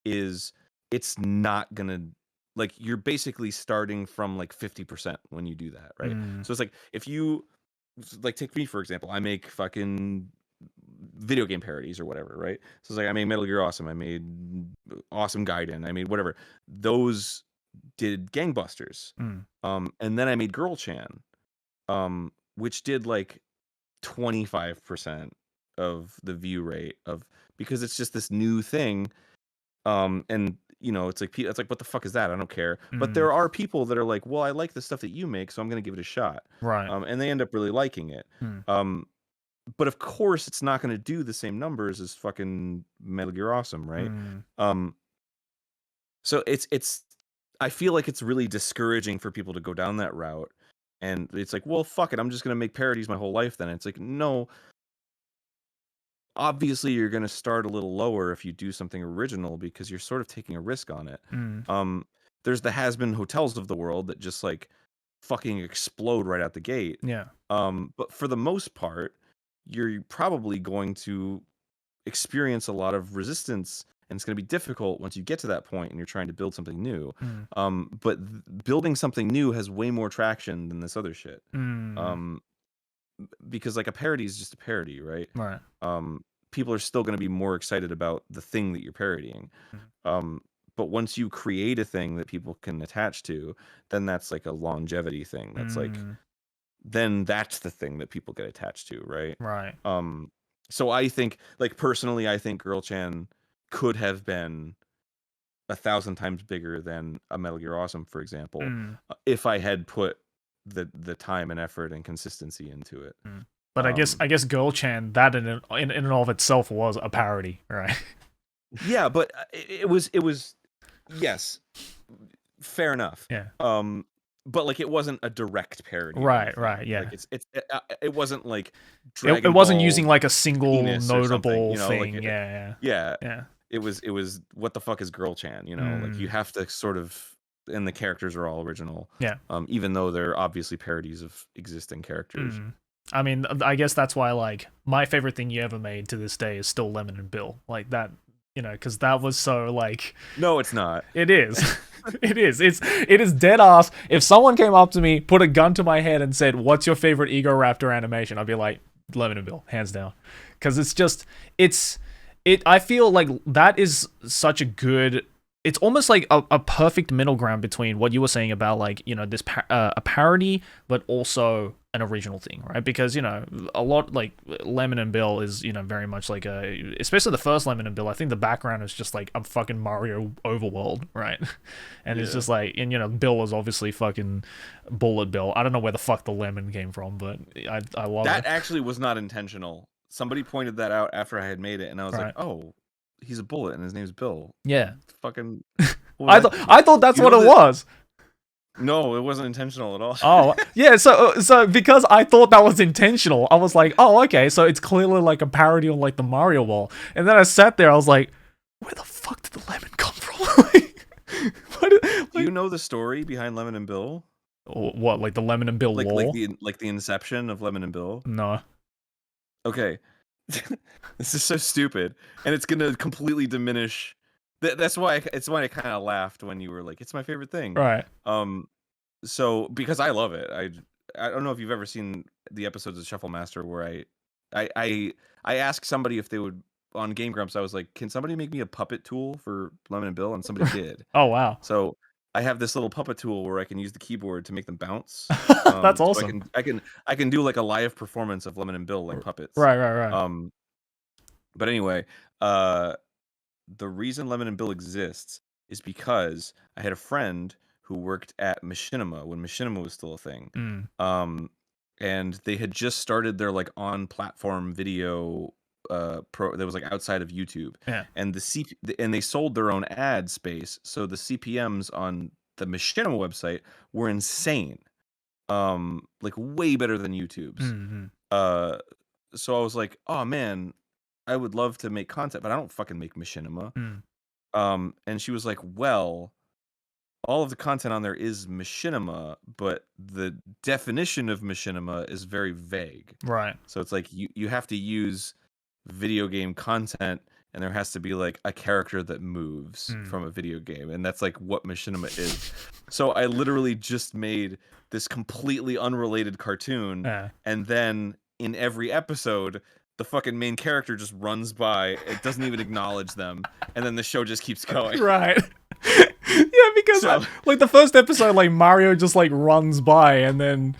is it's not gonna, like, you're basically starting from like 50% when you do that, right? So it's like, if you, like, take me for example, I make fucking video game parodies or whatever, right? So it's like, I made Metal Gear Awesome, I made Awesome Gaiden, I made whatever. Those did gangbusters. And then I made Girl Chan, which did like 25% of the view rate of, because it's just this new thing. And you know, it's like what the fuck is that? I don't care. But there are people that are like, well, I like the stuff that you make, so I'm gonna give it a shot. Right. And they end up really liking it. But of course it's not gonna do the same numbers as fucking Metal Gear Awesome, right? So it's I feel like it's really discouraging for people to go down that route. And it's like, well, fuck it, I'm just gonna make parodies my whole life then. It's like, no, obviously you're going to start a little lower if you do something original because you're sort of taking a risk on it. There's the has-been hotels of the world that just like fucking explode right out the gate. Yeah. But for the most part, you're probably going to experience a lot of resistance, and it's going to be difficult once you get to that point and you're trying to build something new. But building something new has way more traction than this other shit. Because like a parody is just a parody, right? Right. People are still going to be more excited about the thing that you're parodying. But once you create a thing that people can attach to, then that's like a longevity thing. That's like, then that's the thing that people get attached to, right? Right. So I think, like, personally, I think Girl Chan could have been 1,000 times bigger than a Metal Gear Awesome, for example, if I had put the time and effort and consistency into it. But I guess Girl Chan, that in and of itself was a parody, right? Yeah, but it was yes, fair enough. Yeah. But like, it wasn't a direct parody. Right. Yeah. Like it wasn't like it wasn't using like a single penis or notable you know, thing. like Yeah. It was what the fuck is Girl Chan? You know, like you have to sort of, and the characters are all original. Yeah. Even though they're obviously parodies of existing characters. I mean, I guess that's why, like, my favorite thing you ever made to this day is still Lemon and Bill. Like that, you know, because that was so, like... No, it's not. It is. It is dead ass. If someone came up to me, put a gun to my head and said, what's your favorite Ego Raptor animation? I'd be like, Lemon and Bill, hands down. Because it's just... I feel like that is such a good it's almost like a perfect middle ground between what you were saying about like, you know, this a parody but also an original thing, right? Because, you know, a lot like Lemon and Bill is, you know, very much like especially the first Lemon and Bill, I think the background is just like a fucking Mario overworld, right? And it's just like, and you know, Bill is obviously fucking Bullet Bill. I don't know where the fuck the lemon came from, but I love that it. actually was not intentional. Somebody pointed that out after I had made it, and I was like, oh, he's a bullet and his name's Bill. Yeah. Fucking I thought that's what it was. No, it wasn't intentional at all. Oh, yeah, so because I thought that was intentional, I was like, oh, okay, so it's clearly like a parody on like the Mario wall. And then I sat there, I was like, where the fuck did the lemon come from? Do you know the story behind Lemon and Bill? What, like the Lemon and Bill lore? Like the inception of Lemon and Bill? No. Okay. This is so stupid, and it's gonna completely diminish. That's why I kind of laughed when you were like, "It's my favorite thing." Right. So because I love it, I don't know if you've ever seen the episodes of Shuffle Master where I asked somebody if they would on Game Grumps. I was like, "Can somebody make me a puppet tool for Lemon and Bill?" And somebody did. Oh wow. So I have this little puppet tool where I can use the keyboard to make them bounce. That's awesome. So I can do like a live performance of Lemon and Bill like puppets. Right. But anyway, the reason Lemon and Bill exists is because I had a friend who worked at Machinima when Machinima was still a thing. And they had just started their like on platform video pro that was like outside of YouTube. Yeah. And and they sold their own ad space, so the CPMs on the Machinima website were insane. Like way better than YouTube's. So I was like, "Oh man, I would love to make content, but I don't fucking make Machinima." And she was like, "Well, all of the content on there is Machinima, but the definition of Machinima is very vague." Right. So it's like you have to use video game content, and there has to be like a character that moves from a video game, and that's like what Machinima is. So I literally just made this completely unrelated cartoon, and then in every episode, the fucking main character just runs by, it doesn't even acknowledge them, and then the show just keeps going. Right. Yeah, because like the first episode, like Mario just like runs by, and then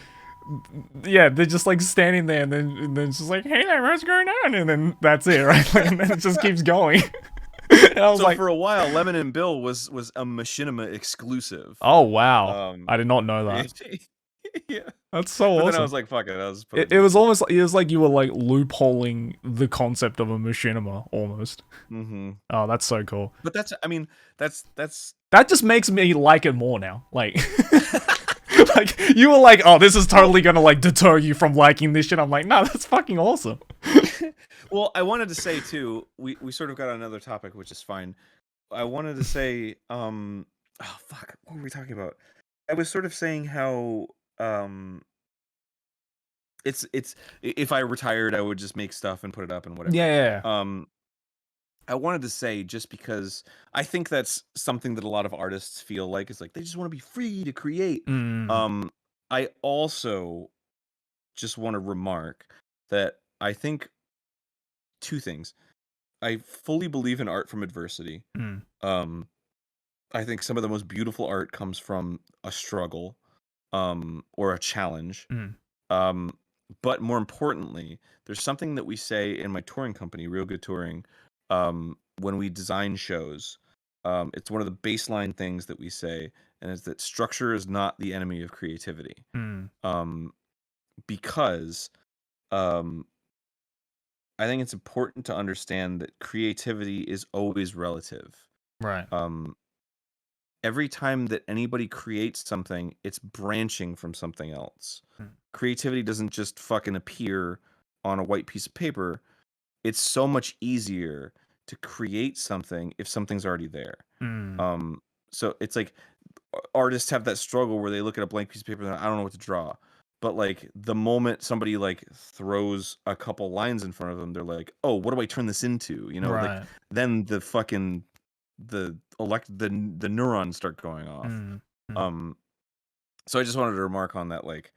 yeah, they're just like standing there, and then it's just like, hey there, what's going on? And then that's it, right? Like, and then it just keeps going. And I was so like, for a while, Lemon and Bill was a Machinima exclusive. Oh wow, I did not know that. Yeah, that's so awesome. But then I was like, fuck it. It was almost like, it was like you were like loopholing the concept of a Machinima almost. Oh, that's so cool. But that's that just makes me like it more now. Like, like you were like, oh, this is totally gonna like deter you from liking this shit. I'm like, no, that's fucking awesome. Well, I wanted to say too, we sort of got on another topic, which is fine. I wanted to say, oh fuck, what were we talking about? I was sort of saying how it's if I retired, I would just make stuff and put it up and whatever. Yeah. I wanted to say, just because I think that's something that a lot of artists feel like, is like they just want to be free to create. I also just want to remark that I think two things. I fully believe in art from adversity. I think some of the most beautiful art comes from a struggle, or a challenge. But more importantly, there's something that we say in my touring company, Real Good Touring, when we design shows. It's one of the baseline things that we say, and is that structure is not the enemy of creativity. Because I think it's important to understand that creativity is always relative. Right. Every time that anybody creates something, it's branching from something else. Creativity doesn't just fucking appear on a white piece of paper. It's so much easier to create something if something's already there. So it's like artists have that struggle where they look at a blank piece of paper and I don't know what to draw. But like the moment somebody like throws a couple lines in front of them, they're like, "Oh, what do I turn this into?" You know, like then the fucking the neurons start going off. So I just wanted to remark on that, like,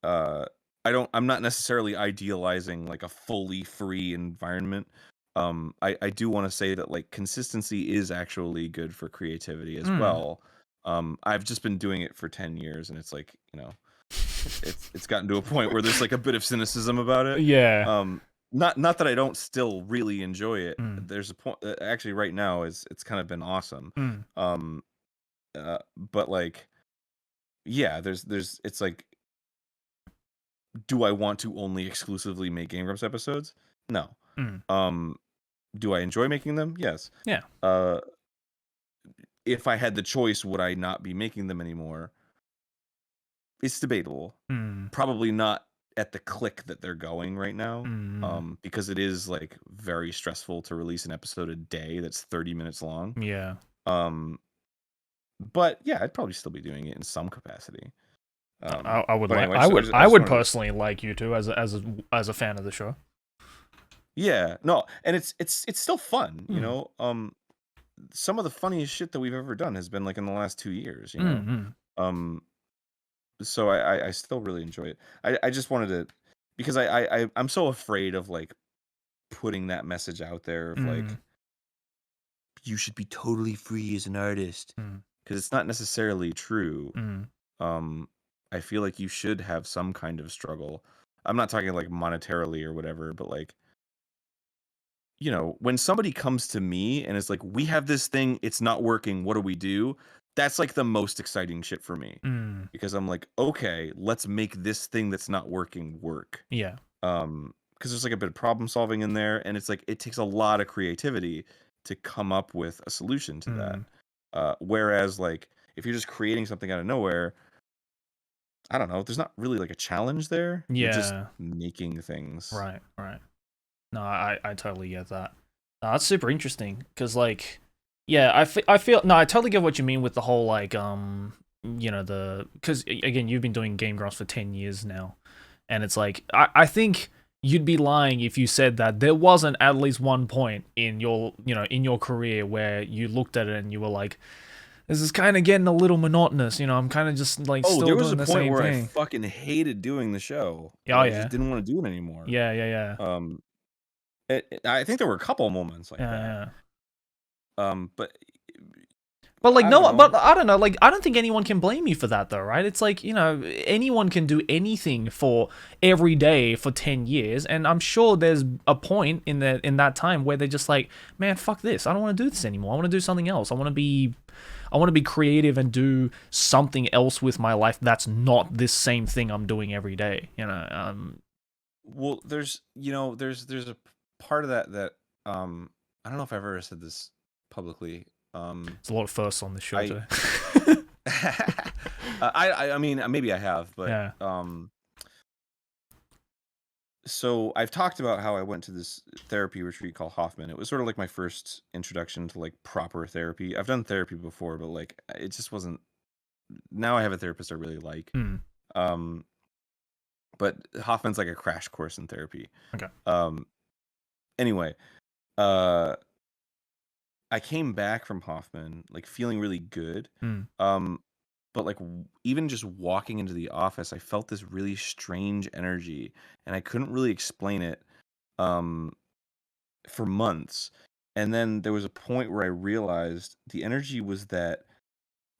I'm not necessarily idealizing like a fully free environment, I do want to say that like consistency is actually good for creativity as Mm. well. I've just been doing it for 10 years, and it's like, it's gotten to a point where there's like a bit of cynicism about it. Yeah. Not that I don't still really enjoy it. Mm. There's a point, actually right now it's kind of been awesome. Mm. Um, but like, yeah, there's it's like, do I want to only exclusively make Game Grumps episodes? No. Mm. Um, do I enjoy making them? Yes. Yeah. Uh, if I had the choice, would I not be making them anymore? It's debatable. Mm. Probably not at the click that they're going right now. Mm. Because it is like very stressful to release an episode a day that's 30 minutes long. Yeah. Um, but yeah, I'd probably still be doing it in some capacity. I would But like. anyway, I I just would wanted to, personally like you to as a fan of the show. yeah, no, and it's still fun, Mm. some of the funniest shit that we've ever done has been like in the last 2 years. Mm. Um, so I still really enjoy it. I just wanted to, because I'm so afraid of like putting that message out there of Mm. like, you should be totally free as an artist, Mm. because it's not necessarily true. Mm. Um, I feel like you should have some kind of struggle. I'm not talking like monetarily or whatever, but like, when somebody comes to me and it's like, we have this thing, it's not working, what do we do? That's like the most exciting shit for me, Mm. because I'm like, okay, let's make this thing that's not working work. Yeah. Because there's like a bit of problem solving in there, and it's like it takes a lot of creativity to come up with a solution to that. Mm. Whereas like if you're just creating something out of nowhere, I don't know, there's not really like a challenge there. You're just Yeah. making things. Right. Right. No, I totally get that. No, that's super interesting because like, yeah, I feel no, I totally get what you mean with the whole like because again you've been doing Game Grumps for 10 years now, and it's like I think you'd be lying if you said that there wasn't at least one point in your career where you looked at it and you were like, this is kind of getting a little monotonous. I'm kind of just like Oh, still there was a doing the point same where I thing. fucking hated doing the show. Oh I just yeah, didn't want to do it anymore. yeah, yeah, yeah, I think there were a couple moments like yeah, that. yeah. But But like I don't no, know. but I don't know. Like I don't think anyone can blame you for that, though, right? It's like anyone can do anything for every day for 10 years, and I'm sure there's a point in that time where they're just like, man, fuck this. I don't want to do this anymore. I want to do something else. I want to be creative and do something else with my life that's not this same thing I'm doing every day. Well, there's a part of that I don't know if I've ever said this publicly. There's a lot of firsts on this show I today. I mean, maybe I have, but Yeah. So I've talked about how I went to this therapy retreat called Hoffman. It was sort of like my first introduction to like proper therapy. I've done therapy before, but like it just wasn't. Now I have a therapist I really like. Hmm. But Hoffman's like a crash course in therapy. Okay. Anyway, I came back from Hoffman like feeling really good. Hmm. But like even just walking into the office, I felt this really strange energy, and I couldn't really explain it for months. And then there was a point where I realized the energy was that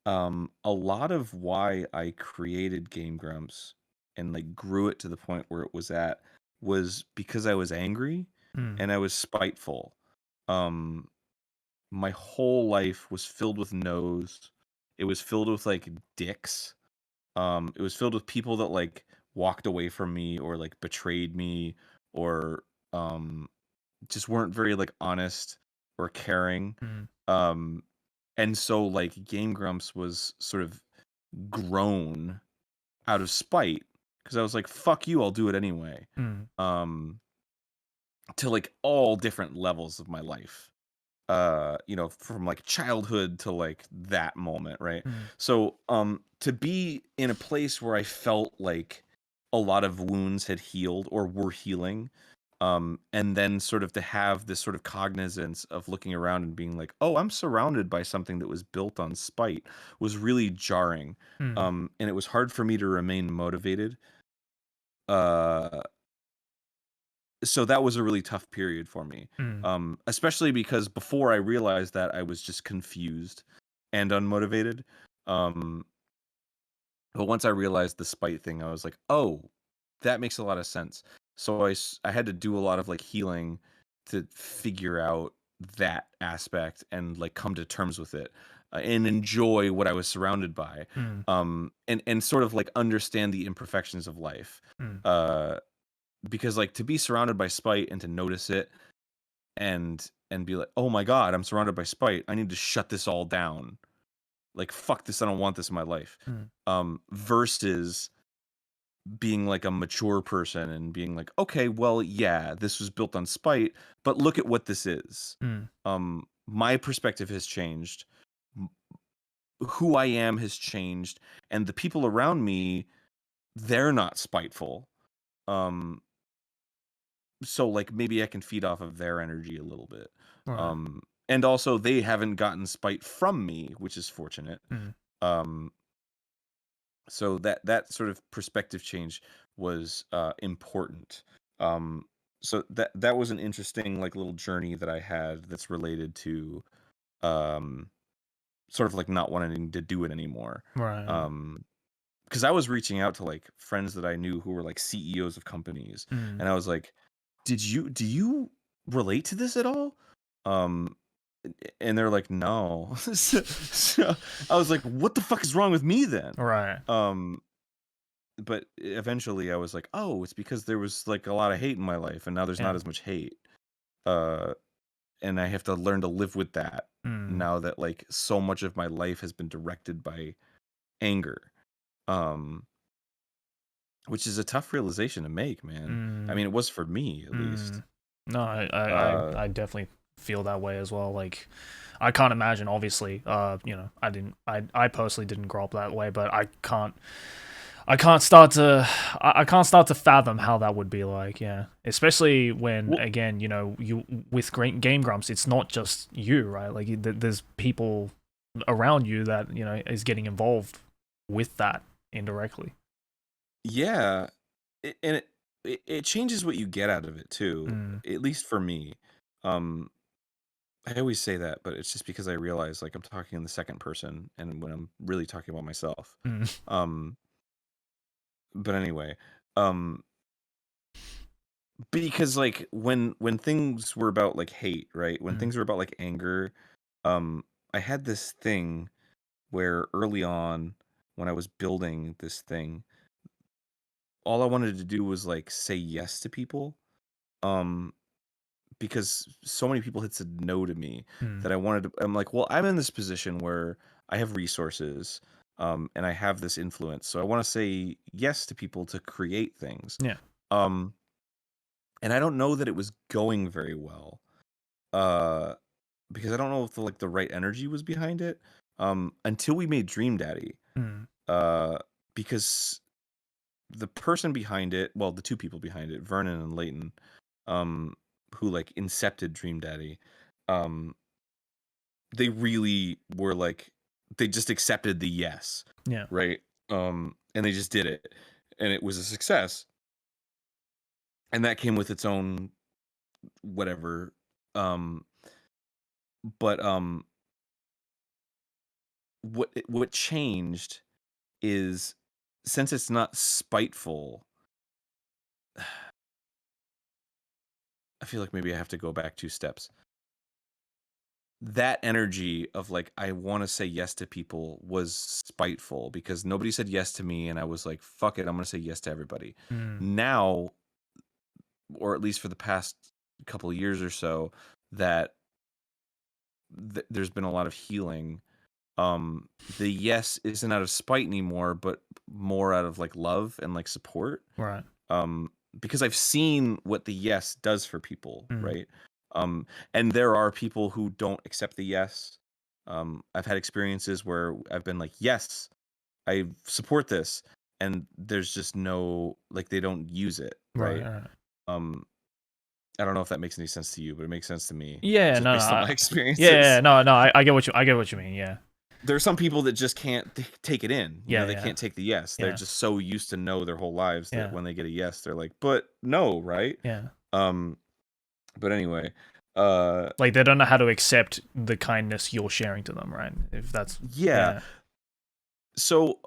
a lot of why I created Game Grumps and like grew it to the point where it was at was because I was angry Hmm. and I was spiteful. My whole life was filled with no's. It was filled with like dicks. It was filled with people that like walked away from me or like betrayed me or just weren't very like honest or caring. Hmm. And so like Game Grumps was sort of grown out of spite because I was like, fuck you, I'll do it anyway. Hmm. To like all different levels of my life. From like childhood to like that moment, right? Hmm. So to be in a place where I felt like a lot of wounds had healed or were healing, and then sort of to have this sort of cognizance of looking around and being like, oh, I'm surrounded by something that was built on spite, was really jarring. Hmm. And it was hard for me to remain motivated. uh so that was a really tough period for me. Mm. Especially because before I realized that, I was just confused and unmotivated. Um, but once I realized the spite thing, I was like, oh, that makes a lot of sense. So I had to do a lot of like healing to figure out that aspect and like come to terms with it, and enjoy what I was surrounded by, Mm. and sort of like understand the imperfections of life. Mm. Uh, because like to be surrounded by spite and to notice it and be like, oh my god, I'm surrounded by spite. I need to shut this all down. Like fuck this, I don't want this in my life. Mm. Versus being like a mature person and being like, okay, well, yeah, this was built on spite, but look at what this is. Mm. My perspective has changed. Who I am has changed, and the people around me, they're not spiteful. Um, so like maybe I can feed off of their energy a little bit. Right. And also they haven't gotten spite from me, which is fortunate. Mm. Um, so that sort of perspective change was important. Um, so that was an interesting like little journey that I had that's related to um, sort of like not wanting to do it anymore. Right. Because I was reaching out to like friends that I knew who were like CEOs of companies, Mm. and I was like, do you relate to this at all? Um, and they're like, no. So I was like, what the fuck is wrong with me then? Right. But eventually I was like, oh, it's because there was like a lot of hate in my life, and now there's not Yeah. as much hate. Uh, and I have to learn to live with that Mm. now that like so much of my life has been directed by anger. Um, which is a tough realization to make, man. I Mm. mean, it was for me at least. Mm. No, Uh, I definitely feel that way as well. Like, I can't imagine. Obviously, I personally didn't grow up that way, but I can't start to, I can't start to fathom how that would be like. Yeah, especially when, well, again, you with Game Grumps, it's not just you, right? Like, there's people around you that is getting involved with that indirectly. yeah, and it changes what you get out of it too. Mm. At least for me. Um, I always say that, but it's just because I realize like I'm talking in the second person, and when I'm really talking about myself. Mm. Um, but anyway, um, because like when things were about like hate, right? When Mm. things were about like anger, I had this thing where early on when I was building this thing, all I wanted to do was like say yes to people. Um, because so many people had said no to me Mm. that I'm like, well, I'm in this position where I have resources, and I have this influence, so I want to say yes to people to create things. Yeah. Um, and I don't know that it was going very well. Uh, because I don't know if the right energy was behind it. Until we made Dream Daddy. Mm. Uh, because the person behind it, well, the two people behind it, Vernon and Leighton, um, who like incepted Dream Daddy, um, they really were like, they just accepted the yes, Yeah. right? And they just did it, and it was a success, and that came with its own whatever. Um, but what changed is, since it's not spiteful, I feel like maybe I have to go back 2 steps. That energy of like I want to say yes to people was spiteful because nobody said yes to me, and I was like, fuck it, I'm going to say yes to everybody. Mm. Now, or at least for the past couple of years or so, that there's been a lot of healing. The yes isn't out of spite anymore, but more out of like love and like support. Right. Um, because I've seen what the yes does for people, Mm. right? And there are people who don't accept the yes. I've had experiences where I've been like, yes, I support this, and there's just no, like, they don't use it, Right. right? Right. Um, I don't know if that makes any sense to you, but it makes sense to me Yeah. just No. No. based on my Yeah. experiences. No. No. I get what you mean. Yeah. There are some people that just can't take it in. Yeah. They Yeah. can't take the yes. They're Yeah. just so used to no their whole lives that Yeah. when they get a yes, they're like, but no, right? Yeah. Um, but anyway, like they don't know how to accept the kindness you're sharing to them, right? If that's yeah. So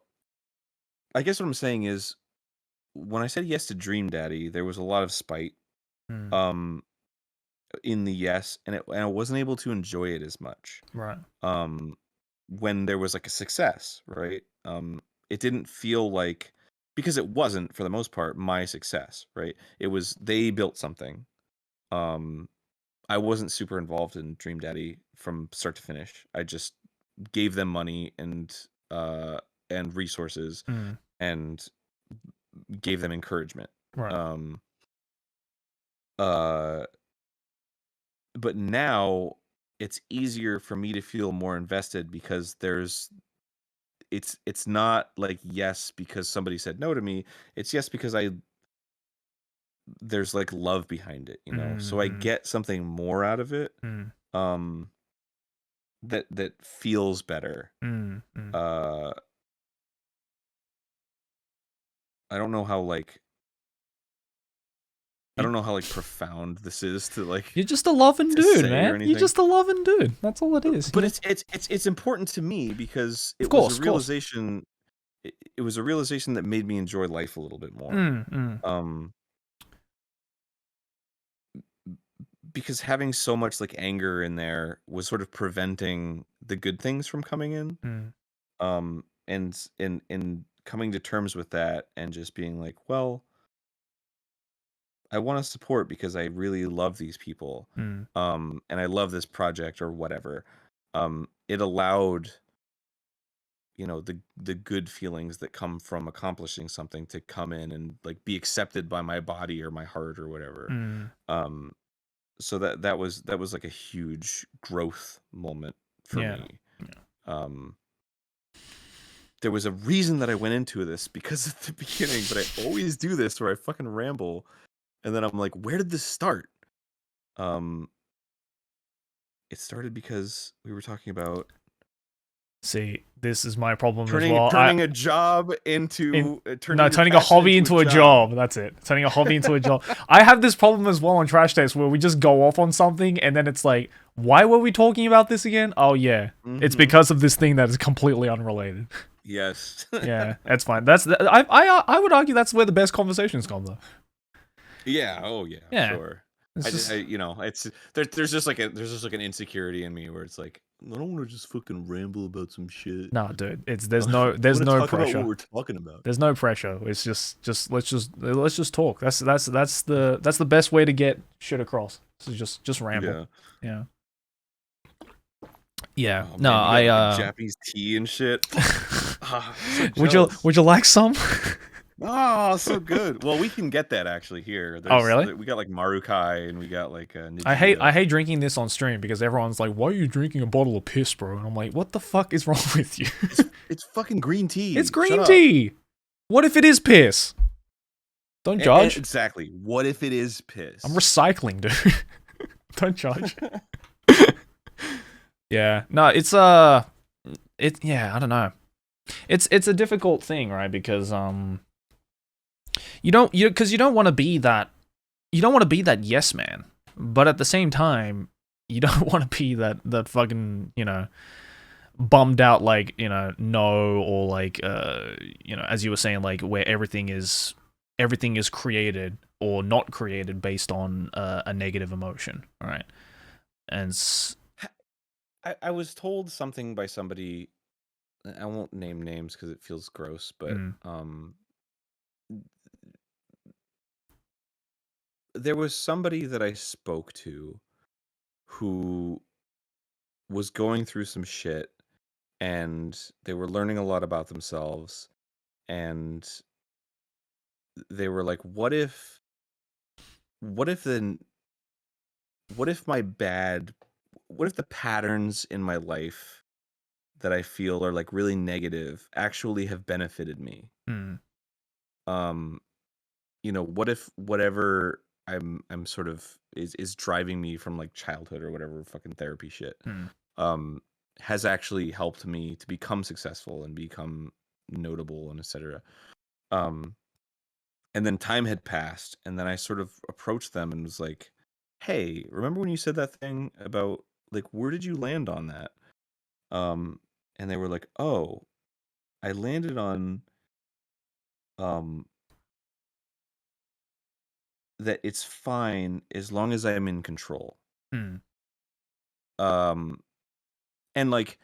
I guess what I'm saying is, when I said yes to Dream Daddy, there was a lot of spite um in the yes, and I wasn't able to enjoy it as much. Right. When there was like a success, right? It didn't feel like, because it wasn't for the most part my success, right? It was, they built something. I wasn't super involved in Dream Daddy from start to finish. I just gave them money and resources and gave them encouragement. Right. Uh but now it's easier for me to feel more invested, because it's not like yes because somebody said no to me. It's yes because there's like love behind it, so I get something more out of it. um that feels better. uh I don't know how like profound this is to like You're just a loving to dude, say or man. You're anything. just a loving dude. That's all it is. But it's important to me because Of it was a course. realization. It was a realization that made me enjoy life a little bit more. Um, because having so much like anger in there was sort of preventing the good things from coming in. And coming to terms with that and just being like, well, I want to support because I really love these people. And I love this project or whatever. It allowed, the good feelings that come from accomplishing something to come in and like be accepted by my body or my heart or whatever. So that was like a huge growth moment for me. There was a reason that I went into this, because at the beginning, but I always do this where I fucking ramble and then I'm like, where did this start? It started because we were talking about See, this is my problem as turning well. turning a job into turning turning a passion hobby into a job. That's it. Turning a hobby into a job. I have this problem as well on Trash Taste where we just go off on something and then it's like, why were we talking about this again? Oh yeah, it's because of this thing that is completely unrelated. Yes. Yeah, that's fine. I would argue that's where the best conversations come though. Yeah. Oh yeah. Yeah. Sure. It's there's just like an insecurity in me where it's like, I don't want to just fucking ramble about some shit. No, dude. There's I wanna no talk pressure. about what we're talking about. There's no pressure. It's just let's just talk. That's the best way to get shit across. So just ramble. Yeah. Yeah. Oh, no, man, you got, like, Japanese tea and shit. So would you like some? Oh, so good. Well, we can get that actually here. Oh, really? We got like Marukai and we got like I hate drinking this on stream because everyone's like, "Why are you drinking a bottle of piss, bro?" And I'm like, "What the fuck is wrong with you?" It's fucking green tea. It's green tea. What if it is piss? Don't judge. Exactly. What if it is piss? I'm recycling, dude. Don't judge. Yeah. No, yeah, I don't know. It's a difficult thing, right? Because you don't want to be that yes man, but at the same time you don't want to be that fucking bummed out, like no, or like as you were saying, like where everything is created or not created based on a negative emotion, right? And I was told something by somebody. I won't name names because it feels gross, but there was somebody that I spoke to who was going through some shit, and they were learning a lot about themselves, and they were like, what if then what if the patterns in my life that I feel are like really negative actually have benefited me? Um what if whatever I'm sort of is driving me from like childhood or whatever fucking therapy shit has actually helped me to become successful and become notable and etc. And then time had passed, and then I sort of approached them and was like, "Hey, remember when you said that thing about like where did you land on that?" Um, and they were like, "Oh, I landed on um that it's fine as long as I'm in control." Mm. Um, and like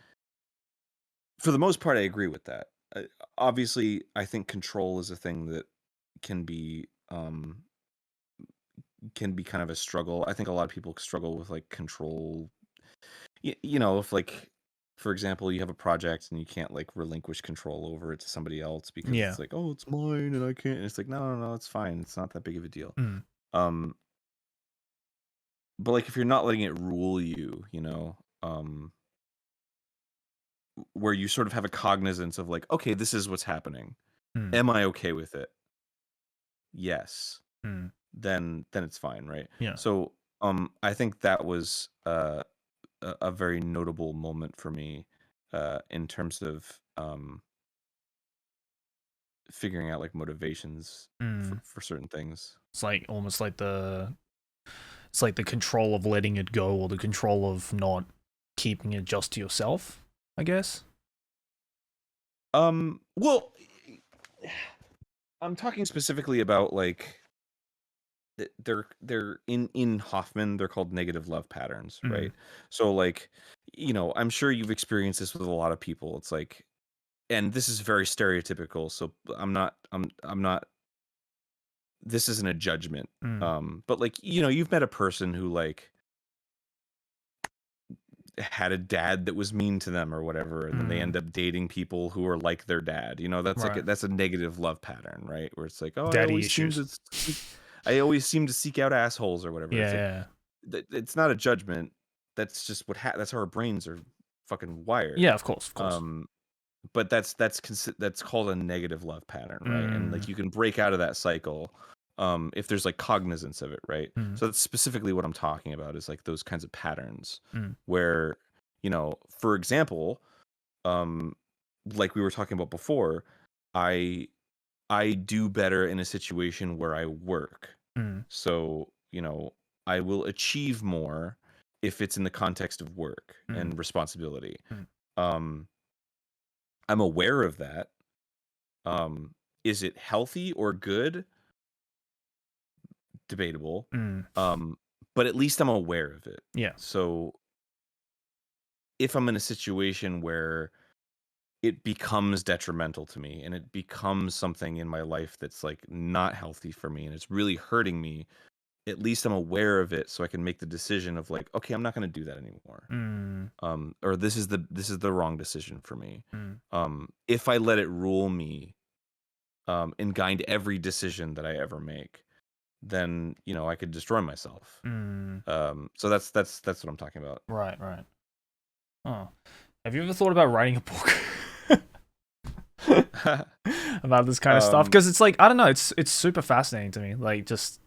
for the most part, I agree with that. Obviously, I think control is a thing that can be um can be kind of a struggle. I think a lot of people struggle with like control. If like, for example, you have a project and you can't like relinquish control over it to somebody else because Yeah. it's like, oh, it's mine and I can't. And it's like, no, no, no, it's fine. It's not that big of a deal. Mm. Um, but like if you're not letting it rule you, where you sort of have a cognizance of like, okay, this is what's happening. Mm. Am I okay with it? Yes. Mm. Then it's fine, right? Yeah. So I think that was a very notable moment for me in terms of figuring out like motivations Mm. for certain things. It's like almost like it's like the control of letting it go, or the control of not keeping it just to yourself, I guess. Well, I'm talking specifically about like they're in Hoffman, they're called negative love patterns, Mm. right? So like, I'm sure you've experienced this with a lot of people. It's like, and this is very stereotypical, so I'm not this isn't a judgment. Mm. But like, you've met a person who like had a dad that was mean to them or whatever, and then they Mm. end up dating people who are like their dad. That's like Right. that's a negative love pattern, right? Where it's like, oh, Daddy issues. I always seem to seek out assholes or whatever. It's like Yeah. it's not a judgment. That's just that's how our brains are fucking wired. Yeah, of course, of course. But that's called a negative love pattern, right? And Mm. like you can break out of that cycle if there's like cognizance of it, right? Mm. So that's specifically what I'm talking about, is like those kinds of patterns Mm. where, for example, like we were talking about before, I do better in a situation where I work. Mm. So, I will achieve more if it's in the context of work Mm. and responsibility. Mm. Um, I'm aware of that. Is it healthy or good? Debatable. Mm. But at least I'm aware of it. Yeah. So if I'm in a situation where it becomes detrimental to me and it becomes something in my life that's like not healthy for me and it's really hurting me, at least I'm aware of it so I can make the decision of like, okay, I'm not going to do that anymore. Mm. Or this is the wrong decision for me. Mm. If I let it rule me, and guide every decision that I ever make, then I could destroy myself. Mm. So that's what I'm talking about. Right, right. Oh. Have you ever thought about writing a book about this kind of stuff? Because it's like, I don't know, it's super fascinating to me. Like just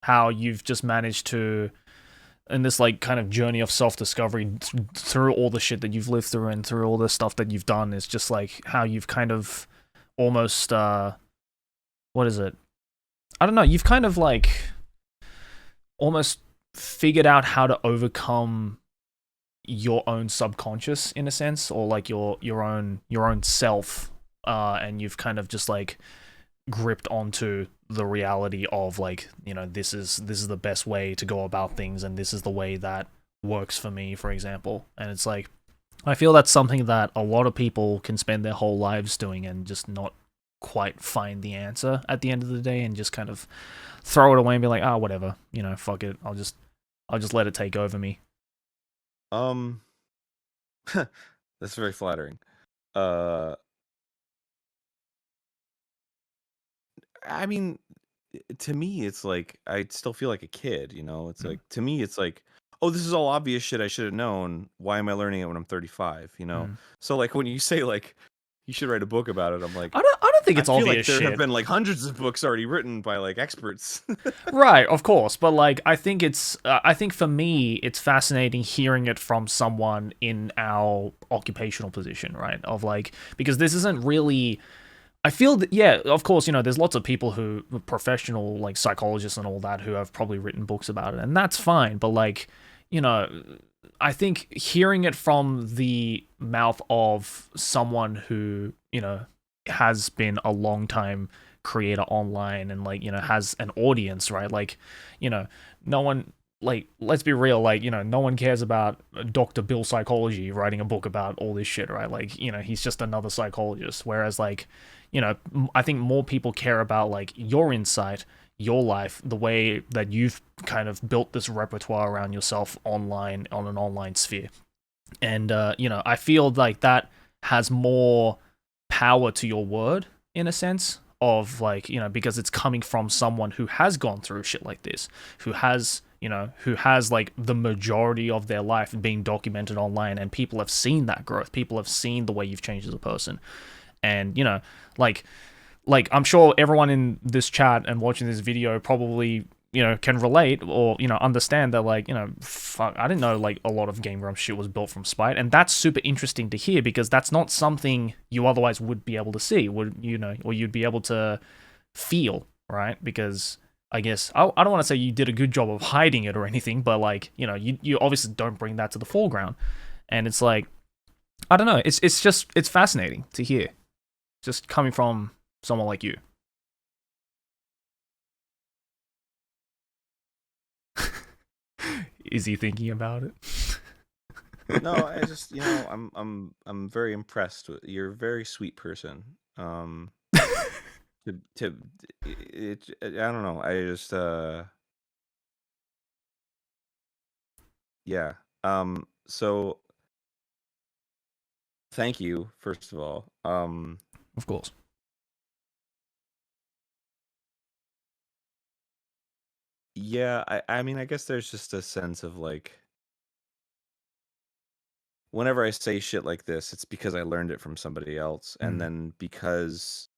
how you've just managed to, in this like kind of journey of self-discovery through all the shit that you've lived through and through all the stuff that you've done, is just like how you've kind of almost what is it? I don't know, you've kind of like almost figured out how to overcome your own subconscious in a sense, or like your own self, and you've kind of just like gripped onto the reality of like, this is the best way to go about things, and this is the way that works for me, for example. And it's like, I feel that's something that a lot of people can spend their whole lives doing and just not quite find the answer at the end of the day, and just kind of throw it away and be like, whatever, fuck it, I'll just let it take over me. That's very flattering. I mean, to me, it's like I still feel like a kid. It's like, to me, it's like, oh, this is all obvious shit I should have known. Why am I learning it when I'm 35? So like when you say like you should write a book about it, I'm like, I don't think it's I feel obvious like there shit. have been like hundreds of books already written by like experts. Right, of course, but like I think for me it's fascinating hearing it from someone in our occupational position, right? Of like, because this isn't really I feel that, yeah, of course, there's lots of people who professional like psychologists and all that who have probably written books about it, and that's fine. But like, you know, I think hearing it from the mouth of someone who has been a long time creator online and like has an audience, right? Like, you know, no one, like, let's be real, like, no one cares about Dr. Bill Psychology writing a book about all this shit, right? Like, he's just another psychologist. Whereas, like, I think more people care about like your insight, your life, the way that you've kind of built this repertoire around yourself online on an online sphere. And I feel like that has more power to your word in a sense of like, because it's coming from someone who has gone through shit like this, who has like the majority of their life being documented online, and people have seen that growth. People have seen the way you've changed as a person. And like I'm sure everyone in this chat and watching this video probably can relate or understand that, like, fuck, I didn't know like a lot of Game Grumps shit was built from spite, and that's super interesting to hear because that's not something you otherwise would be able to see, or you'd be able to feel, right? Because I guess I don't want to say you did a good job of hiding it or anything, but like you obviously don't bring that to the foreground, and it's like, I don't know, it's fascinating to hear, just coming from someone like you. Is he thinking about it? No, I just I'm very impressed with you're a very sweet person. To I don't know. I just yeah. So thank you first of all. Of course. Yeah, I mean, I guess there's just a sense of like whenever I say shit like this, it's because I learned it from somebody else, and then because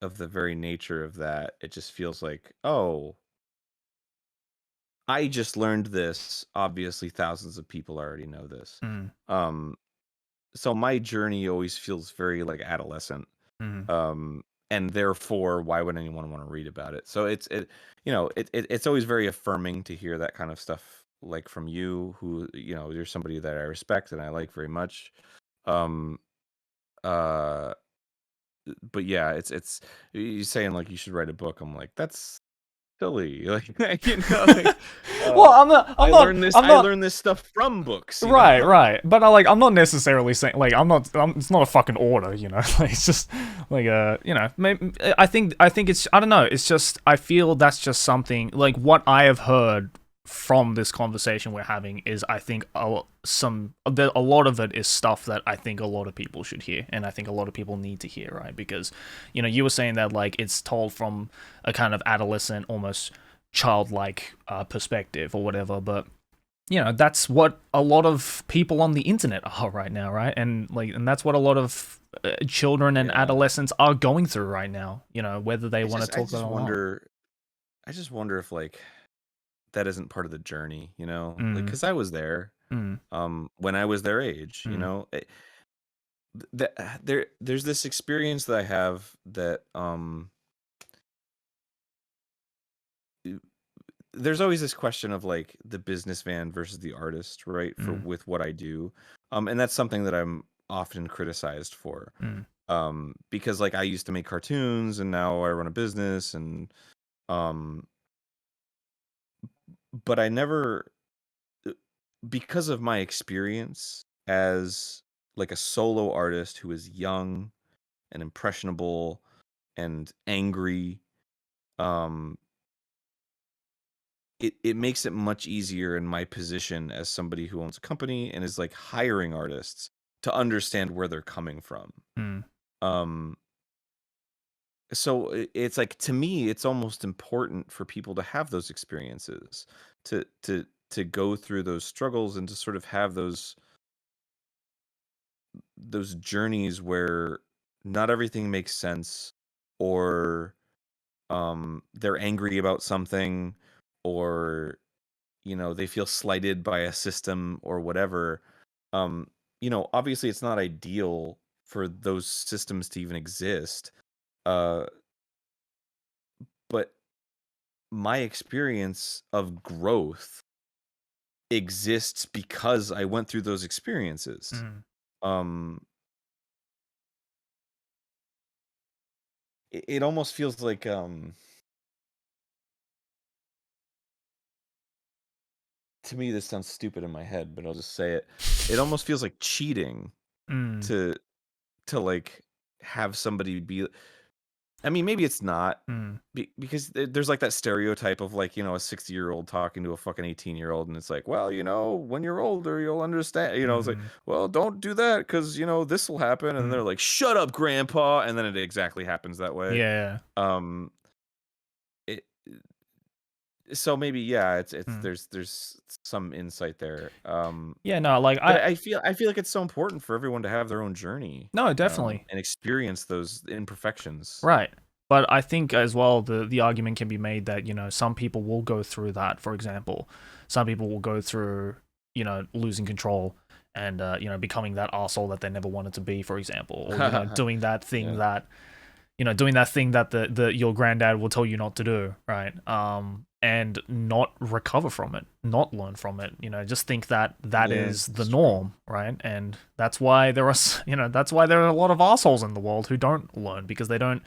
of the very nature of that, it just feels like, oh, I just learned this. Obviously, thousands of people already know this. Um, so my journey always feels very like adolescent. And therefore, why would anyone want to read about it? So it's always very affirming to hear that kind of stuff, like from you, who you're somebody that I respect and I like very much. Um, uh, but yeah, it's you saying like you should write a book. I'm like, that's silly. Like, like, Well, I'm not. I'm not. I'm I not. learned this stuff from books. Right, right. But I'm not necessarily saying like it's not a fucking order, Like it's just like maybe I think it's, I don't know. It's just, I feel that's just something like what I have heard from this conversation we're having is, I think a lot of it is stuff that I think a lot of people should hear, and I think a lot of people need to hear, right? Because you were saying that like it's told from a kind of adolescent, almost childlike perspective or whatever, but that's what a lot of people on the internet are right now, right? And that's what a lot of children and adolescents are going through right now, whether they want to talk about it or not. I just wonder if like that isn't part of the journey, like, because I was there Mm. when I was their age, there's this experience that I have that there's always this question of like the businessman versus the artist, right? With what I do, and that's something that I'm often criticized for, because like I used to make cartoons and now I run a business, and but I never, because of my experience as like a solo artist who is young and impressionable and angry, um it makes it much easier in my position as somebody who owns a company and is like hiring artists to understand where they're coming from. Um, so it's like, to me, it's almost important for people to have those experiences, to go through those struggles and to sort of have those journeys where not everything makes sense, or they're angry about something, or they feel slighted by a system or whatever. Obviously it's not ideal for those systems to even exist, uh but my experience of growth exists because I went through those experiences. Mm. Um it almost feels like to me this sounds stupid in my head, but I'll just say it. It almost feels like cheating Mm. to like have somebody be, I mean, maybe it's not, Mm. because there's like that stereotype of like, a 60-year-old talking to a fucking 18-year-old, and it's like, well, when you're older, you'll understand. It's like, Mm. well, don't do that because this will happen, and Mm. they're like, shut up, grandpa, and then it exactly happens that way. Yeah. It so maybe, yeah, it's Mm. there's some insight there. Yeah, no, like But I feel like it's so important for everyone to have their own journey, no, definitely. and experience those imperfections. Right. But I think as well the argument can be made that, some people will go through that, for example. Some people will go through, losing control and becoming that asshole that they never wanted to be, for example. Or, doing that thing Yeah. that the your granddad will tell you not to do, right? And not recover from it, not learn from it. Just think that Yeah, is the it's true. norm, right? And that's why there are, that's why there are a lot of assholes in the world who don't learn because they don't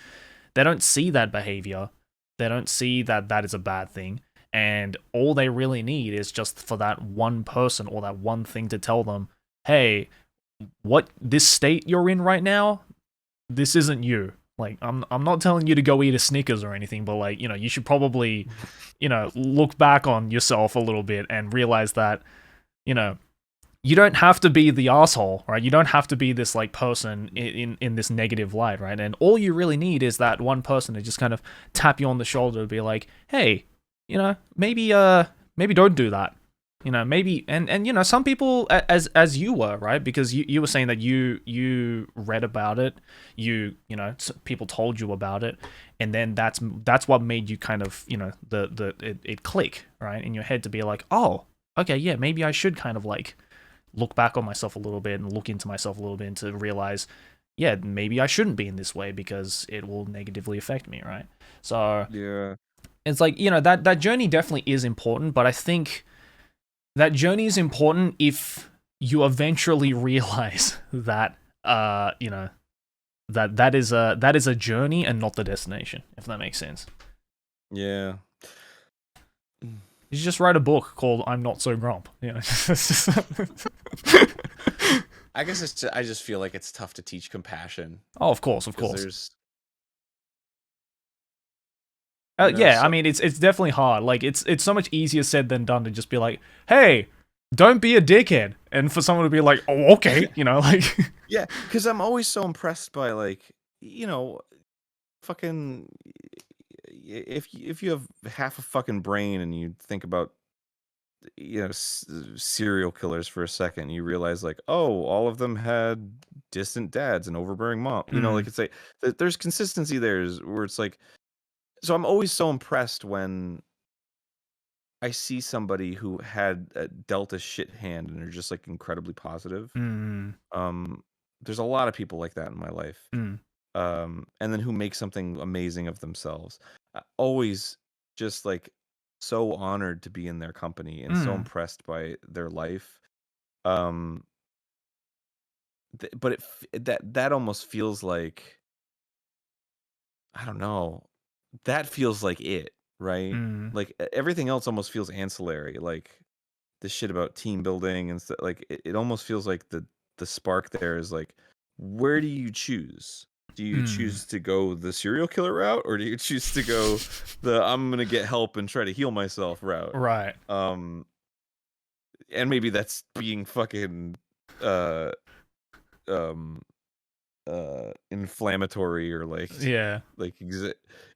see that behavior. They don't see that is a bad thing. And all they really need is just for that one person or that one thing to tell them, hey, what this state you're in right now, this isn't you. Like, I'm not telling you to go eat a Snickers or anything, but like, you should probably, look back on yourself a little bit and realize that, you know, you don't have to be the asshole, right? You don't have to be this like person in this negative light, right? And all you really need is that one person to just kind of tap you on the shoulder to be like, hey, maybe don't do that. Maybe and some people as you were, right? Because you were saying that you read about it, people told you about it, and then that's what made you kind of, it click, right, in your head to be like, oh, okay, yeah, maybe I should kind of like look back on myself a little bit and look into myself a little bit and to realize, yeah, maybe I shouldn't be in this way because it will negatively affect me, right? So Yeah. it's like, that journey definitely is important, but I think that journey is important if you eventually realize that that is a journey and not the destination, if that makes sense. Yeah. You should just write a book called I'm Not So Grump. I guess I just feel like it's tough to teach compassion. Oh, of course. There's Yeah, I mean, it's definitely hard. Like, it's so much easier said than done to just be like, hey, don't be a dickhead, and for someone to be like, oh, okay, like. Yeah, because I'm always so impressed by like, fucking, if you have half a fucking brain and you think about serial killers for a second, you realize like, oh, all of them had distant dads and overbearing mom. Like it's like there's consistency there where it's like, so I'm always so impressed when I see somebody who had dealt a shit hand and are just like incredibly positive. There's a lot of people like that in my life. And then who make something amazing of themselves. Always just like so honored to be in their company and so impressed by their life. But that almost feels like, I don't know, that feels like it, right? Like everything else almost feels ancillary, like the shit about team building and stuff. Like it almost feels like the spark there is like, where do you choose? Do you choose to go the serial killer route, or do you choose to go the I'm gonna get help and try to heal myself route? Right. And maybe that's being fucking um inflammatory or like, Yeah. like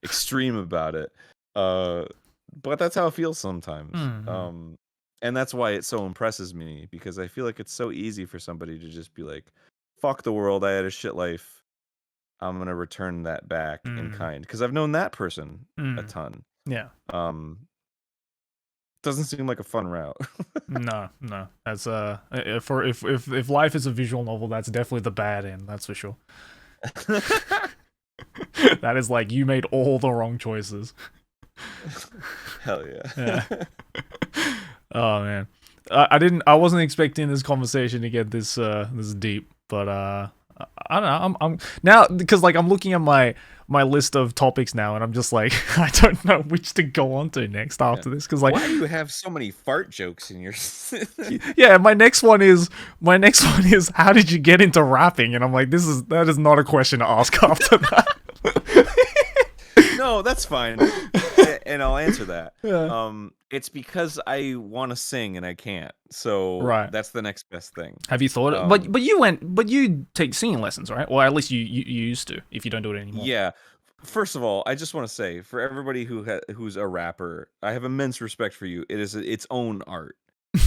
extreme about it. But that's how it feels sometimes. And that's why it so impresses me, because I feel like it's so easy for somebody to just be like, fuck the world, I had a shit life, I'm gonna return that back in kind, because I've known that person a ton. Yeah. Doesn't seem like a fun route. No. That's for if life is a visual novel, that's definitely the bad end. That's for sure. That is like you made all the wrong choices. Hell yeah. Yeah. Oh man, I didn't. I wasn't expecting this conversation to get this deep, but I don't know. I'm now because like I'm looking at my list of topics now, and I'm just like I don't know which to go on to next after this because like why do you have so many fart jokes in your? Yeah, my next one is how did you get into rapping? And I'm like, that is not a question to ask after that. No, that's fine, and I'll answer that. Yeah. It's because I want to sing and I can't, so Right. that's the next best thing. Have you thought it? But you take singing lessons, right? Or at least you used to, if you don't do it anymore. Yeah. First of all, I just want to say, for everybody who's a rapper, I have immense respect for you. It is its own art.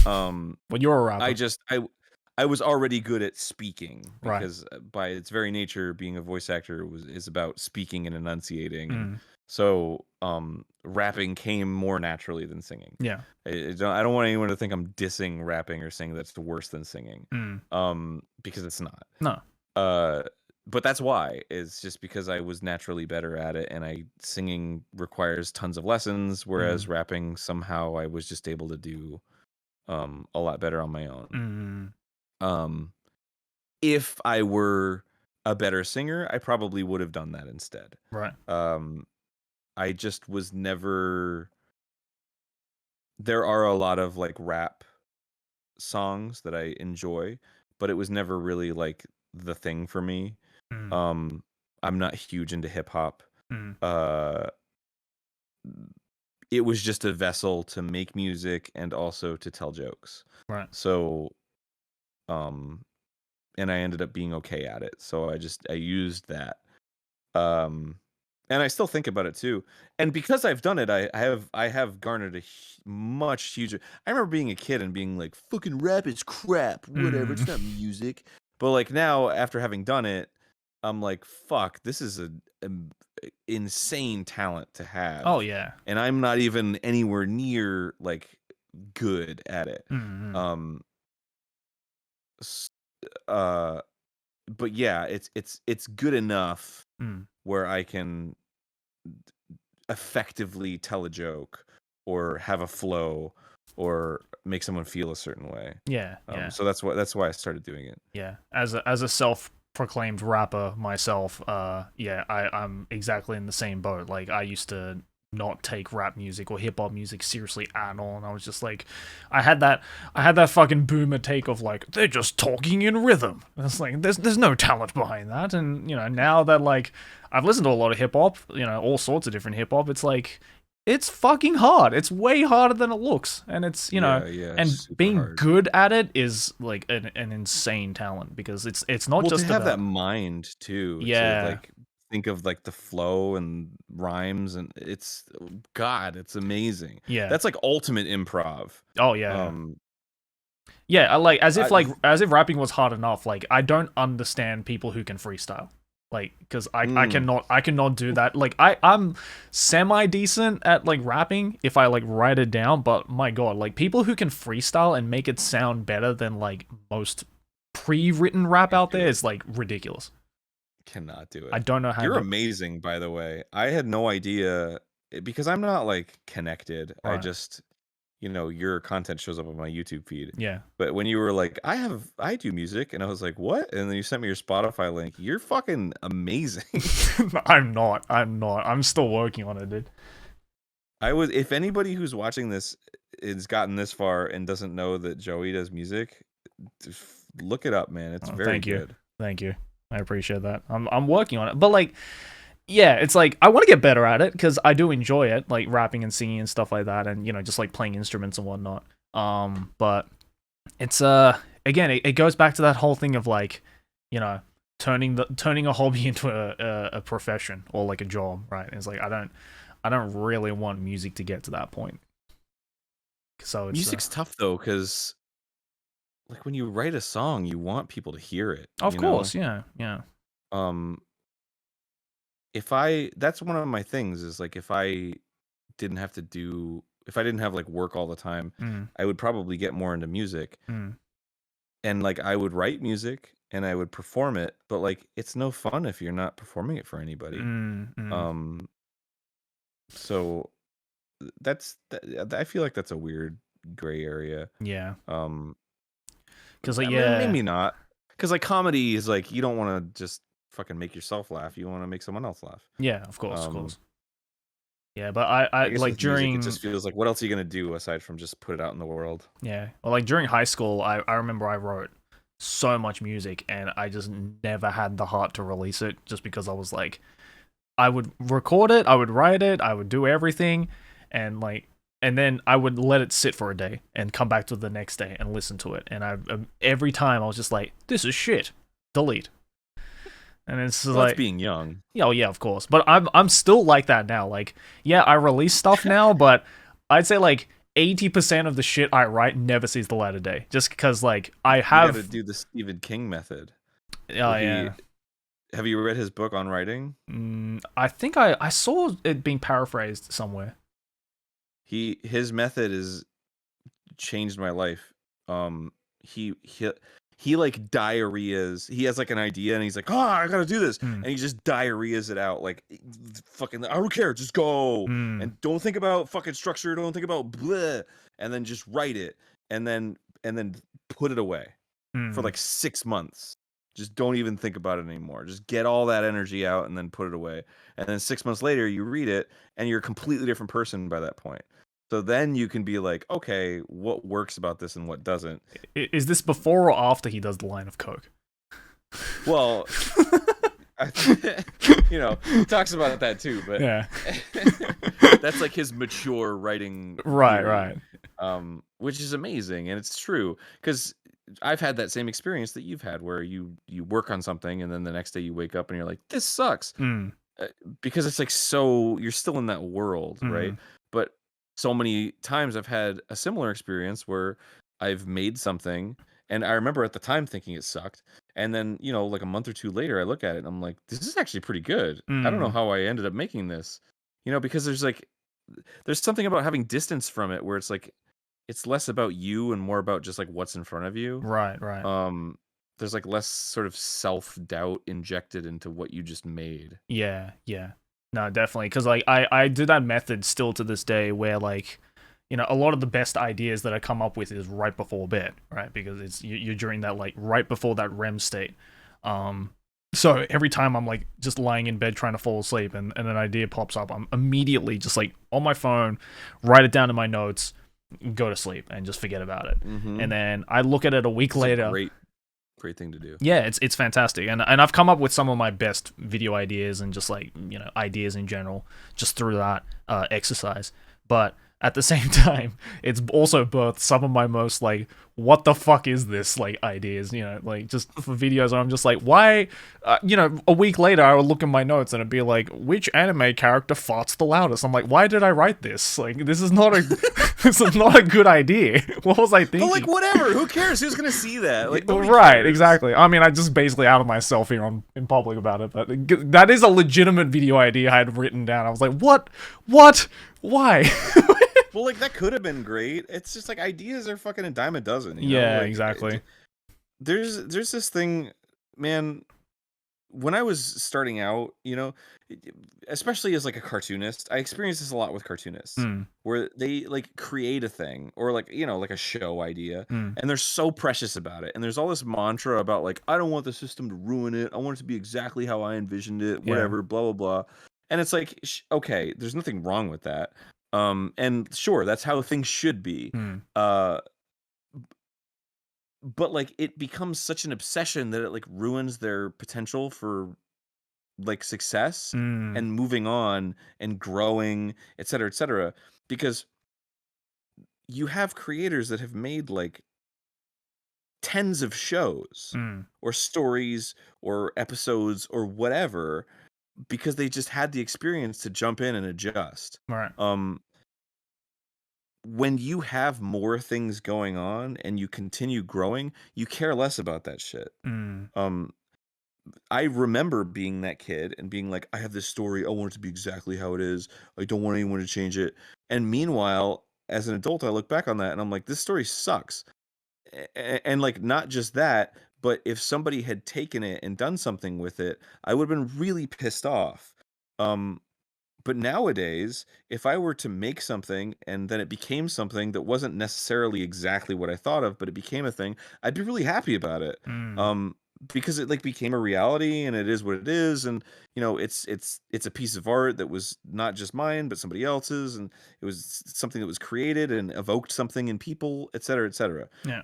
When you're a rapper, I was already good at speaking right? because by its very nature, being a voice actor is about speaking and enunciating. Mm. So, rapping came more naturally than singing. Yeah. I don't want anyone to think I'm dissing rapping or saying that's worse than singing. Mm. Because it's not. No. But that's why. It's just because I was naturally better at it, and singing requires tons of lessons, whereas rapping somehow I was just able to do a lot better on my own. If I were a better singer, I probably would have done that instead. Right. I just was never. There are a lot of like rap songs that I enjoy, but it was never really like the thing for me. I'm not huge into hip hop. It was just a vessel to make music and also to tell jokes. Right. So, and I ended up being okay at it. So I used that. And I still think about it too. And because I've done it, I have garnered a much huger. I remember being a kid and being like, "Fucking rap is crap. Whatever, it's not music." But like now, after having done it, I'm like, "Fuck, this is a insane talent to have." Oh yeah. And I'm not even anywhere near like good at it. But yeah, it's good enough where I can effectively tell a joke or have a flow or make someone feel a certain way. Yeah. Yeah. So that's why I started doing it. Yeah. As a self-proclaimed rapper myself, yeah, I'm exactly in the same boat. Like I used to not take rap music or hip hop music seriously at all, and I was just like, I had that fucking boomer take of like they're just talking in rhythm. And it's like there's no talent behind that, and you know now that like I've listened to a lot of hip hop, you know all sorts of different hip hop, it's like it's fucking hard. It's way harder than it looks, and it's you know, and being hard. good at it is like an insane talent because it's not just to have about that mind too. Yeah. To like think of like the flow and rhymes, and it's amazing. Yeah. That's like ultimate improv. Oh yeah. Yeah, I like as if rapping was hard enough. Like I don't understand people who can freestyle. Like, because I cannot do that. Like I'm semi decent at like rapping if I like write it down, but my god, like people who can freestyle and make it sound better than like most pre-written rap out there is like ridiculous. Cannot do it. I don't know how. You're amazing, by the way. I had no idea because I'm not like connected. Right. I just, your content shows up on my YouTube feed. Yeah. But when you were like, I do music, and I was like, what? And then you sent me your Spotify link. You're fucking amazing. I'm not. I'm still working on it, dude. If anybody who's watching this has gotten this far and doesn't know that Joey does music, look it up, man. It's very good. Thank you. I appreciate that. I'm working on it. But like, yeah, it's like I want to get better at it because I do enjoy it, like rapping and singing and stuff like that, and just like playing instruments and whatnot. But it's again, it goes back to that whole thing of like, turning a hobby into a profession or like a job, right? It's like I don't really want music to get to that point. So music's tough though, because like when you write a song, you want people to hear it. Of course, yeah. That's one of my things is like if I didn't have like work all the time, I would probably get more into music. And like I would write music and I would perform it, but like it's no fun if you're not performing it for anybody. Mm. Um, so I feel like that's a weird gray area. Yeah. Um, Because like, I mean, yeah. maybe not, because like comedy is like you don't want to just fucking make yourself laugh. You want to make someone else laugh. Yeah, of course, of Um, course. Yeah, but I I guess like with music, it during just feels like what else are you gonna do aside from just put it out in the world? yeah, well, like during high school, I remember I wrote so much music and I just never had the heart to release it just because I was like, I would record it, I would write it, I would do everything, and like, and then I would let it sit for a day and come back to the next day and listen to it. And every time I was just like, this is shit, delete. And it's Well, like, that's being young. yeah, oh yeah, of course. But I'm still like that now. Like, yeah, I release stuff now, but I'd say like 80% of the shit I write never sees the light of day. Just because like I You got to have, do the Stephen King method, oh where he. yeah, Have you read his book on writing? I think I saw it being paraphrased somewhere. His method is changed my life. Um, he he like diarrheas. He has like an idea and he's like, "Oh, I gotta do this," Mm, and he just diarrheas it out like fucking. I don't care, just go mm, and don't think about fucking structure. Don't think about bleh, and then just write it and then put it away for mm. like 6 months. Just don't even think about it anymore. Just get all that energy out and then put it away. And then 6 months later, you read it and you're a completely different person by that point. So then you can be like, okay, what works about this and what doesn't? Is this before or after he does the line of coke? Well, he talks about that too, but Yeah. that's like his mature writing Right, theory, right. which is amazing, and it's true because I've had that same experience that you've had, where you work on something and then the next day you wake up and you're like, this sucks, Mm, because it's like so you're still in that world, right? mm, But so many times I've had a similar experience where I've made something and I remember at the time thinking it sucked, and then like a month or two later I look at it and I'm like, this is actually pretty good. I don't know mm. how I ended up making this, because there's something about having distance from it where it's like it's less about you and more about just like what's in front of you. Right, right. um there's like less sort of self-doubt injected into what you just made. Yeah, yeah. No, definitely. Because like I do that method still to this day, where like, a lot of the best ideas that I come up with is right before bed, right? Because it's you're during that like right before that REM state. Um, so every time I'm like just lying in bed trying to fall asleep, and an idea pops up, I'm immediately just like on my phone, write it down in my notes, go to sleep, and just forget about it. Mm-hmm. And then I look at it a week It's a later. great thing to do. Yeah, it's fantastic, and I've come up with some of my best video ideas and just like ideas in general just through that exercise. But at the same time, it's also birthed some of my most like what the fuck is this like ideas, like just for videos where I'm just like, why, a week later I would look in my notes and it'd be like, which anime character farts the loudest? I'm like, why did I write this? Like, this is not a this is not a good idea. What was I thinking? But like, whatever, who cares? Who's gonna see that? Like, right, cares. exactly. I mean, I just basically outed myself here in public about it, but that is a legitimate video idea I had written down. I was like, what, why? Well, like that could have been great. It's just like ideas are fucking a dime a dozen. Yeah, Like, exactly. There's this thing, man. When I was starting out, especially as like a cartoonist, I experienced this a lot with cartoonists, Mm, where they like create a thing or like like a show idea, mm, and they're so precious about it, and there's all this mantra about like, I don't want the system to ruin it, I want it to be exactly how I envisioned it, yeah. whatever, blah blah blah. And it's like, okay, there's nothing wrong with that, and sure, that's how things should be. Mm, uh but like it becomes such an obsession that it like ruins their potential for like success mm, and moving on and growing, et cetera, because you have creators that have made like tens of shows mm. or stories or episodes or whatever, because they just had the experience to jump in and adjust. Right. When you have more things going on and you continue growing, you care less about that shit. Mm, um I remember being that kid and being like, I have this story, I want it to be exactly how it is, I don't want anyone to change it. And meanwhile, as an adult, I look back on that and I'm like, this story sucks. And like, not just that, But if somebody had taken it and done something with it, I would have been really pissed off. Um, but nowadays, if I were to make something and then it became something that wasn't necessarily exactly what I thought of, but it became a thing, I'd be really happy about it. Mm. Um, because it like became a reality and it is what it is, and it's a piece of art that was not just mine but somebody else's, and it was something that was created and evoked something in people, et cetera, et cetera. Yeah.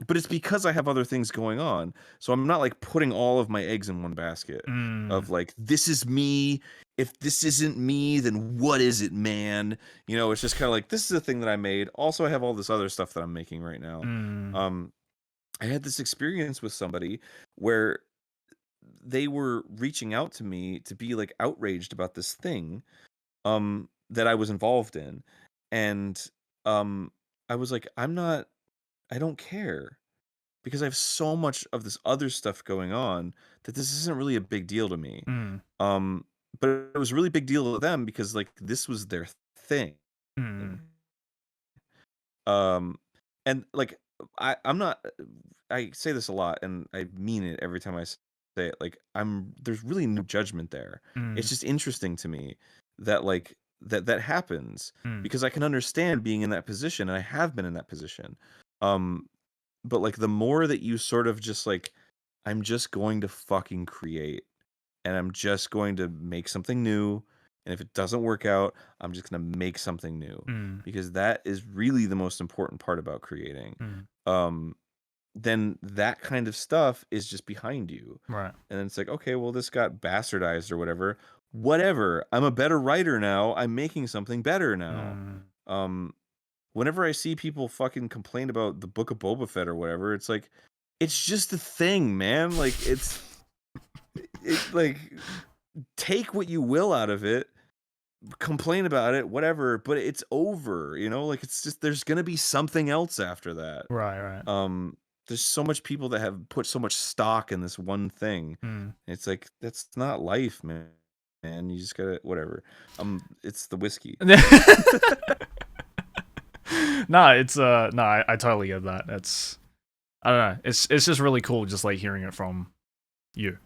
But it's because I have other things going on, so I'm not like putting all of my eggs in one basket Mm. of like, this is me. If this isn't me, then what is it, man? It's just kind of like, this is a thing that I made. Also, I have all this other stuff that I'm making right now. Mm. I had this experience with somebody where they were reaching out to me to be like outraged about this thing that I was involved in. And I was like, I don't care, because I have so much of this other stuff going on that this isn't really a big deal to me. Mm. Um, but it was a really big deal to them because like this was their thing. Mm. Um, and like I'm not. I say this a lot, and I mean it every time I say it. Like there's really no judgment there. Mm. It's just interesting to me that like that happens, Mm. because I can understand being in that position, and I have been in that position. Um, but like the more that you sort of just like, I'm just going to fucking create, and I'm just going to make something new, and if it doesn't work out, I'm just going to make something new, Mm. because that is really the most important part about creating. Mm. um then that kind of stuff is just behind you, Right. and then it's like, okay, well, this got bastardized or whatever. I'm a better writer now, I'm making something better now. Mm. um Whenever I see people fucking complain about the Book of Boba Fett or whatever, it's like, it's just a thing, man. Like it like, take what you will out of it, complain about it, whatever, but it's over, like, it's just, there's gonna be something else after that. Right. Right. Um, there's so much people that have put so much stock in this one thing. Mm. It's like, that's not life, man. And you just gotta, whatever. It's the whiskey. No, it's no, I totally get that. I don't know. It's just really cool just like hearing it from you,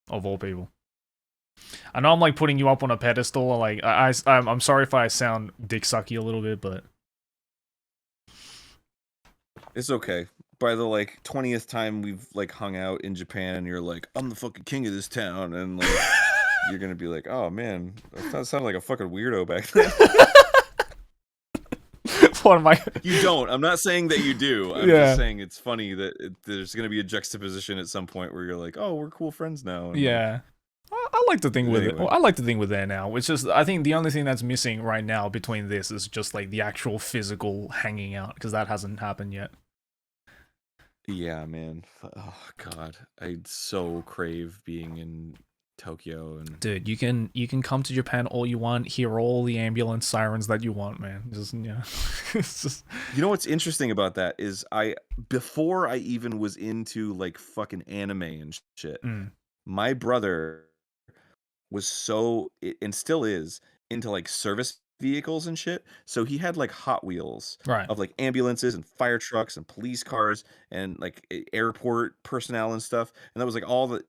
of all people. I know I'm like putting you up on a pedestal. Like I'm sorry if I sound dick sucky a little bit, but It's okay. By the like 20th time we've like hung out in Japan, and you're like, I'm the fucking king of this town, and like you're gonna be like, oh man, that sounded like a fucking weirdo back then. what am I? You don't. I'm not saying that you do. I'm just saying it's funny that there's gonna be a juxtaposition at some point where you're like, oh, we're cool friends now. And Yeah. I like to think with it. Anyway. Well, I like to think with there now. It's just I think the only thing that's missing right now between this is just like the actual physical hanging out, because that hasn't happened yet. Yeah, man. Oh god, I so crave being in Tokyo. And Dude, you can come to Japan all you want, hear all the ambulance sirens that you want, man. Just yeah. It's just what's interesting about that is, before I even was into like fucking anime and shit, my brother was and still is, into like service vehicles and shit. So he had like Hot Wheels right. of like ambulances and fire trucks and police cars and like airport personnel and stuff. And that was like all the,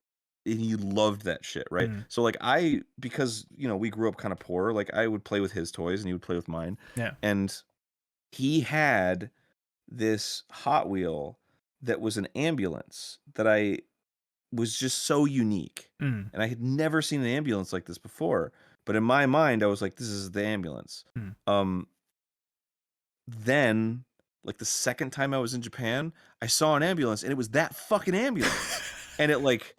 and he loved that shit, right? So like because we grew up kind of poor, like I would play with his toys and he would play with mine. Yeah. And he had this Hot Wheel that was an ambulance that I was just so unique. And I had never seen an ambulance like this before. But in my mind, I was like, this is the ambulance. Then, like the second time I was in Japan, I saw an ambulance, and it was that fucking ambulance. And it like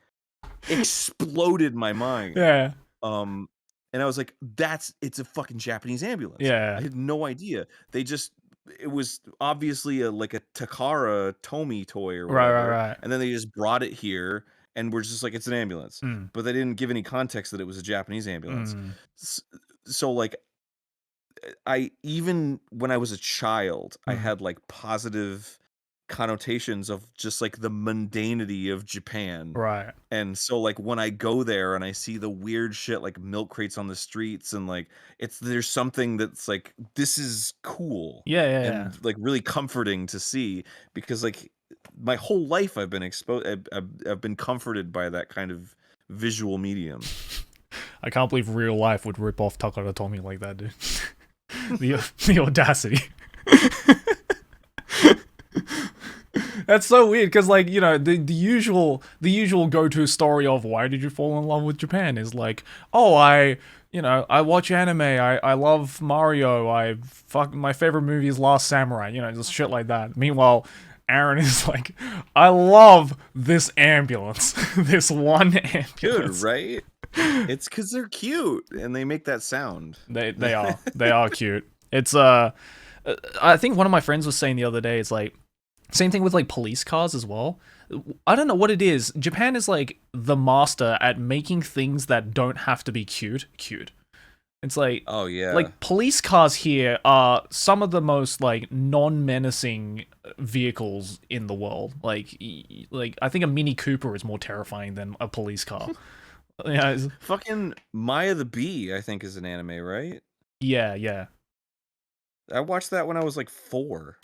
exploded my mind. Yeah. And I was like, it's a fucking Japanese ambulance. Yeah. I had no idea. It was obviously like a Takara Tomy toy or whatever. Right. And then they just brought it here, and we're just like, it's an ambulance. But they didn't give any context that it was a Japanese ambulance. So like, even when I was a child, I had like positive connotations of just like the mundanity of Japan. Right. And so like when I go there and I see the weird shit like milk crates on the streets, and like there's something that's like, this is cool. Yeah. And like really comforting to see, because like my whole life I've been exposed. I've been comforted by that kind of visual medium. I can't believe real life would rip off Takara Tomy like that, dude. the audacity. That's so weird because, like, you know, the usual go-to story of why did you fall in love with Japan is like, oh, I watch anime, I love Mario, my favorite movie is Last Samurai, you know, just shit like that. Meanwhile, Arin is like, I love this ambulance, this one ambulance. Dude, right? It's because they're cute and they make that sound. They are cute. It's I think one of my friends was saying the other day, it's like, same thing with like police cars as well. I don't know what it is. Japan is like the master at making things that don't have to be cute. It's like, oh yeah, like police cars here are some of the most like non-menacing vehicles in the world. Like I think a Mini Cooper is more terrifying than a police car. Yeah, fucking Maya the Bee, I think is an anime, right? Yeah. I watched that when I was like 4.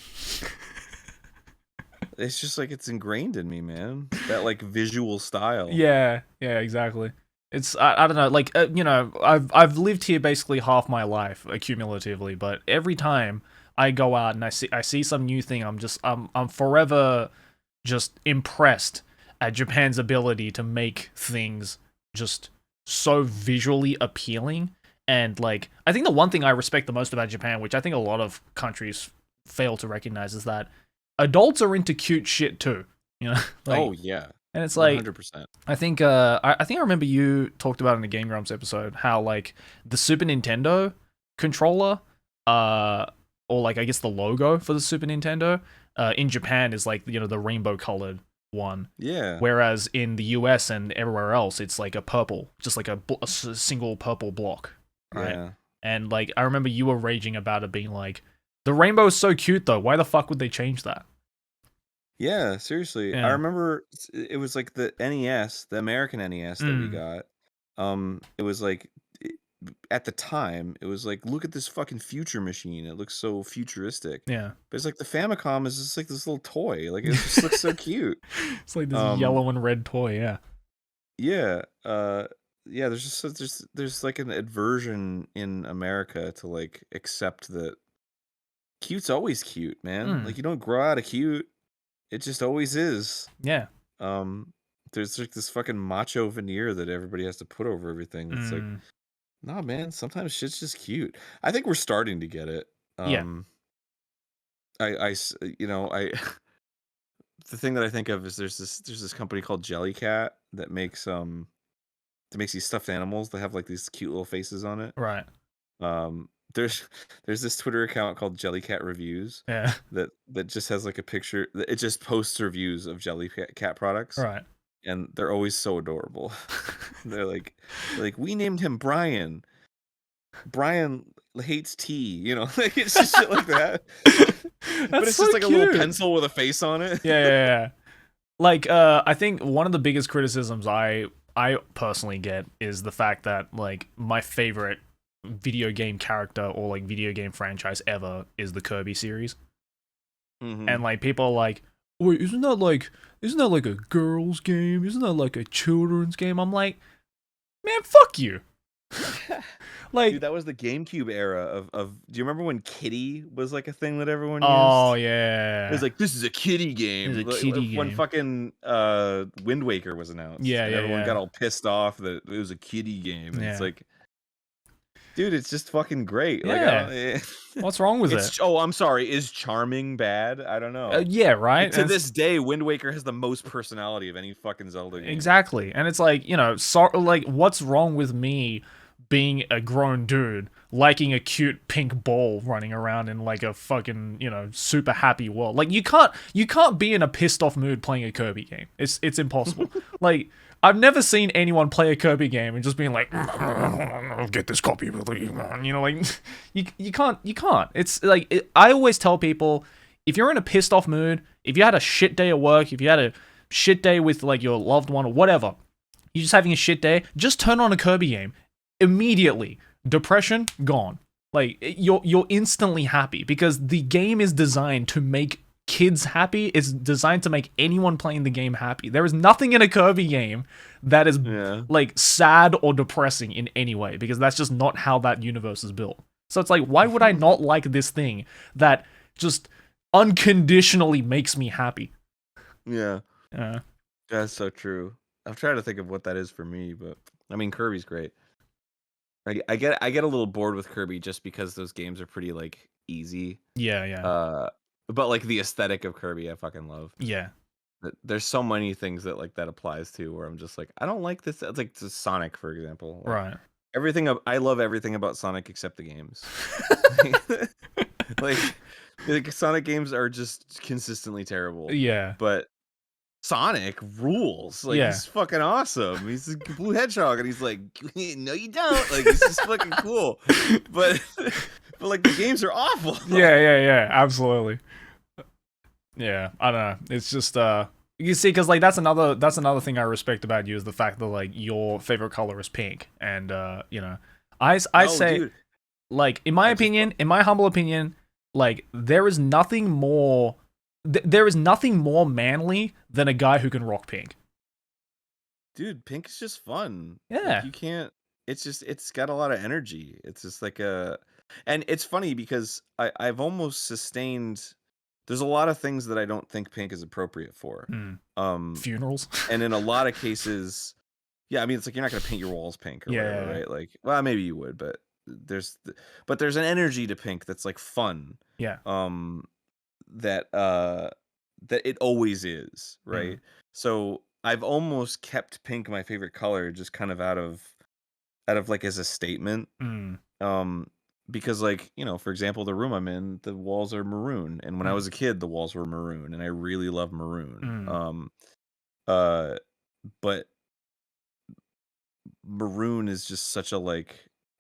It's just like it's ingrained in me, man. That like visual style. Yeah, exactly. It's I don't know, like you know, I've lived here basically half my life cumulatively, but every time I go out and I see some new thing, I'm forever just impressed at Japan's ability to make things just so visually appealing. And like, I think the one thing I respect the most about Japan, which I think a lot of countries fail to recognize, is that adults are into cute shit too. You know? Like, oh yeah. And it's like 100%. I think I remember you talked about in the Game Grumps episode how like the Super Nintendo controller, or like I guess the logo for the Super Nintendo, in Japan is like, you know, the rainbow colored one. Yeah. Whereas in the US and everywhere else, it's like a purple, just like a single purple block. Right. Yeah. And like I remember you were raging about it being like, the rainbow is so cute though. Why the fuck would they change that? Yeah, seriously. Yeah. I remember it was like the NES, the American NES that we got. It was like at the time, it was like, look at this fucking future machine. It looks so futuristic. Yeah. But it's like the Famicom is just like this little toy. Like it just looks so cute. It's like this yellow and red toy, yeah. Yeah. Yeah, there's just there's like an aversion in America to like accept that cute's always cute, man. Like you don't grow out of cute. It just always is. Yeah. There's like this fucking macho veneer that everybody has to put over everything. It's like, nah, man. Sometimes shit's just cute. I think we're starting to get it. Yeah. You know, the thing that I think of is there's this company called Jellycat that makes these stuffed animals that have like these cute little faces on it. Right. There's this Twitter account called Jellycat Reviews. Yeah. That just has like a picture. It just posts reviews of Jellycat products. Right. And they're always so adorable. they're like we named him Brian. Brian hates tea, you know, like it's just shit like that. But it's so just like cute. a little pencil with a face on it. Yeah. Like I think one of the biggest criticisms I personally get is the fact that like my favorite video game character or like video game franchise ever is the Kirby series. And like people are like, wait, isn't that like a girls game? Isn't that like a children's game? I'm like, man, fuck you. Like, dude, that was the GameCube era of do you remember when Kitty was like a thing that everyone used? used? Yeah. It was like, this is a kitty game. It's a kitty game. When fucking Wind Waker was announced. Yeah, and everyone got all pissed off that it was a kitty game. And it's like, dude, it's just fucking great. Yeah. Like, what's wrong with it? Oh, I'm sorry. Is charming bad? I don't know. Yeah, right. To this day, Wind Waker has the most personality of any fucking Zelda game. Exactly, and it's like, you know, like, what's wrong with me being a grown dude liking a cute pink ball running around in like a fucking, you know, super happy world? Like, you can't be in a pissed off mood playing a Kirby game. It's impossible. Like, I've never seen anyone play a Kirby game and just being like, I'll get this copy, you know, like, you can't. It's like, I always tell people, if you're in a pissed off mood, if you had a shit day at work, if you had a shit day with like your loved one or whatever, you're just having a shit day, just turn on a Kirby game. Immediately, depression gone. Like, you're instantly happy because the game is designed to make kids happy. It's designed to make anyone playing the game happy. There is nothing in a Kirby game that is Yeah. like sad or depressing in any way, because that's just not how that universe is built. So it's like, why would I not like this thing that just unconditionally makes me happy? Yeah. Yeah. That's so true. I'm trying to think of what that is for me, but I mean, Kirby's great. I get a little bored with Kirby just because those games are pretty like easy. Yeah. But like the aesthetic of Kirby, I fucking love. Yeah. There's so many things that like that applies to where I'm just like, I don't like this. It's like to Sonic, for example. Like, Right. I love everything about Sonic except the games. like, like Sonic games are just consistently terrible. Yeah. But Sonic rules. Like, Yeah. he's fucking awesome. He's a blue hedgehog, and he's like, no, you don't. Like, it's just fucking cool. But like the games are awful. Yeah. Absolutely. Yeah, I don't know. It's just you see, because like that's another thing I respect about you is the fact that like your favorite color is pink, and you know, I say, dude. like in my opinion, in my humble opinion, like there is nothing more manly than a guy who can rock pink. Dude, pink is just fun. Yeah. Like, you can't. It's got a lot of energy. It's just like and it's funny because I've almost sustained. There's a lot of things that I don't think pink is appropriate for. Funerals. And in a lot of cases, yeah, I mean, it's like you're not gonna paint your walls pink or whatever, right? Like, well, maybe you would, but there's an energy to pink that's like fun. Yeah. That it always is, right? So I've almost kept pink my favorite color, just kind of out of like as a statement. Because like, you know, for example, the room I'm in, the walls are maroon, and when I was a kid, the walls were maroon, and I really love maroon. But maroon is just such a like,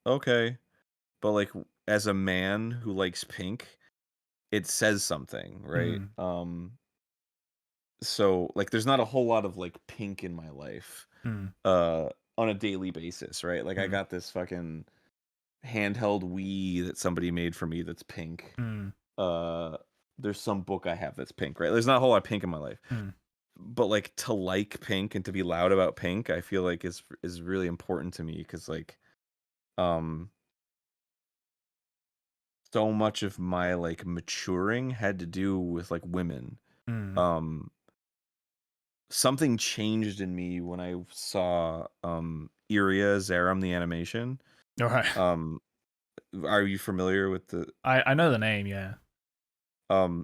okay, but like as a man who likes pink, it says something, right? So like there's not a whole lot of like pink in my life on a daily basis, right? Like I got this fucking handheld Wii that somebody made for me that's pink. There's some book I have that's pink, right? There's not a whole lot of pink in my life. But like to like pink and to be loud about pink, I feel like is really important to me, because like so much of my like maturing had to do with like women. Something changed in me when I saw Iria Zerum the animation. All right. Are you familiar with the I know the name, yeah.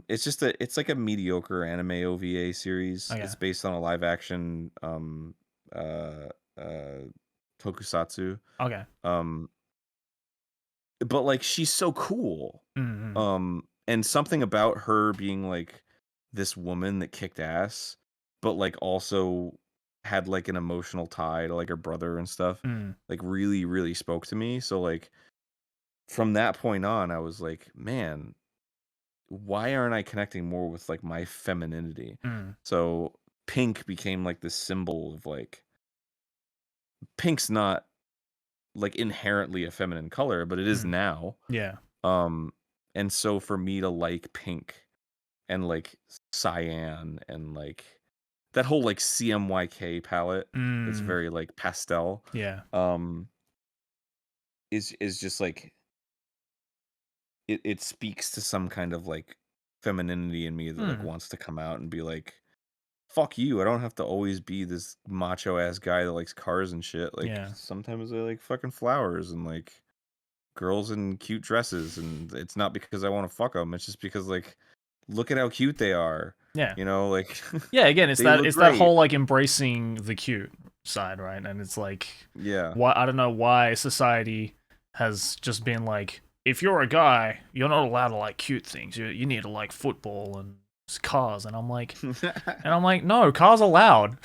It's just it's like a mediocre anime OVA series. Okay. It's based on a live action tokusatsu. Okay. But like she's so cool. And something about her being like this woman that kicked ass, but like also had like an emotional tie to like her brother and stuff, like really, really spoke to me. So like from that point on, I was like, man, why aren't I connecting more with like my femininity? So pink became like this symbol of like, pink's not like inherently a feminine color, but it is now. Yeah. And so for me to like pink and like cyan and like that whole like CMYK palette, it's very like pastel. Yeah. Is just like it speaks to some kind of like femininity in me that like wants to come out and be like, fuck you, I don't have to always be this macho ass guy that likes cars and shit. Like sometimes I like fucking flowers and like girls in cute dresses, and it's not because I want to fuck them, it's just because like, look at how cute they are. Yeah. You know, like yeah, again, it's that great. whole like embracing the cute side, right? And it's like, why, I don't know why society has just been like, if you're a guy, you're not allowed to like cute things. You need to like football and cars. And I'm like, no, cars are loud.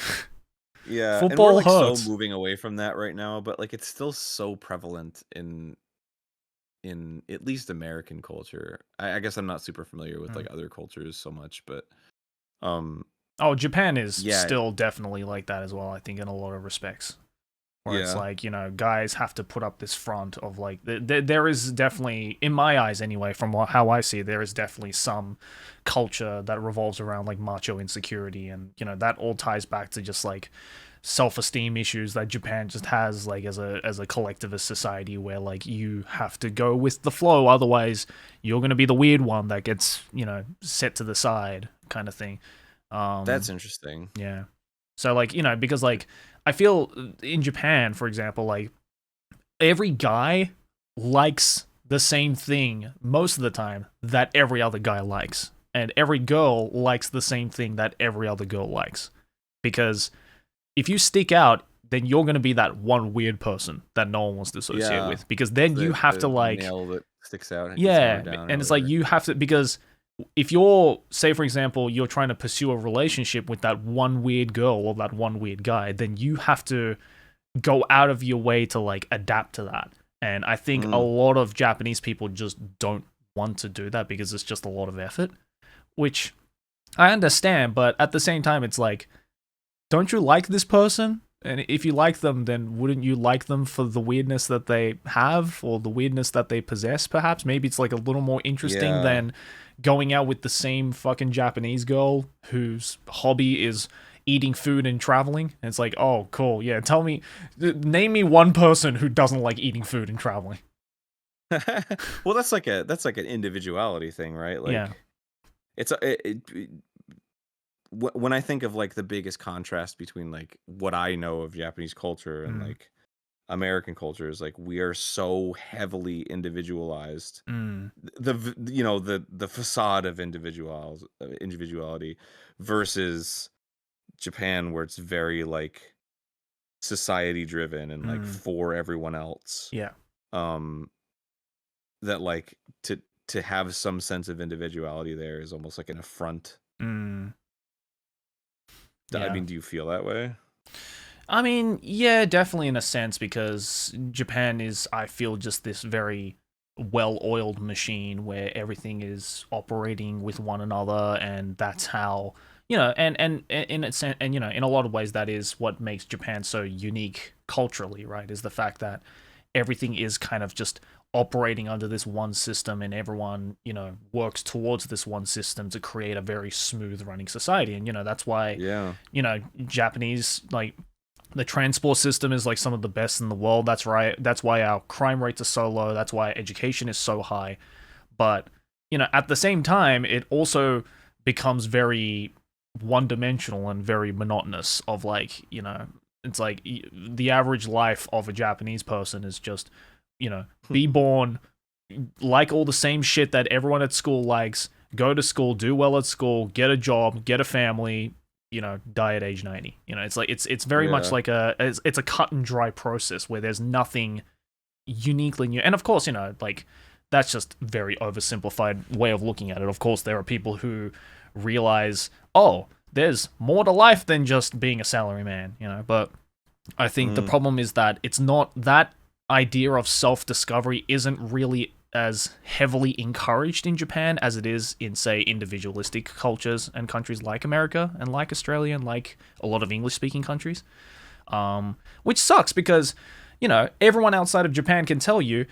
Yeah, football and we're like hurts. so moving away from that right now, but like it's still so prevalent in at least American culture. I guess I'm not super familiar with like other cultures so much, but oh, Japan is still definitely like that as well, I think, in a lot of respects. where it's Yeah. like, guys have to put up this front of like there is definitely, in my eyes anyway, from how I see it, there is definitely some culture that revolves around like macho insecurity, and that all ties back to just like self-esteem issues that Japan just has, like as a collectivist society, where like you have to go with the flow, otherwise you're going to be the weird one that gets set to the side, kind of thing. That's interesting. Yeah. So like, because like I feel in Japan, for example, like every guy likes the same thing most of the time that every other guy likes. And every girl likes the same thing that every other girl likes. Because if you stick out, then you're going to be that one weird person that no one wants to associate Yeah. with. Because then you have to The like, nail that sticks out and gets yeah, hammered down or and it's like whatever. you have to, because if you're, say for example, you're trying to pursue a relationship with that one weird girl or that one weird guy, then you have to go out of your way to like adapt to that. And I think a lot of Japanese people just don't want to do that because it's just a lot of effort, which I understand, but at the same time it's like, don't you like this person? And if you like them, then wouldn't you like them for the weirdness that they have or the weirdness that they possess, perhaps? Maybe it's like a little more interesting Yeah. than going out with the same fucking Japanese girl whose hobby is eating food and traveling. And it's like, oh, cool. Yeah, name me one person who doesn't like eating food and traveling. Well, that's like an individuality thing, right? Like, Yeah. it's when I think of like the biggest contrast between like what I know of Japanese culture and like American culture is like we are so heavily individualized. The facade of individuality versus Japan, where it's very like society driven and like for everyone else. Yeah. That like to have some sense of individuality there is almost like an affront. I Yeah. mean, do you feel that way? I mean, yeah, definitely in a sense, because Japan is, I feel, just this very well-oiled machine where everything is operating with one another, and that's how, and in a sense, and in a lot of ways, that is what makes Japan so unique culturally, right? Is the fact that everything is kind of just operating under this one system, and everyone works towards this one system to create a very smooth running society. And that's why Japanese, like, the transport system is like some of the best in the world. That's right. That's why our crime rates are so low. That's why education is so high. But, at the same time, it also becomes very one-dimensional and very monotonous of like, it's like the average life of a Japanese person is just, be born, like all the same shit that everyone at school likes, go to school, do well at school, get a job, get a family, die at age 90. It's like it's very much like it's a cut and dry process where there's nothing uniquely new. And of course, like that's just very oversimplified way of looking at it. Of course, there are people who realize, oh, there's more to life than just being a salaryman, but I think the problem is that it's not, that idea of self-discovery isn't really as heavily encouraged in Japan as it is in, say, individualistic cultures and countries like America and like Australia and like a lot of English-speaking countries. Which sucks because, everyone outside of Japan can tell you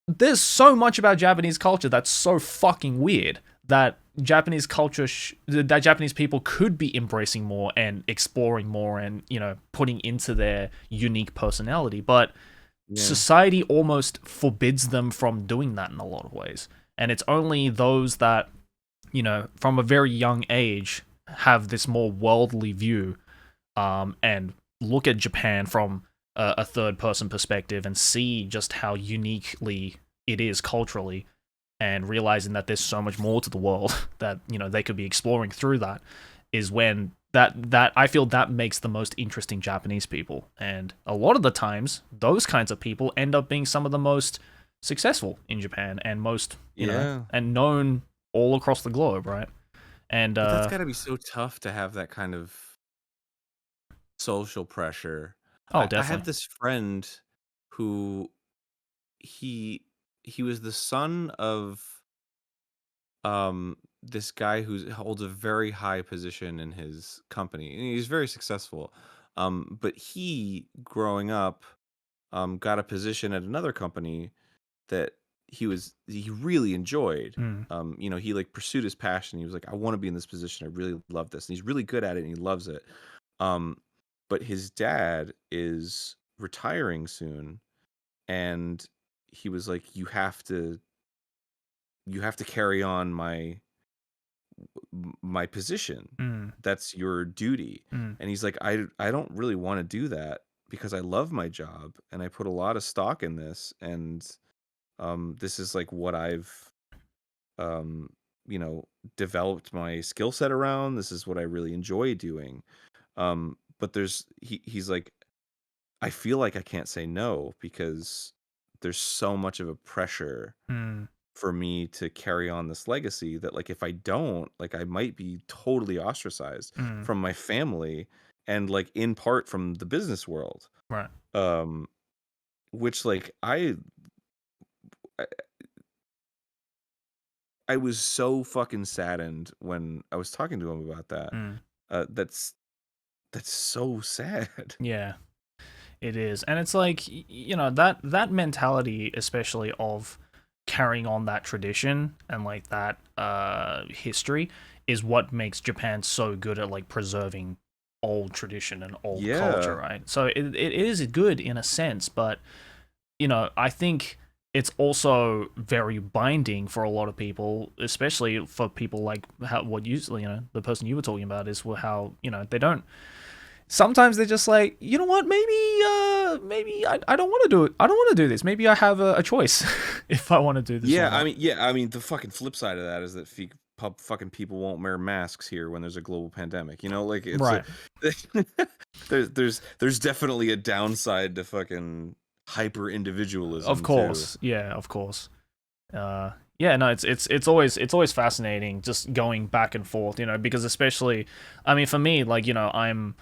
there's so much about Japanese culture that's so fucking weird that Japanese culture, that Japanese people could be embracing more and exploring more and, putting into their unique personality. But society almost forbids them from doing that in a lot of ways. And it's only those that, from a very young age have this more worldly view, and look at Japan from a third person perspective and see just how uniquely it is culturally, and realizing that there's so much more to the world that, they could be exploring through that, is when that I feel that makes the most interesting Japanese people. And a lot of the times, those kinds of people end up being some of the most successful in Japan and most, and known all across the globe, right? And but that's got to be so tough to have that kind of social pressure. Oh, I definitely. have this friend who he was the son of this guy who holds a very high position in his company, and he's very successful. But he, growing up, got a position at another company that he really enjoyed. Mm. You know, he like pursued his passion. He was like, I want to be in this position. I really love this. And he's really good at it and he loves it. Um, but his dad is retiring soon, and he was like, you have to carry on my position. Mm. That's your duty. Mm. And he's like, I don't really want to do that because I love my job and I put a lot of stock in this, and this is like what I've um you know, developed my skill set around. This is what I really enjoy doing. But he's like, I feel like I can't say no because there's so much of a pressure Mm. for me to carry on this legacy that, like, if I don't, like, I might be totally ostracized Mm. from my family and, like, in part from the business world. Right. Um, which, like, I I was so fucking saddened when I was talking to him about that. Mm. That's so sad. Yeah. It is. And it's like, you know, that mentality, especially of carrying on that tradition and like that history, is what makes Japan so good at like preserving old tradition and old culture, Yeah. right? So it is good in a sense, but you know, I think it's also very binding for a lot of people, especially for people like how what you know, the person you were talking about is how, you know, they don't sometimes they're just like, you know what, maybe I don't want to do it. I don't want to do this. Maybe I have a choice if I want to do this or Yeah, not. I mean, the fucking flip side of that is that fucking people won't wear masks here when there's a global pandemic. You know, like it's a Right. there's definitely a downside to fucking hyper Of individualism too. course. Yeah, of course. Yeah, no, it's always fascinating just going back and forth, you know, because especially I mean for me, like, you know, I'm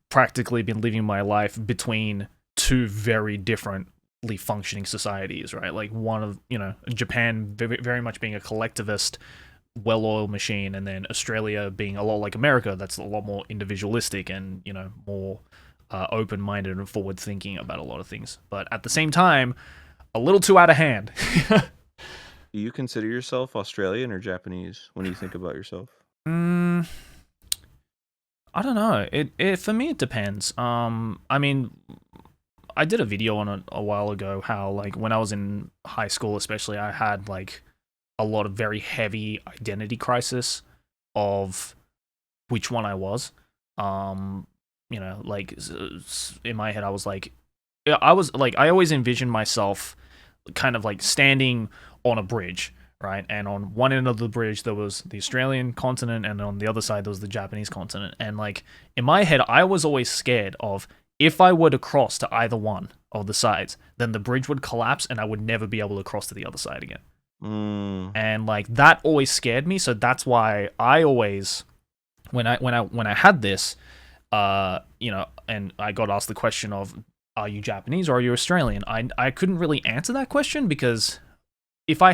practically been living my life between two very differently functioning societies, right? Like one of, you know, Japan very much being a collectivist, well-oiled machine, and then Australia being a lot like America, that's a lot more individualistic and, you know, more open-minded and forward-thinking about a lot of things. But at the same time, a little too out of hand. Do you consider yourself Australian or Japanese when you think about yourself? mm, I don't know. It for me it depends. I mean, I did a video on it a while ago how like when I was in high school especially I had like a lot of very heavy identity crisis of which one I was. You know, like in my head I was like yeah, I was like I always envisioned myself kind of like standing on a bridge, right? And on one end of the bridge there was the Australian continent, and on the other side there was the Japanese continent. And like in my head, I was always scared of if I were to cross to either one of the sides, then the bridge would collapse and I would never be able to cross to the other side again. Mm. And like that always scared me. So that's why I always when I had this, you know, and I got asked the question of are you Japanese or are you Australian? I couldn't really answer that question because if I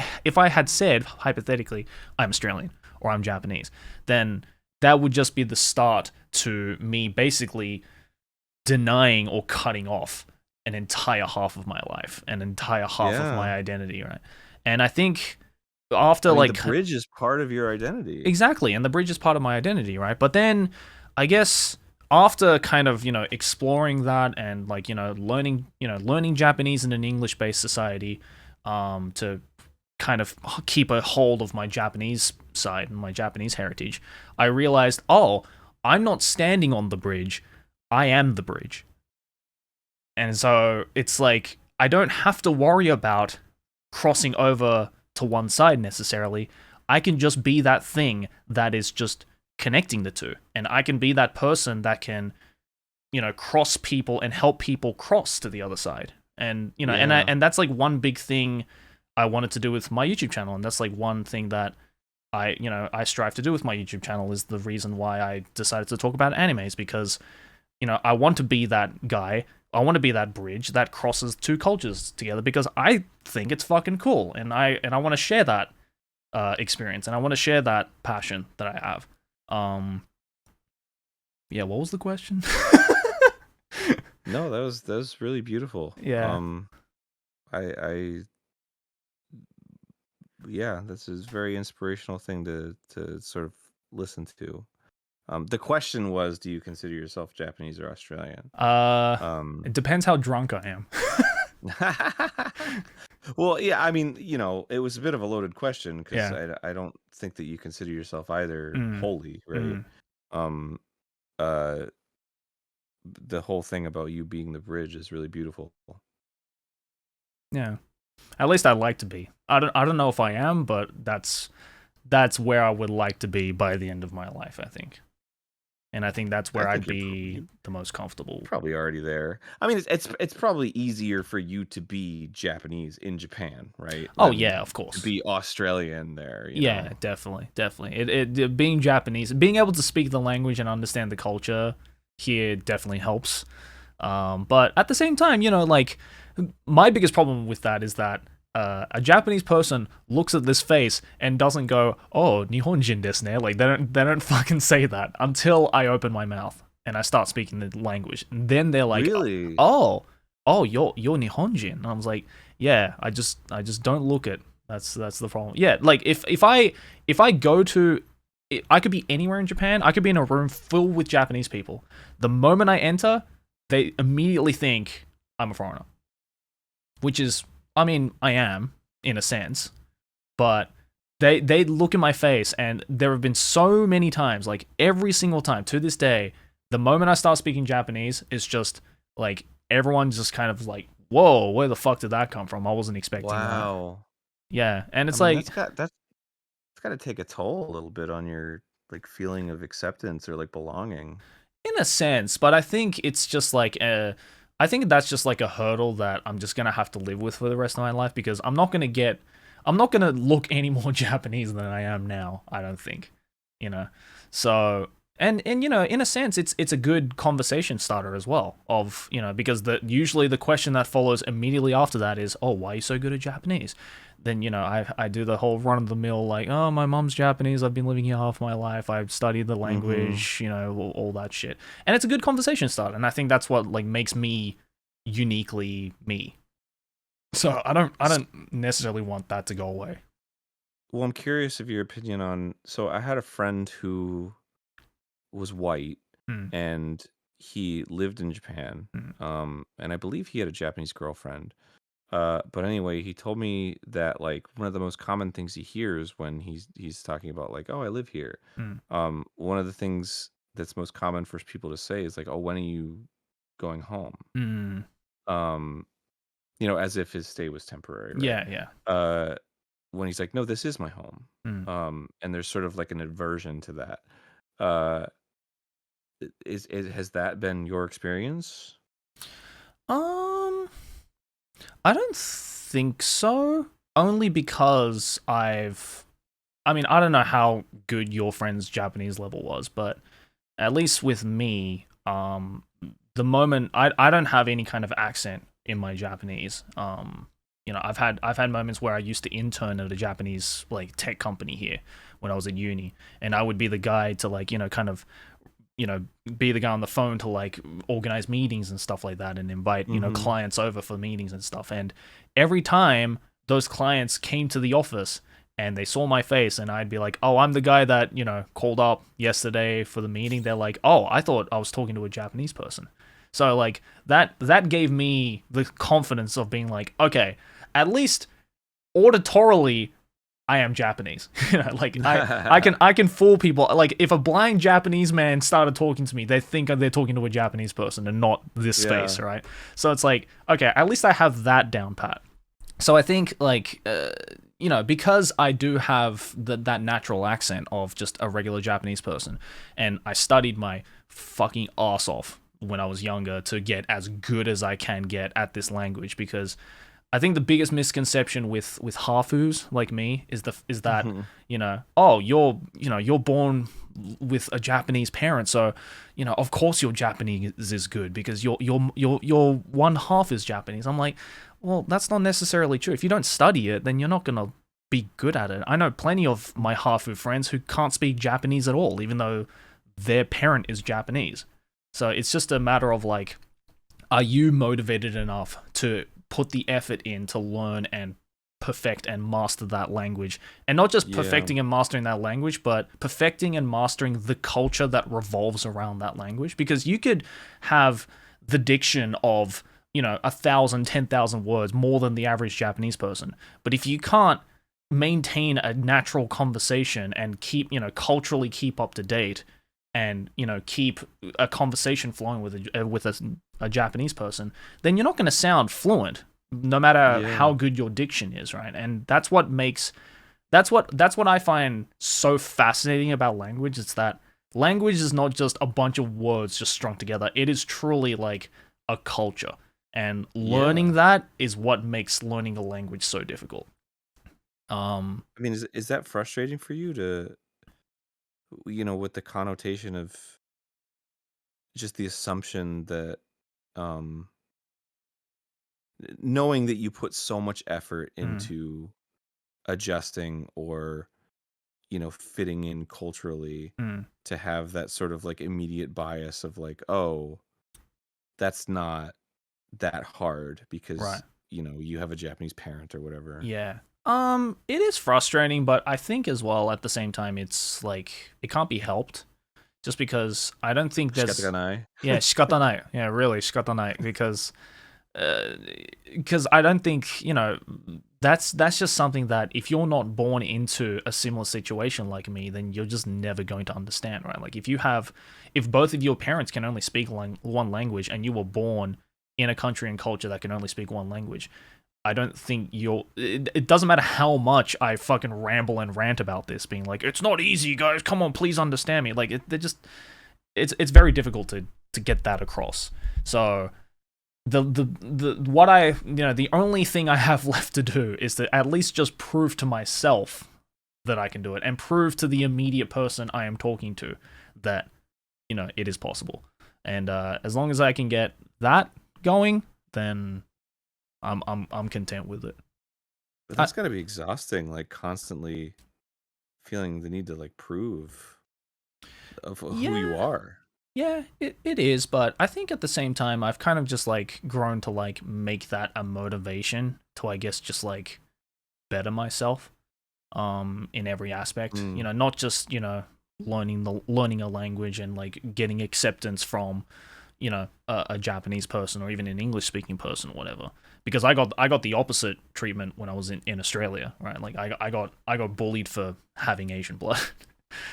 had said hypothetically I'm Australian or I'm Japanese, then that would just be the start to me basically denying or cutting off an entire half of my life, an entire half of my Yeah. identity, right? And I think after I mean, the like bridge is part of your identity. exactly, and the bridge is part of my identity, right? But then I guess after kind of, you know, exploring that and like, you know, learning Japanese in an English-based society, to kind of keep a hold of my Japanese side and my Japanese heritage, I realized, oh, I'm not standing on the bridge, I am the bridge. And so it's like I don't have to worry about crossing over to one side necessarily. I can just be that thing that is just connecting the two. And I can be that person that can, you know, cross people and help people cross to the other side. And, you know, Yeah. and that's like one big thing I wanted to do with my YouTube channel. And that's like one thing that I strive to do with my YouTube channel is the reason why I decided to talk about animes, because, you know, I want to be that guy. I want to be that bridge that crosses two cultures together because I think it's fucking cool, and I want to share that experience, and I want to share that passion that I have. Yeah, what was the question? No, that was really beautiful. Yeah. I yeah, this is a very inspirational thing to sort of listen to. The question was, do you consider yourself Japanese or Australian? It depends how drunk I am. Well, yeah, I mean, it was a bit of a loaded question because Yeah. I don't think that you consider yourself either Mm, wholly, right? mm, Um, uh, the whole thing about you being the bridge is really beautiful. yeah. At least I'd like to be. I don't know if I am, but that's where I would like to be by the end of my life, I think. And I think that's I where I'd think be you're the most comfortable. probably already there. I mean, it's probably easier for you to be Japanese in Japan, right, Oh than yeah, of to course. be Australian there, Yeah, definitely, definitely. Being Japanese, being able to speak the language and understand the culture here definitely helps. But at the same time, like my biggest problem with that is that a Japanese person looks at this face and doesn't go, "Oh, Nihonjin desu ne." Like they don't fucking say that until I open my mouth and I start speaking the language. And then they're like, Really? "Oh, you're Nihonjin." And I was like, "Yeah, I just don't look it. That's the problem." Yeah, like if I go to I could be anywhere in Japan. I could be in a room filled with Japanese people. The moment I enter, they immediately think I'm a foreigner, which is, I mean, I am in a sense, but they look in my face, and there have been so many times, like every single time to this day, the moment I start speaking Japanese, it's just like everyone's just kind of like, "Whoa, where the fuck did that come from? I wasn't expecting that." Wow. Yeah, and I it's mean, like, it's got to take a toll a little bit on your like feeling of acceptance or like belonging. in a sense, but I think it's just like I think that's just like a hurdle that I'm just gonna have to live with for the rest of my life, because I'm not gonna look any more Japanese than I am now. I don't think, you know. So and in a sense, it's a good conversation starter as well. Because usually the question that follows immediately after that is, "Oh, why are you so good at Japanese?" Then I do the whole run of the mill, like, "Oh, my mom's Japanese, I've been living here half my life, I've studied the Mm-hmm. language," all that shit. And it's a good conversation starter, and I think that's what like makes me uniquely me. So I don't necessarily want that to go away. Well, I'm curious of your opinion on. So I had a friend who was white, Mm, and he lived in Japan. mm, And I believe he had a Japanese girlfriend. But anyway, he told me that like one of the most common things he hears when he's talking about like, oh, I live here. mm, One of the things that's most common for people to say is like, oh, when are you going home? mm. Um, as if his stay was temporary, right? Yeah, yeah. Uh, when he's like, no, this is my home. Mm. And there's sort of like an aversion to that. Uh, has that been your experience? Um, I don't think so. Only because I mean, I don't know how good your friend's Japanese level was, but at least with me, the moment I don't have any kind of accent in my Japanese. I've had moments where I used to intern at a Japanese like tech company here when I was at uni, and I would be the guy to like kind of be the guy on the phone to like organize meetings and stuff like that, and invite Mm-hmm. clients over for meetings and stuff. And every time those clients came to the office and they saw my face, and I'd be like, "Oh, I'm the guy that called up yesterday for the meeting," they're like, "Oh, I thought I was talking to a Japanese person." So like that gave me the confidence of being like, okay, at least auditorily I am Japanese. Like I can fool people. Like if a blind Japanese man started talking to me, they think they're talking to a Japanese person and not this Yeah. face, right? So it's like, okay, at least I have that down pat. So I think like because I do have that natural accent of just a regular Japanese person, and I studied my fucking ass off when I was younger to get as good as I can get at this language, because I think the biggest misconception with hafus like me is that Mhm. oh, you're born with a Japanese parent, so of course your Japanese is good because your one half is Japanese. I'm like, well, that's not necessarily true. If you don't study it, then you're not gonna be good at it. I know plenty of my hafu friends who can't speak Japanese at all, even though their parent is Japanese. So it's just a matter of like are you motivated enough to put the effort in to learn and perfect and master that language? And not just perfecting and mastering that language, but perfecting and mastering the culture that revolves around that language. Because you could have the diction of, 1,000, 10,000 words more than the average Japanese person. But if you can't maintain a natural conversation and keep, culturally keep up to date, and keep a conversation flowing with a Japanese person, then you're not going to sound fluent, no matter how good your diction is, right? And that's what I find so fascinating about language. It's that language is not just a bunch of words just strung together. It is truly like a culture, and learning that is what makes learning a language so difficult. I mean, is that frustrating for you to, with the connotation of just the assumption that, knowing that you put so much effort into adjusting or, fitting in culturally, to have that sort of like immediate bias of like, oh, that's not that hard because, you have a Japanese parent or whatever. Yeah. It is frustrating, but I think as well at the same time it's like it can't be helped. Just because I don't think there's shikatanai. Yeah, really shikatanai, because I don't think, that's just something that if you're not born into a similar situation like me, then you're just never going to understand, right? Like if both of your parents can only speak one language and you were born in a country and culture that can only speak one language, I don't think it doesn't matter how much I fucking ramble and rant about this, being like, it's not easy, guys, come on, please understand me. Like, it's very difficult to get that across. So the only thing I have left to do is to at least just prove to myself that I can do it, and prove to the immediate person I am talking to that, it is possible. And as long as I can get that going, then I'm content with it. But that's gotta be exhausting, like constantly feeling the need to like prove of who you are. Yeah, it is, but I think at the same time I've kind of just like grown to like make that a motivation to, I guess, just like better myself in every aspect. Not just, learning a language and like getting acceptance from, a Japanese person or even an English speaking person or whatever. Because I got the opposite treatment when I was in Australia, right? Like I got bullied for having Asian blood.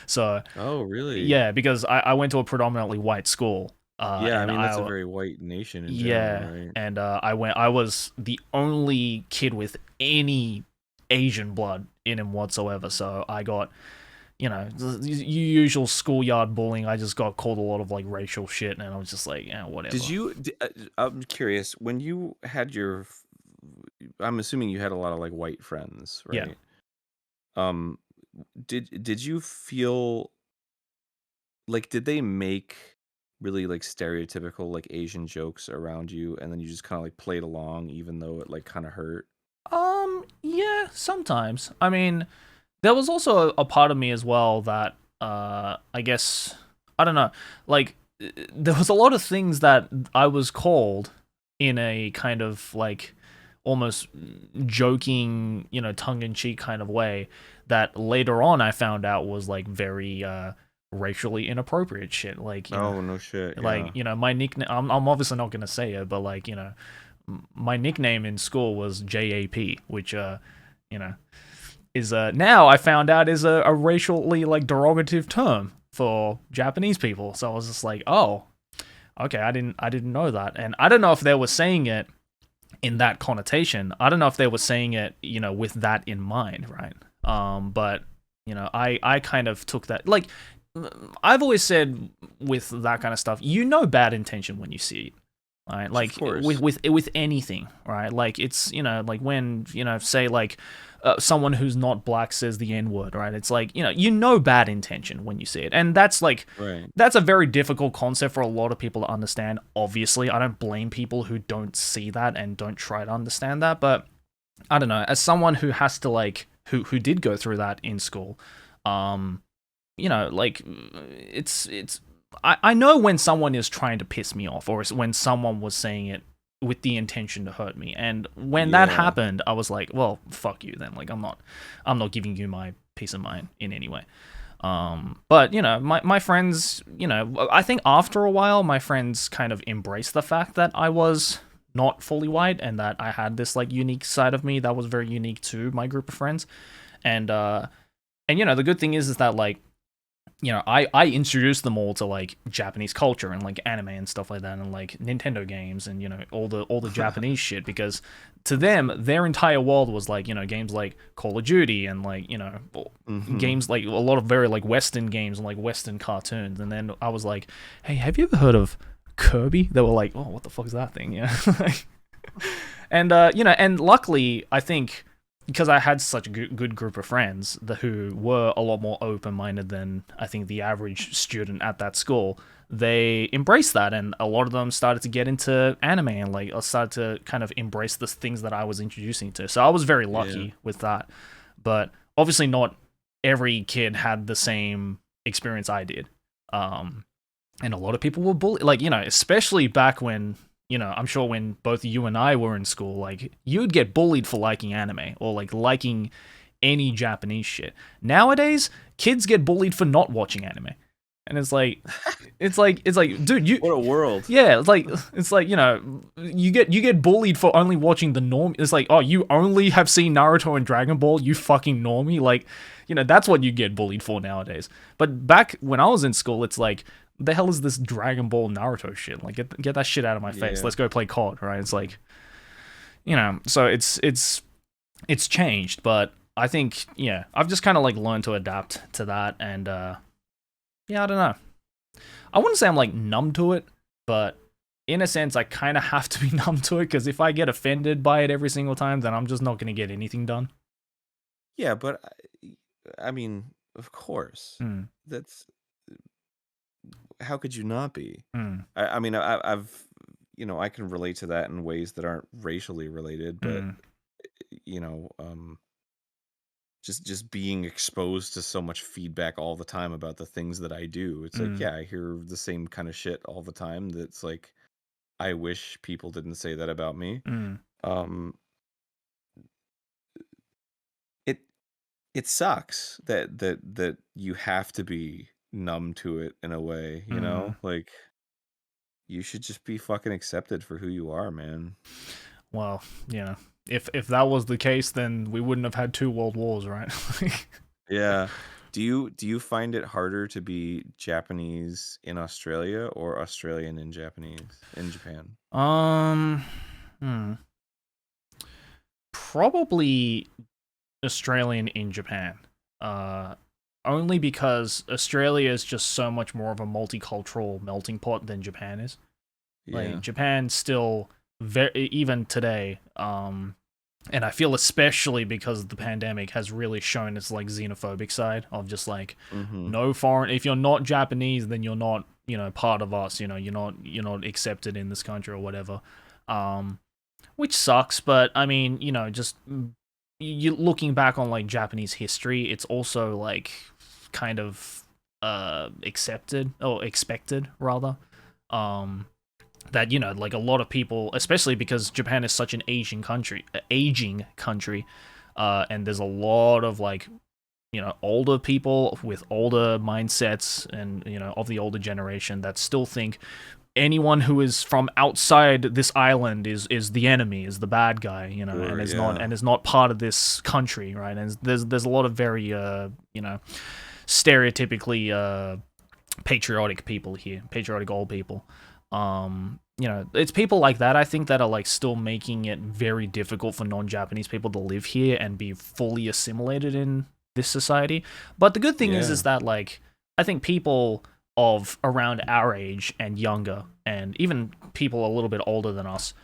So, oh really? Yeah, because I went to a predominantly white school. Yeah, I mean that's a very white nation in general, right? And I was the only kid with any Asian blood in him whatsoever. So I got, the usual schoolyard bullying. I just got called a lot of like racial shit, and I was just like, yeah, whatever. I'm curious, when you had I'm assuming you had a lot of like white friends, right? Yeah. Did you feel like, did they make really like stereotypical like Asian jokes around you, and then you just kind of like played along even though it like kind of hurt? Yeah, sometimes. I mean, there was also a part of me as well that I guess, I don't know, like there was a lot of things that I was called in a kind of like almost joking, tongue-in-cheek kind of way, that later on I found out was like very racially inappropriate shit. Like, no shit. Like, my nickname, I'm obviously not gonna say it, but like, my nickname in school was JAP, which is now I found out is a racially like derogative term for Japanese people. So I was just like, oh, okay, I didn't know that. And I don't know if they were saying it in that connotation. I don't know if they were saying it, with that in mind, right? But I kind of took that, like, I've always said with that kind of stuff, bad intention when you see it, right? Like with anything, right? Like it's, like when, say like someone who's not black says the N-word, right? It's like, bad intention when you see it. And that's like, that's a very difficult concept for a lot of people to understand. Obviously, I don't blame people who don't see that and don't try to understand that. But I don't know, as someone who has to like, who did go through that in school, like it's I know when someone is trying to piss me off, or when someone was saying it with the intention to hurt me. And when that happened, I was like, well, fuck you then. Like, I'm not giving you my peace of mind in any way. But you know, my friends, you know, I think after a while, my friends kind of embraced the fact that I was not fully white and that I had this like unique side of me that was very unique to my group of friends. And you know, the good thing is that like, you know, I introduced them all to like Japanese culture and like anime and stuff like that, and like Nintendo games and, you know, all the Japanese shit, because to them their entire world was like, you know, games like Call of Duty and like, you know, games like a lot of very like Western games and like Western cartoons. And then I was like, hey, have you ever heard of Kirby? They were like, oh, what the fuck is that thing? Yeah. And you know, and luckily I think, because I had such a good group of friends who were a lot more open-minded than I think the average student at that school, they embraced that, and a lot of them started to get into anime and like started to kind of embrace the things that I was introducing to. So I was very lucky with that. But obviously not every kid had the same experience I did. And a lot of people were bullied, like, you know, especially back when, you know, I'm sure when both you and I were in school, like, you'd get bullied for liking anime or like liking any Japanese shit. Nowadays, kids get bullied for not watching anime. And it's like, dude, you, what a world. Yeah, it's like, you know, you get bullied for only watching the norm. It's like, oh, you only have seen Naruto and Dragon Ball, you fucking normie. Like, you know, that's what you get bullied for nowadays. But back when I was in school, it's like, the hell is this Dragon Ball Naruto shit? Like, get that shit out of my face. Let's go play COD, right? It's like, you know, so it's changed, but I think, yeah, I've just kind of like learned to adapt to that, and yeah, I don't know. I wouldn't say I'm like numb to it, but in a sense, I kind of have to be numb to it, because if I get offended by it every single time, then I'm just not going to get anything done. Yeah, but I mean, of course, that's, how could you not be? I mean, I've, you know, I can relate to that in ways that aren't racially related, but you know, just being exposed to so much feedback all the time about the things that I do. It's like, yeah, I hear the same kind of shit all the time. That's like, I wish people didn't say that about me. It sucks that you have to be numb to it in a way, you know? Like, you should just be fucking accepted for who you are, man. Well, yeah. If that was the case, then we wouldn't have had 2 world wars, right? Yeah. Do you find it harder to be Japanese in Australia or Australian in Japanese in Japan? Probably Australian in Japan. Only because Australia is just so much more of a multicultural melting pot than Japan is. Like, Japan still even today, and I feel especially because the pandemic has really shown its like xenophobic side of just like, no foreign, if you're not Japanese, then you're not, you know, part of us, you know, you're not accepted in this country or whatever. Which sucks, but I mean, you know, just you looking back on like Japanese history, it's also like kind of accepted or expected rather. That, you know, like a lot of people, especially because Japan is such an aging country, and there's a lot of like, you know, older people with older mindsets and, you know, of the older generation that still think anyone who is from outside this island is the enemy, is the bad guy, you know, and is not part of this country, right? And there's a lot of very you know, stereotypically patriotic people here, patriotic old people. You know, it's people like that, I think, that are like still making it very difficult for non-Japanese people to live here and be fully assimilated in this society. But the good thing is that like, I think people of around our age and younger, and even people a little bit older than us,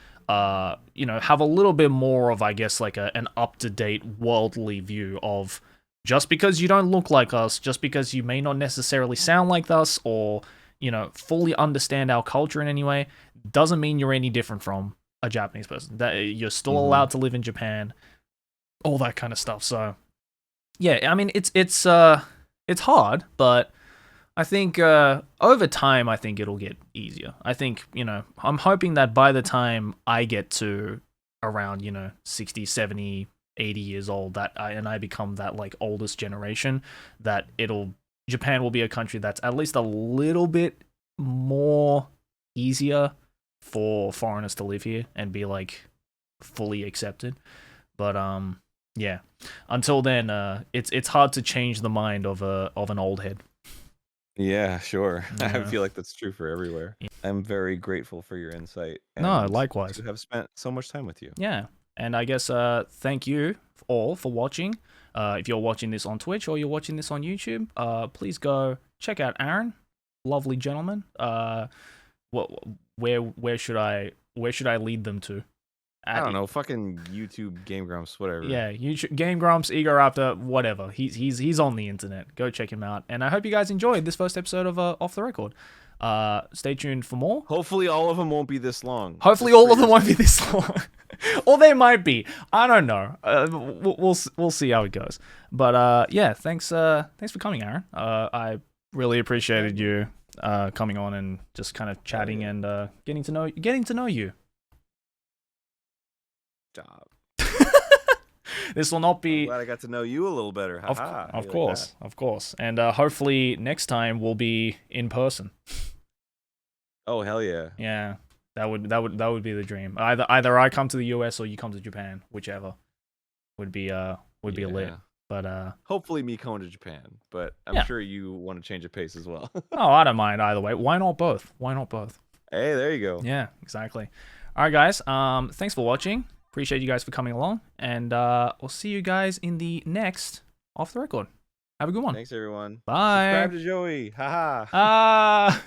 you know, have a little bit more of, I guess, like an up-to-date worldly view of, just because you don't look like us, just because you may not necessarily sound like us, or, you know, fully understand our culture in any way, doesn't mean you're any different from a Japanese person. That you're still allowed to live in Japan, all that kind of stuff. So, yeah, I mean, it's hard, but I think over time, I think it'll get easier. I think, I'm hoping that by the time I get to around, 60, 70, 80 years old, I become that like oldest generation, that Japan will be a country that's at least a little bit more easier for foreigners to live here and be like fully accepted. But yeah. Until then, it's hard to change the mind of an old head. Yeah, sure. I Yeah. feel like that's true for everywhere. Yeah. I'm very grateful for your insight No, and likewise. to have spent so much time with you. Yeah. And I guess thank you all for watching. If you're watching this on Twitch or you're watching this on YouTube, please go check out Arin, lovely gentleman. Where should I lead them to? I don't know, fucking YouTube, Game Grumps, whatever. Yeah, YouTube, Game Grumps, Ego Raptor, whatever. He's on the internet. Go check him out. And I hope you guys enjoyed this first episode of Off the Record. Stay tuned for more. Hopefully all of them won't be this long. Hopefully all of them won't be this long. Or they might be. I don't know. We'll see how it goes. But yeah, thanks for coming, Arin. I really appreciated you coming on and just kind of chatting and getting to know you. Job. This will not be. I'm glad I got to know you a little better. Of course. And hopefully next time we'll be in person. Oh hell yeah. Yeah, that would be the dream. Either I come to the US or you come to Japan, whichever would be lit. But hopefully me going to Japan, but I'm sure you want to change of pace as well. Oh, I don't mind either way. Why not both? Hey, there you go. Yeah, exactly. All right, guys. Thanks for watching. Appreciate you guys for coming along, and we'll see you guys in the next Off the Record. Have a good one. Thanks, everyone. Bye. Subscribe to Joey. Haha. Ah.